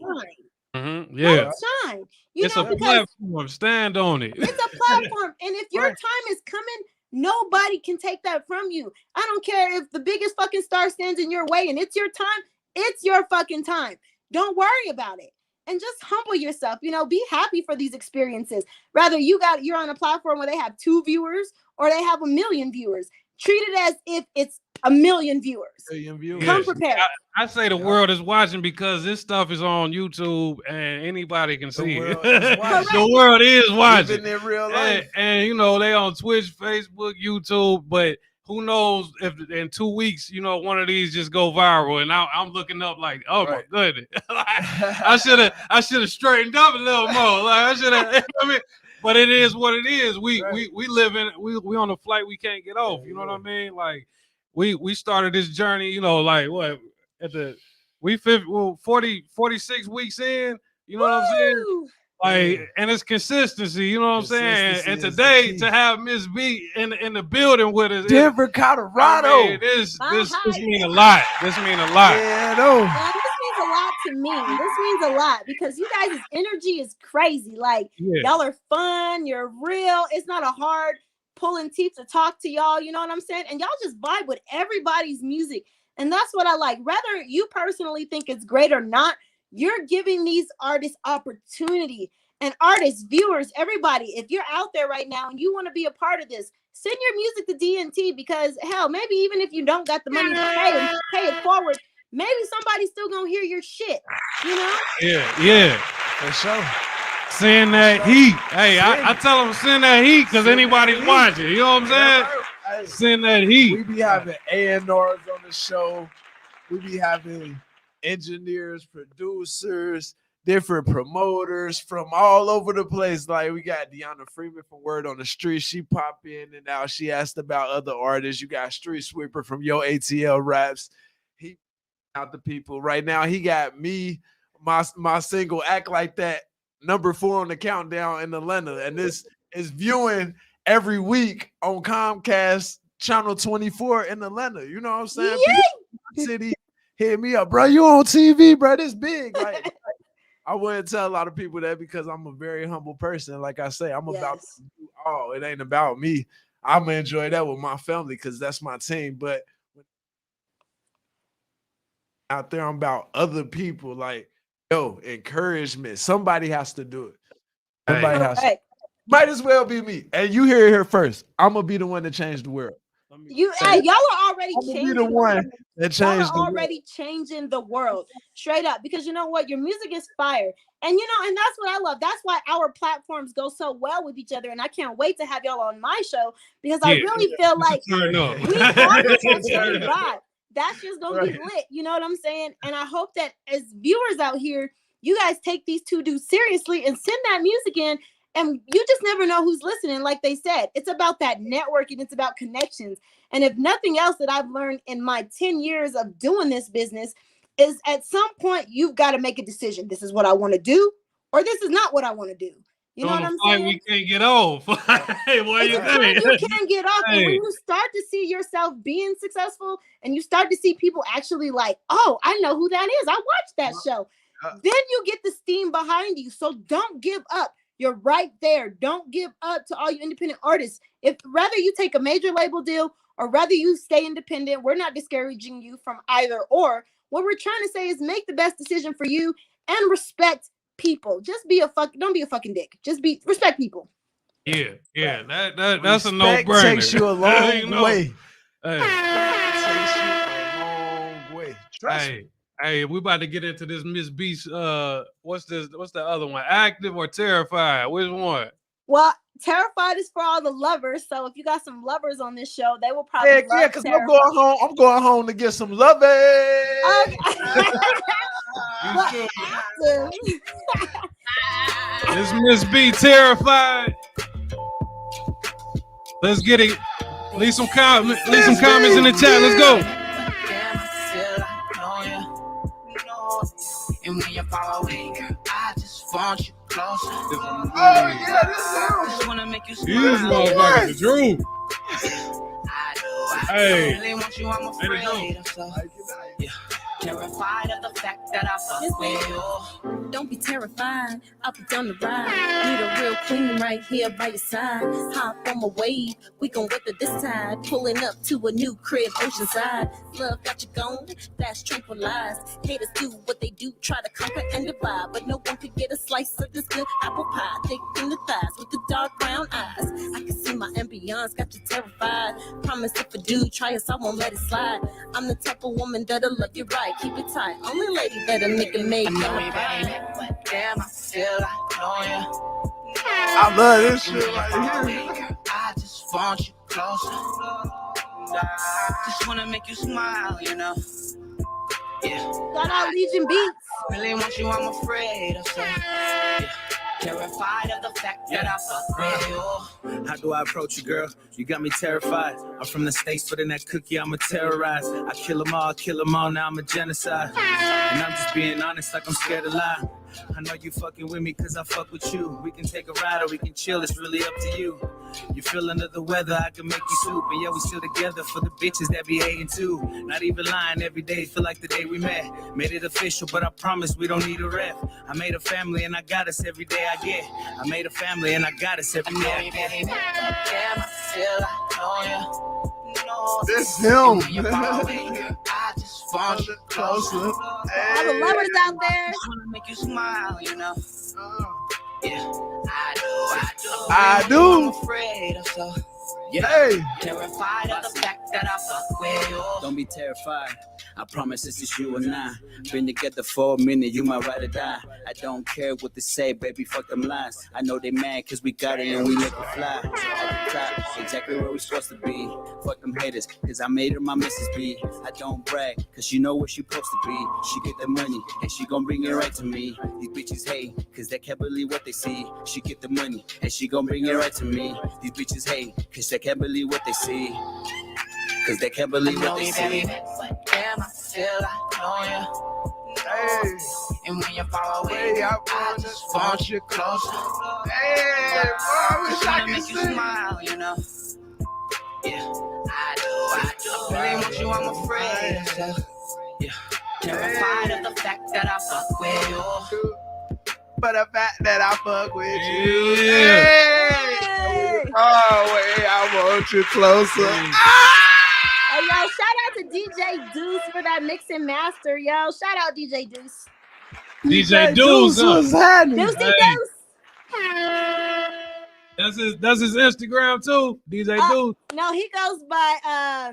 [SPEAKER 1] Yeah.
[SPEAKER 4] Let them shine. You
[SPEAKER 1] It's
[SPEAKER 4] know,
[SPEAKER 1] a
[SPEAKER 4] because
[SPEAKER 1] platform. Stand on it.
[SPEAKER 4] it's a platform. And if your time is coming, nobody can take that from you. I don't care if the biggest fucking star stands in your way and it's your time, it's your fucking time. Don't worry about it. And just humble yourself, you know, be happy for these experiences. Rather you're on a platform where they have 2 viewers or they have 1 million viewers. Treat it as if it's 1 million viewers. Come prepared.
[SPEAKER 1] I say the world is watching because this stuff is on YouTube and anybody can see it. The world is watching.
[SPEAKER 2] Even in real life.
[SPEAKER 1] And you know, they on Twitch, Facebook, YouTube, but who knows if in 2 weeks, you know, one of these just go viral, and I'm looking up like, oh my goodness, I should have straightened up a little more. Like I should have. I mean, but it is what it is. We live in we on a flight we can't get off. You know what I mean? Like we started this journey. You know, like what at the 46 weeks in. You know what I'm saying? Like, and it's consistency, you know what I'm saying? And today to have Miss B in the building with us,
[SPEAKER 2] Denver, Colorado.
[SPEAKER 1] I mean, this means a lot. This means a lot.
[SPEAKER 2] Yeah, no.
[SPEAKER 4] This means a lot to me. This means a lot because you guys' energy is crazy. Like y'all are fun, you're real. It's not a hard pulling teeth to talk to y'all. You know what I'm saying? And y'all just vibe with everybody's music, and that's what I like. Whether you personally think it's great or not, you're giving these artists opportunity, and artists, viewers, everybody. If you're out there right now and you want to be a part of this, send your music to DNT because hell, maybe even if you don't got the money to pay it forward, maybe somebody's still gonna hear your shit. You know?
[SPEAKER 1] Yeah,
[SPEAKER 2] for sure.
[SPEAKER 1] Send that heat. Hey, I tell them send that heat because anybody's watching. You know what I'm saying? Send that heat.
[SPEAKER 2] We be having A&Rs on the show. We be having engineers, producers, different promoters from all over the place. Like we got Deanna Freeman from Word on the Street. She popped in and out. She asked about other artists. You got Street Sweeper from Yo ATL Raps. He out the people right now. He got me, my single Act Like That, #4 on the countdown in Atlanta, and this is viewing every week on Comcast Channel 24 in Atlanta. You know what I'm saying? City. Hit me up, bro. You on TV, bro. This big. Like, I wouldn't tell a lot of people that because I'm a very humble person. Like I say, I'm about to do all. It ain't about me. I'm gonna enjoy that with my family because that's my team. But out there, I'm about other people. Like, yo, encouragement. Somebody has to do it. Somebody has to. Might as well be me. And you hear it here first. I'm gonna be the one to change the world.
[SPEAKER 4] Y'all are already
[SPEAKER 2] changing the one that changed
[SPEAKER 4] y'all are already changing the world straight up, because you know what, your music is fire, and you know, and that's what I love. That's why our platforms go so well with each other, and I can't wait to have y'all on my show because I really feel like we are the same vibe. That's just gonna be lit. You know what I'm saying? And I hope that as viewers out here, you guys take these 2 dudes seriously and send that music in. And you just never know who's listening. Like they said, it's about that networking. It's about connections. And if nothing else that I've learned in my 10 years of doing this business is at some point, you've got to make a decision. This is what I want to do, or this is not what I want to do. You know what I'm saying?
[SPEAKER 1] We can't get off. Hey, what you think?
[SPEAKER 4] You can't get off. And when you start to see yourself being successful and you start to see people actually like, oh, I know who that is. I watched that show. Then you get the steam behind you. So don't give up. You're right there. Don't give up to all you independent artists. If rather you take a major label deal or rather you stay independent, we're not discouraging you from either or. What we're trying to say is make the best decision for you and respect people. Just don't be a fucking dick. Just respect people.
[SPEAKER 1] Yeah. That's a
[SPEAKER 2] no-brainer. Takes you a long way.
[SPEAKER 1] Takes
[SPEAKER 2] you a long way. Trust me.
[SPEAKER 1] Hey, we about to get into this Miss B. What's the other one? Active or Terrified? Which one?
[SPEAKER 4] Well, Terrified is for all the lovers. So if you got some lovers on this show, they will probably love
[SPEAKER 2] because I'm going home to get some loving.
[SPEAKER 1] This Miss B, Terrified. Let's get it. Leave some comments in the chat. Let's go.
[SPEAKER 8] And when you're far away, girl, I just want you closer.
[SPEAKER 2] Oh yeah, this is
[SPEAKER 8] Just wanna make you
[SPEAKER 1] These
[SPEAKER 8] smile.
[SPEAKER 1] motherfuckers the truth.
[SPEAKER 8] I
[SPEAKER 1] Hey.
[SPEAKER 8] really want you, I'm afraid of so. Yeah. Terrified of the fact that I fuck with you.
[SPEAKER 5] Don't be terrified, I'll be down the ride. Need a real queen right here by your side. Hop on my wave, we gon' weather this tide. Pulling up to a new crib, oceanside. Love got you going, that's tranquilized. Haters do what they do, try to conquer and divide. But no one could get a slice of this good apple pie. Thick in the thighs with the dark brown eyes. I can see my ambience, got you terrified. Promise if a dude try us, I won't let it slide. I'm the type of woman that'll love you right. Keep it tight, only lady that a nigga make.
[SPEAKER 8] I know you, baby, but damn, I feel like knowing you.
[SPEAKER 2] I love this shit right here.
[SPEAKER 8] I just want you closer. Just wanna make you smile, you know. Yeah.
[SPEAKER 4] Shout out Legion Beats.
[SPEAKER 8] Really want you, I'm afraid of so. Yeah. Terrified of the fact that I fuck with you.
[SPEAKER 9] How do I approach you, girl? You got me terrified. I'm from the States, but in that cookie, I'm a terrorize. I kill them all, now I'm a genocide. And I'm just being honest, like I'm scared to lie. I know you fucking with me cause I fuck with you. We can take a ride or we can chill, it's really up to you. You feel under the weather, I can make you soup. And yeah, we still together for the bitches that be hating too. Not even lying, every day feel like the day we met. Made it official, but I promise we don't need a ref. I made a family and I got us every day I get. I made a family and I got us every day I get.
[SPEAKER 8] Damn, I feel like knowing you.
[SPEAKER 2] This him.
[SPEAKER 8] I just want you closer.
[SPEAKER 4] All the lovers out there.
[SPEAKER 8] I wanna make you smile, you know. Yeah,
[SPEAKER 2] I do.
[SPEAKER 8] I'm afraid of so.
[SPEAKER 9] Yeah.
[SPEAKER 2] Hey.
[SPEAKER 8] Terrified of the fact that I fuck with you.
[SPEAKER 9] Don't be terrified. I promise this is you and I. Been together for a minute, you might ride or die. I don't care what they say, baby, fuck them lies. I know they mad cause we got it and we make it fly. So at the top, exactly where we supposed to be. Fuck them haters, cause I made her my Mrs. B. I don't brag, cause you know where she supposed to be. She get the money, and she gon' bring it right to me. These bitches hate, cause they can't believe what they see. She get the money, and she gon' bring it right to me. These bitches hate, cause they can't believe what they see. Cause they can't believe what they see.
[SPEAKER 8] But damn, I feel like knowing you.
[SPEAKER 2] Hey.
[SPEAKER 8] And when you're far away, I just want you closer.
[SPEAKER 2] Hey, boy, I wish I could
[SPEAKER 8] make
[SPEAKER 2] see.
[SPEAKER 8] you smile, you know. Yeah, I do. Really want you, I'm afraid of so. Yeah, terrified of the fact that I fuck with you.
[SPEAKER 2] But the fact that I fuck with you.
[SPEAKER 1] Yeah.
[SPEAKER 2] Hey. Oh, wait, I want you closer.
[SPEAKER 4] Hey, yo, shout out to DJ Deuce for that mix and master, yo. Shout out DJ Deuce.
[SPEAKER 1] DJ Deuce,
[SPEAKER 2] was happening.
[SPEAKER 4] Deucey
[SPEAKER 1] Hey.
[SPEAKER 4] Deuce.
[SPEAKER 1] That's his Instagram too, DJ Deuce.
[SPEAKER 4] No, he goes by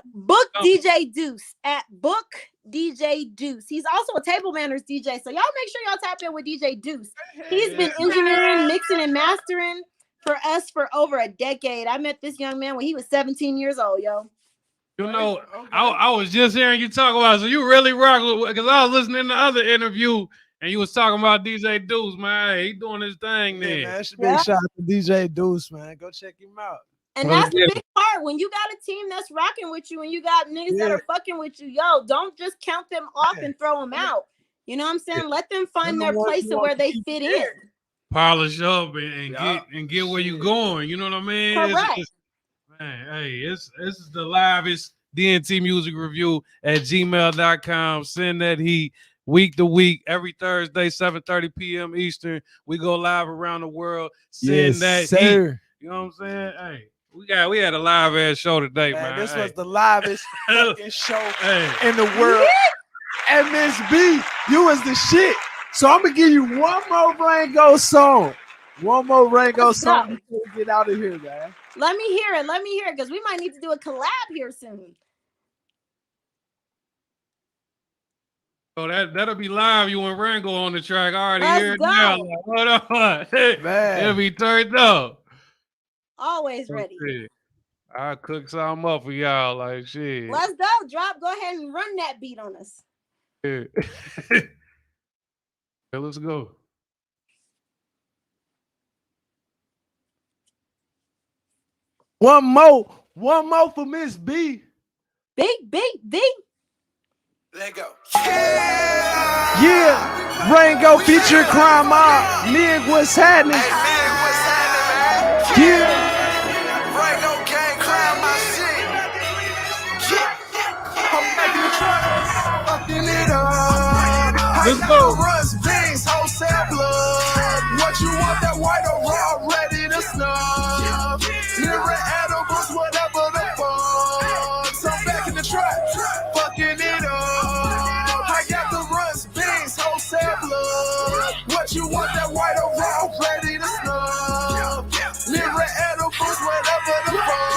[SPEAKER 4] Book DJ Deuce at Book DJ Deuce. He's also a table manners DJ, so y'all make sure y'all tap in with DJ Deuce. He's been engineering, mixing, and mastering for us for over a decade. I met this young man when he was 17 years old, yo.
[SPEAKER 1] You know, I was just hearing you talk about it, so you really rock with, because I was listening to the other interview and you was talking about DJ Deuce, man. He doing his thing there.
[SPEAKER 2] Yeah, man, big shout out to DJ Deuce, man. Go check him out.
[SPEAKER 4] And that's the big part. When you got a team that's rocking with you and you got niggas that are fucking with you, yo, don't just count them off and throw them out. You know what I'm saying? Let them find their place to where they fit in.
[SPEAKER 1] Polish up and get where you going. You know what I mean?
[SPEAKER 4] Correct.
[SPEAKER 1] Man, hey, this is the livest DNT music review at gmail.com. Send that heat week to week, every Thursday, 7:30 p.m. Eastern. We go live around the world. Send that
[SPEAKER 2] sir.
[SPEAKER 1] heat. You know what I'm saying? Hey, we had a live ass show today, man.
[SPEAKER 2] This
[SPEAKER 1] hey.
[SPEAKER 2] was the livest fucking show in the world. And Miss B, you was the shit. So I'm gonna give you one more Rango song. One more Rango song before we get out of here, man.
[SPEAKER 4] Let me hear it. Let me hear it, because we might need to do a collab here soon.
[SPEAKER 1] So that'll be live. You and Rango on the track. I already
[SPEAKER 4] Let's
[SPEAKER 1] hear it
[SPEAKER 4] go.
[SPEAKER 1] now. Like, what up?
[SPEAKER 2] Man.
[SPEAKER 1] It'll be turned up.
[SPEAKER 4] Always ready.
[SPEAKER 1] Shit. I'll cook something up for y'all. Like shit.
[SPEAKER 4] Let's go. Drop. Go ahead and run that beat on us.
[SPEAKER 1] Yeah. Yeah, let's go.
[SPEAKER 2] One more for Miss B.
[SPEAKER 4] Big.
[SPEAKER 3] Let go.
[SPEAKER 2] Yeah, Rango featuring Crime Mob. Nig, what's happening? Yeah.
[SPEAKER 3] Rango gang, crime my shit. I'm back in the truck, fucking it up.
[SPEAKER 1] Let's go.
[SPEAKER 3] Runs, beans, wholesale blood. What you want, that white or raw, ready to snub. Mirror edibles, whatever the fuck. So I'm back in the truck, fucking it up. I got the runs, beans, wholesale blood. What you want, that white or raw, ready to snub. Mirror edibles, whatever the fuck.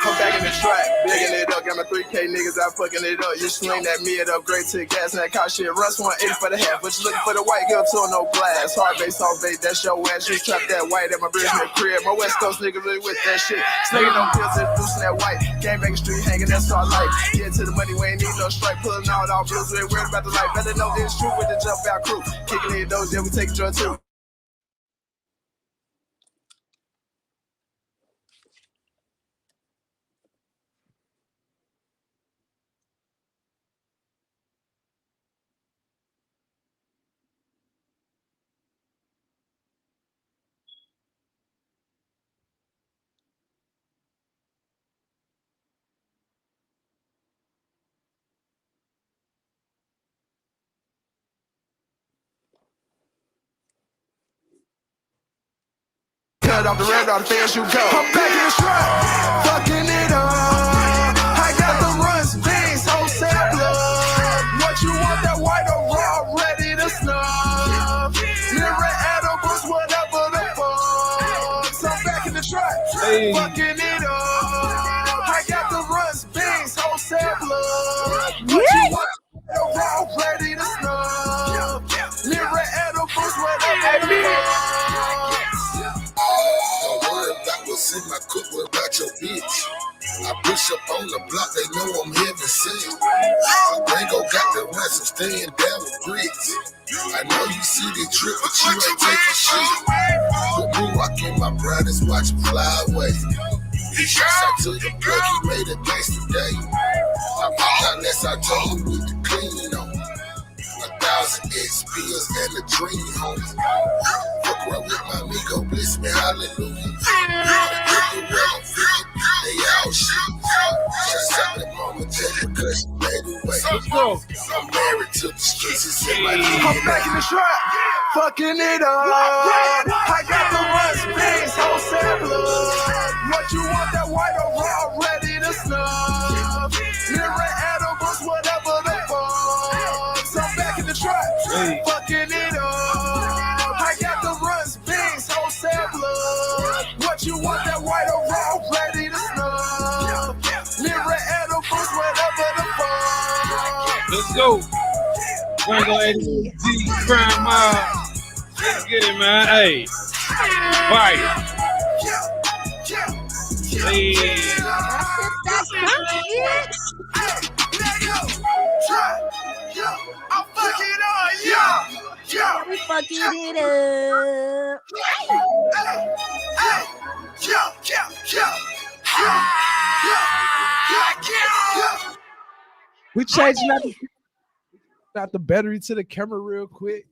[SPEAKER 3] I'm back in the track, bigging it up, got my 3K niggas out fucking it up. You swing that mid upgrade to gas and that car shit. Runs 180 for the half, but you looking for the white girl to no glass. Hard base, soft base, that's your ass. You trap that white at my bridge crib. My West Coast nigga really with that shit. Slinging no pills and boosting that white. Game back street hanging, that's all life. Get to the money, we ain't need no strike. Pulling out all blues, we ain't worried about the life. Better know it's true with the jump out crew. Kicking in those, yeah, we take drugs too. Cut off the red, all the fans you go. I'm back in the truck, fucking it up. I got the runs, beans, wholesale blood. What you want, that white or raw, ready to snub. Mirror edibles, whatever the fuck. So I'm back in the truck, fucking it up. I got the runs, beans, wholesale blood. What you want, that raw, ready to snub. Mirror edibles, whatever the fuck.
[SPEAKER 14] Don't worry about what's in my cook, what about your bitch? I push up on the block, they know I'm heaven sent. Rango got the rest, I'm staying down with bricks. I know you see the trip, but you ain't taking shit. The moonwalk in my brightest watch him fly away. He shots out to the plug, he made a gangster day. I popped out unless I told him with the clean on. 1,000 XPs and a dream home. Fuck around with my amigo, bless me, hallelujah. They all shit. Just out the moment, because she made away. I'm married to the streets, it's in my DNA.
[SPEAKER 3] I'm back in the trap, fucking it up. I got the runs, beans, wholesale blood. What you want, that white or raw, ready to snub. Mirror edibles, whatever the fuck. So I'm back in the trap, fucking it up. I got the runs, beans, wholesale blood. What you want, that white or raw, ready to snub. Mirror edibles, whatever the fuck.
[SPEAKER 1] Let's go. Rango D Crime Mob. Let's get it, man. Hey. Fire. Hey.
[SPEAKER 4] That's shit.
[SPEAKER 3] I'm fucking on, yeah.
[SPEAKER 4] We fucking it up.
[SPEAKER 2] We changing out the battery to the camera real quick.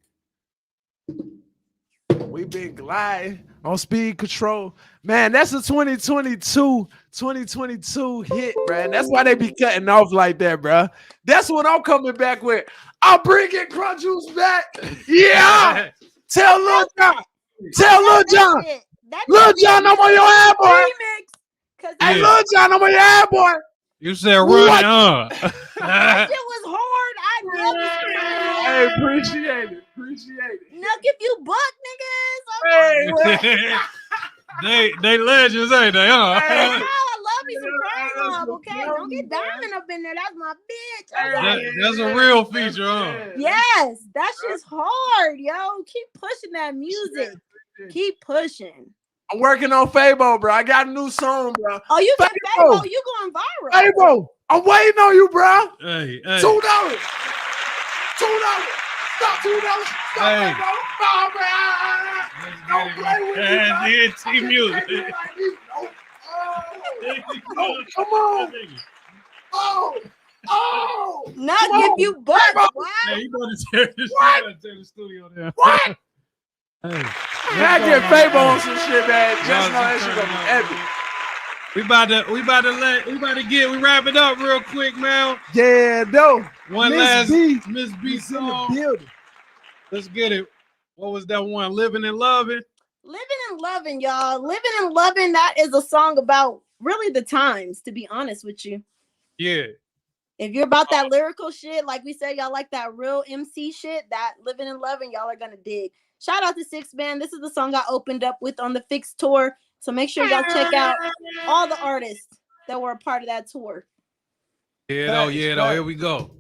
[SPEAKER 2] We been gliding on speed control. Man, that's a 2022 hit, man. That's why they be cutting off like that, bro. That's what I'm coming back with. I'm bringing Crunch Juice back. Yeah. Tell Lil John. Tell Lil John. Lil John, I'm on your ad, boy. Hey, Lil John, I'm on your ad, boy.
[SPEAKER 1] You said run it on.
[SPEAKER 4] That shit was hard. I never.
[SPEAKER 2] Hey, appreciate it. Appreciate it.
[SPEAKER 4] Nuck if you buck niggas.
[SPEAKER 2] Hey,
[SPEAKER 1] they legends, ain't they? Huh?
[SPEAKER 4] Hey, I love me some Crime Mob, okay? Don't get Diamond up in there. That's my bitch.
[SPEAKER 1] That's a real feature, huh?
[SPEAKER 4] Yes, that's just hard, yo. Keep pushing that music. Keep pushing.
[SPEAKER 2] I'm working on Fabo, bro. I got a new song, bro.
[SPEAKER 4] Oh, you get Fabo. You going viral.
[SPEAKER 2] Fabo, I'm waiting on you, bro.
[SPEAKER 1] Hey.
[SPEAKER 2] $2. $2. Stop $2. Stop,
[SPEAKER 1] Hey.
[SPEAKER 2] Fabo. Stop, bro. Don't play with me.
[SPEAKER 1] DNT music.
[SPEAKER 2] Oh, come on. Oh. Oh,
[SPEAKER 4] not give you butt. What?
[SPEAKER 1] Hey, you going to tear the studio down.
[SPEAKER 2] What?
[SPEAKER 1] Hey,
[SPEAKER 2] I get Fabo on some shit, man. Just know that shit gonna be epic.
[SPEAKER 1] We wrap it up real quick, man.
[SPEAKER 2] Yeah, no.
[SPEAKER 1] One last
[SPEAKER 2] Miss B
[SPEAKER 1] song.
[SPEAKER 2] in the building.
[SPEAKER 1] Let's get it. What was that one? Living and Loving.
[SPEAKER 4] Living and Loving, y'all. Living and Loving, that is a song about really the times, to be honest with you.
[SPEAKER 1] Yeah.
[SPEAKER 4] If you're about that lyrical shit, like we said, y'all like that real MC shit, that Living and Loving, y'all are gonna dig. Shout out to Six Man. This is the song I opened up with on the Fix tour. So make sure y'all check out all the artists that were a part of that tour.
[SPEAKER 1] Yeah, Here we go.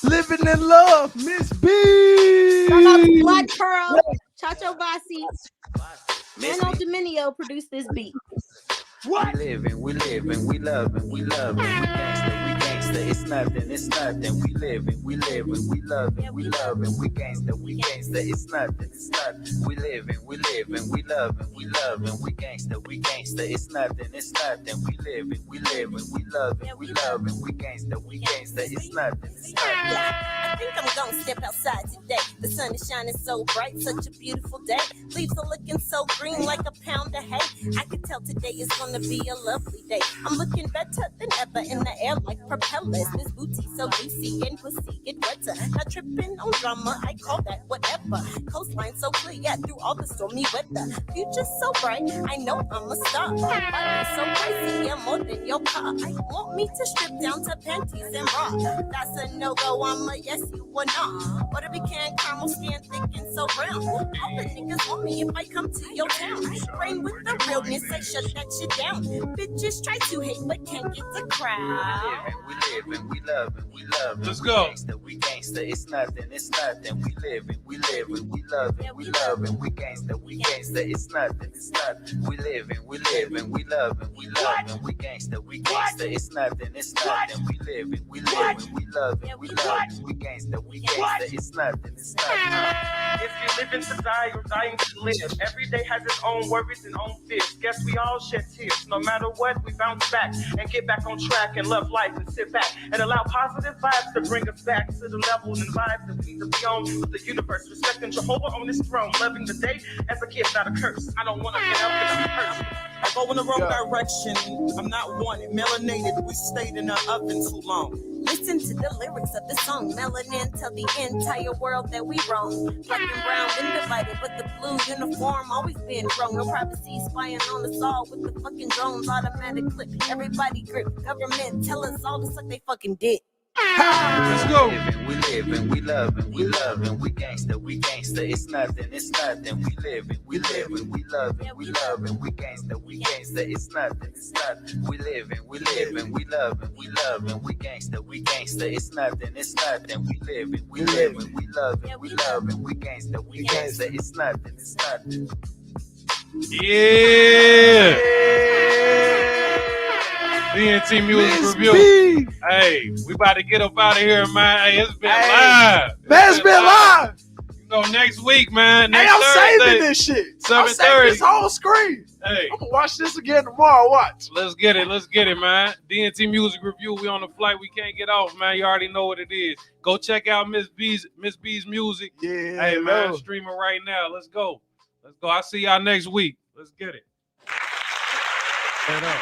[SPEAKER 2] Living in Love, Miss B.
[SPEAKER 4] Shout out to Black Pearl, Chacho Vasi, Mano Dominio produced this beat.
[SPEAKER 2] What?
[SPEAKER 6] We living, we loving, we gangsta, we gangsta, it's nothing, we living, we loving, we gangsta, it's nothing, we living, we loving, we gangsta, it's nothing, we living, we loving, we gangsta, it's nothing,
[SPEAKER 5] I think I'm gonna step outside today. The sun is shining so bright, such a beautiful day. Leaves are looking so green like a pound of hay. I can tell today is gonna be a lovely day. I'm looking better than ever in the air like propellers. This booty so juicy and pussy get wetter. Not tripping on drama, I call that whatever. Coastline so clear, yeah, through all the stormy weather. Future so bright, I know I'm a star. Body so pricey, yeah, more than your car. I want me to strip down to panties and bra. That's a no-go, I'm a yes, you or not. What if we can caramel skin thick and so brown? All the niggas want me if I come to your town. Brain with the realness, I shut that shit down. Bitches try to hate but can't get the crowd.
[SPEAKER 6] we living, we loving,
[SPEAKER 1] Let's go.
[SPEAKER 6] We gangsta, it's nothing, we living, we loving, we gangsta, it's nothing, we living, we loving, we gangsta, it's nothing, we living, we loving, we gangsta, it's nothing,
[SPEAKER 21] If you're living to die or dying to live, every day has its own worries and own fears. Guess we all shed tears. No matter what, we bounce back and get back on track and love life and sit back and allow positive vibes to bring us back to the level and vibes that we need to be on with the universe. Respecting Jehovah on his throne, loving the day as a kid, not a curse. I don't want to get up and I'm hurt. I go in the wrong direction. I'm not wanted, melanated. We stayed in the oven too long.
[SPEAKER 5] Listen to the lyrics of the song. Melanin tell the entire world that we wrong. Black and brown been divided, but the blue uniform always been wrong. No privacy spying on us all with the fucking drones. Automatic clip, everybody grip. Government tell us all to suck they fucking dick.
[SPEAKER 1] Let's go.
[SPEAKER 6] We living, we loving, we gangsta, it's nothing, we living, we loving, we gangsta, it's nothing, we living, we loving, we gangsta, it's nothing, we living, we loving, we gangsta, it's nothing,
[SPEAKER 1] Yeah. DNT Music Review. Hey, we about to get up out of here, man. Hey, it's been live.
[SPEAKER 2] It's been live.
[SPEAKER 1] You know, next week, man. Next
[SPEAKER 2] I'm
[SPEAKER 1] Thursday,
[SPEAKER 2] saving this shit. I'm
[SPEAKER 1] 7:30.
[SPEAKER 2] saving this whole screen.
[SPEAKER 1] Hey,
[SPEAKER 2] I'm gonna watch this again tomorrow. Watch.
[SPEAKER 1] let's get it, man. DNT Music Review. We on the flight. We can't get off, man. You already know what it is. Go check out Miss B's music.
[SPEAKER 2] Yeah.
[SPEAKER 1] Hey, man, streaming right now. Let's go. I'll see y'all next week. Let's get it. Head up.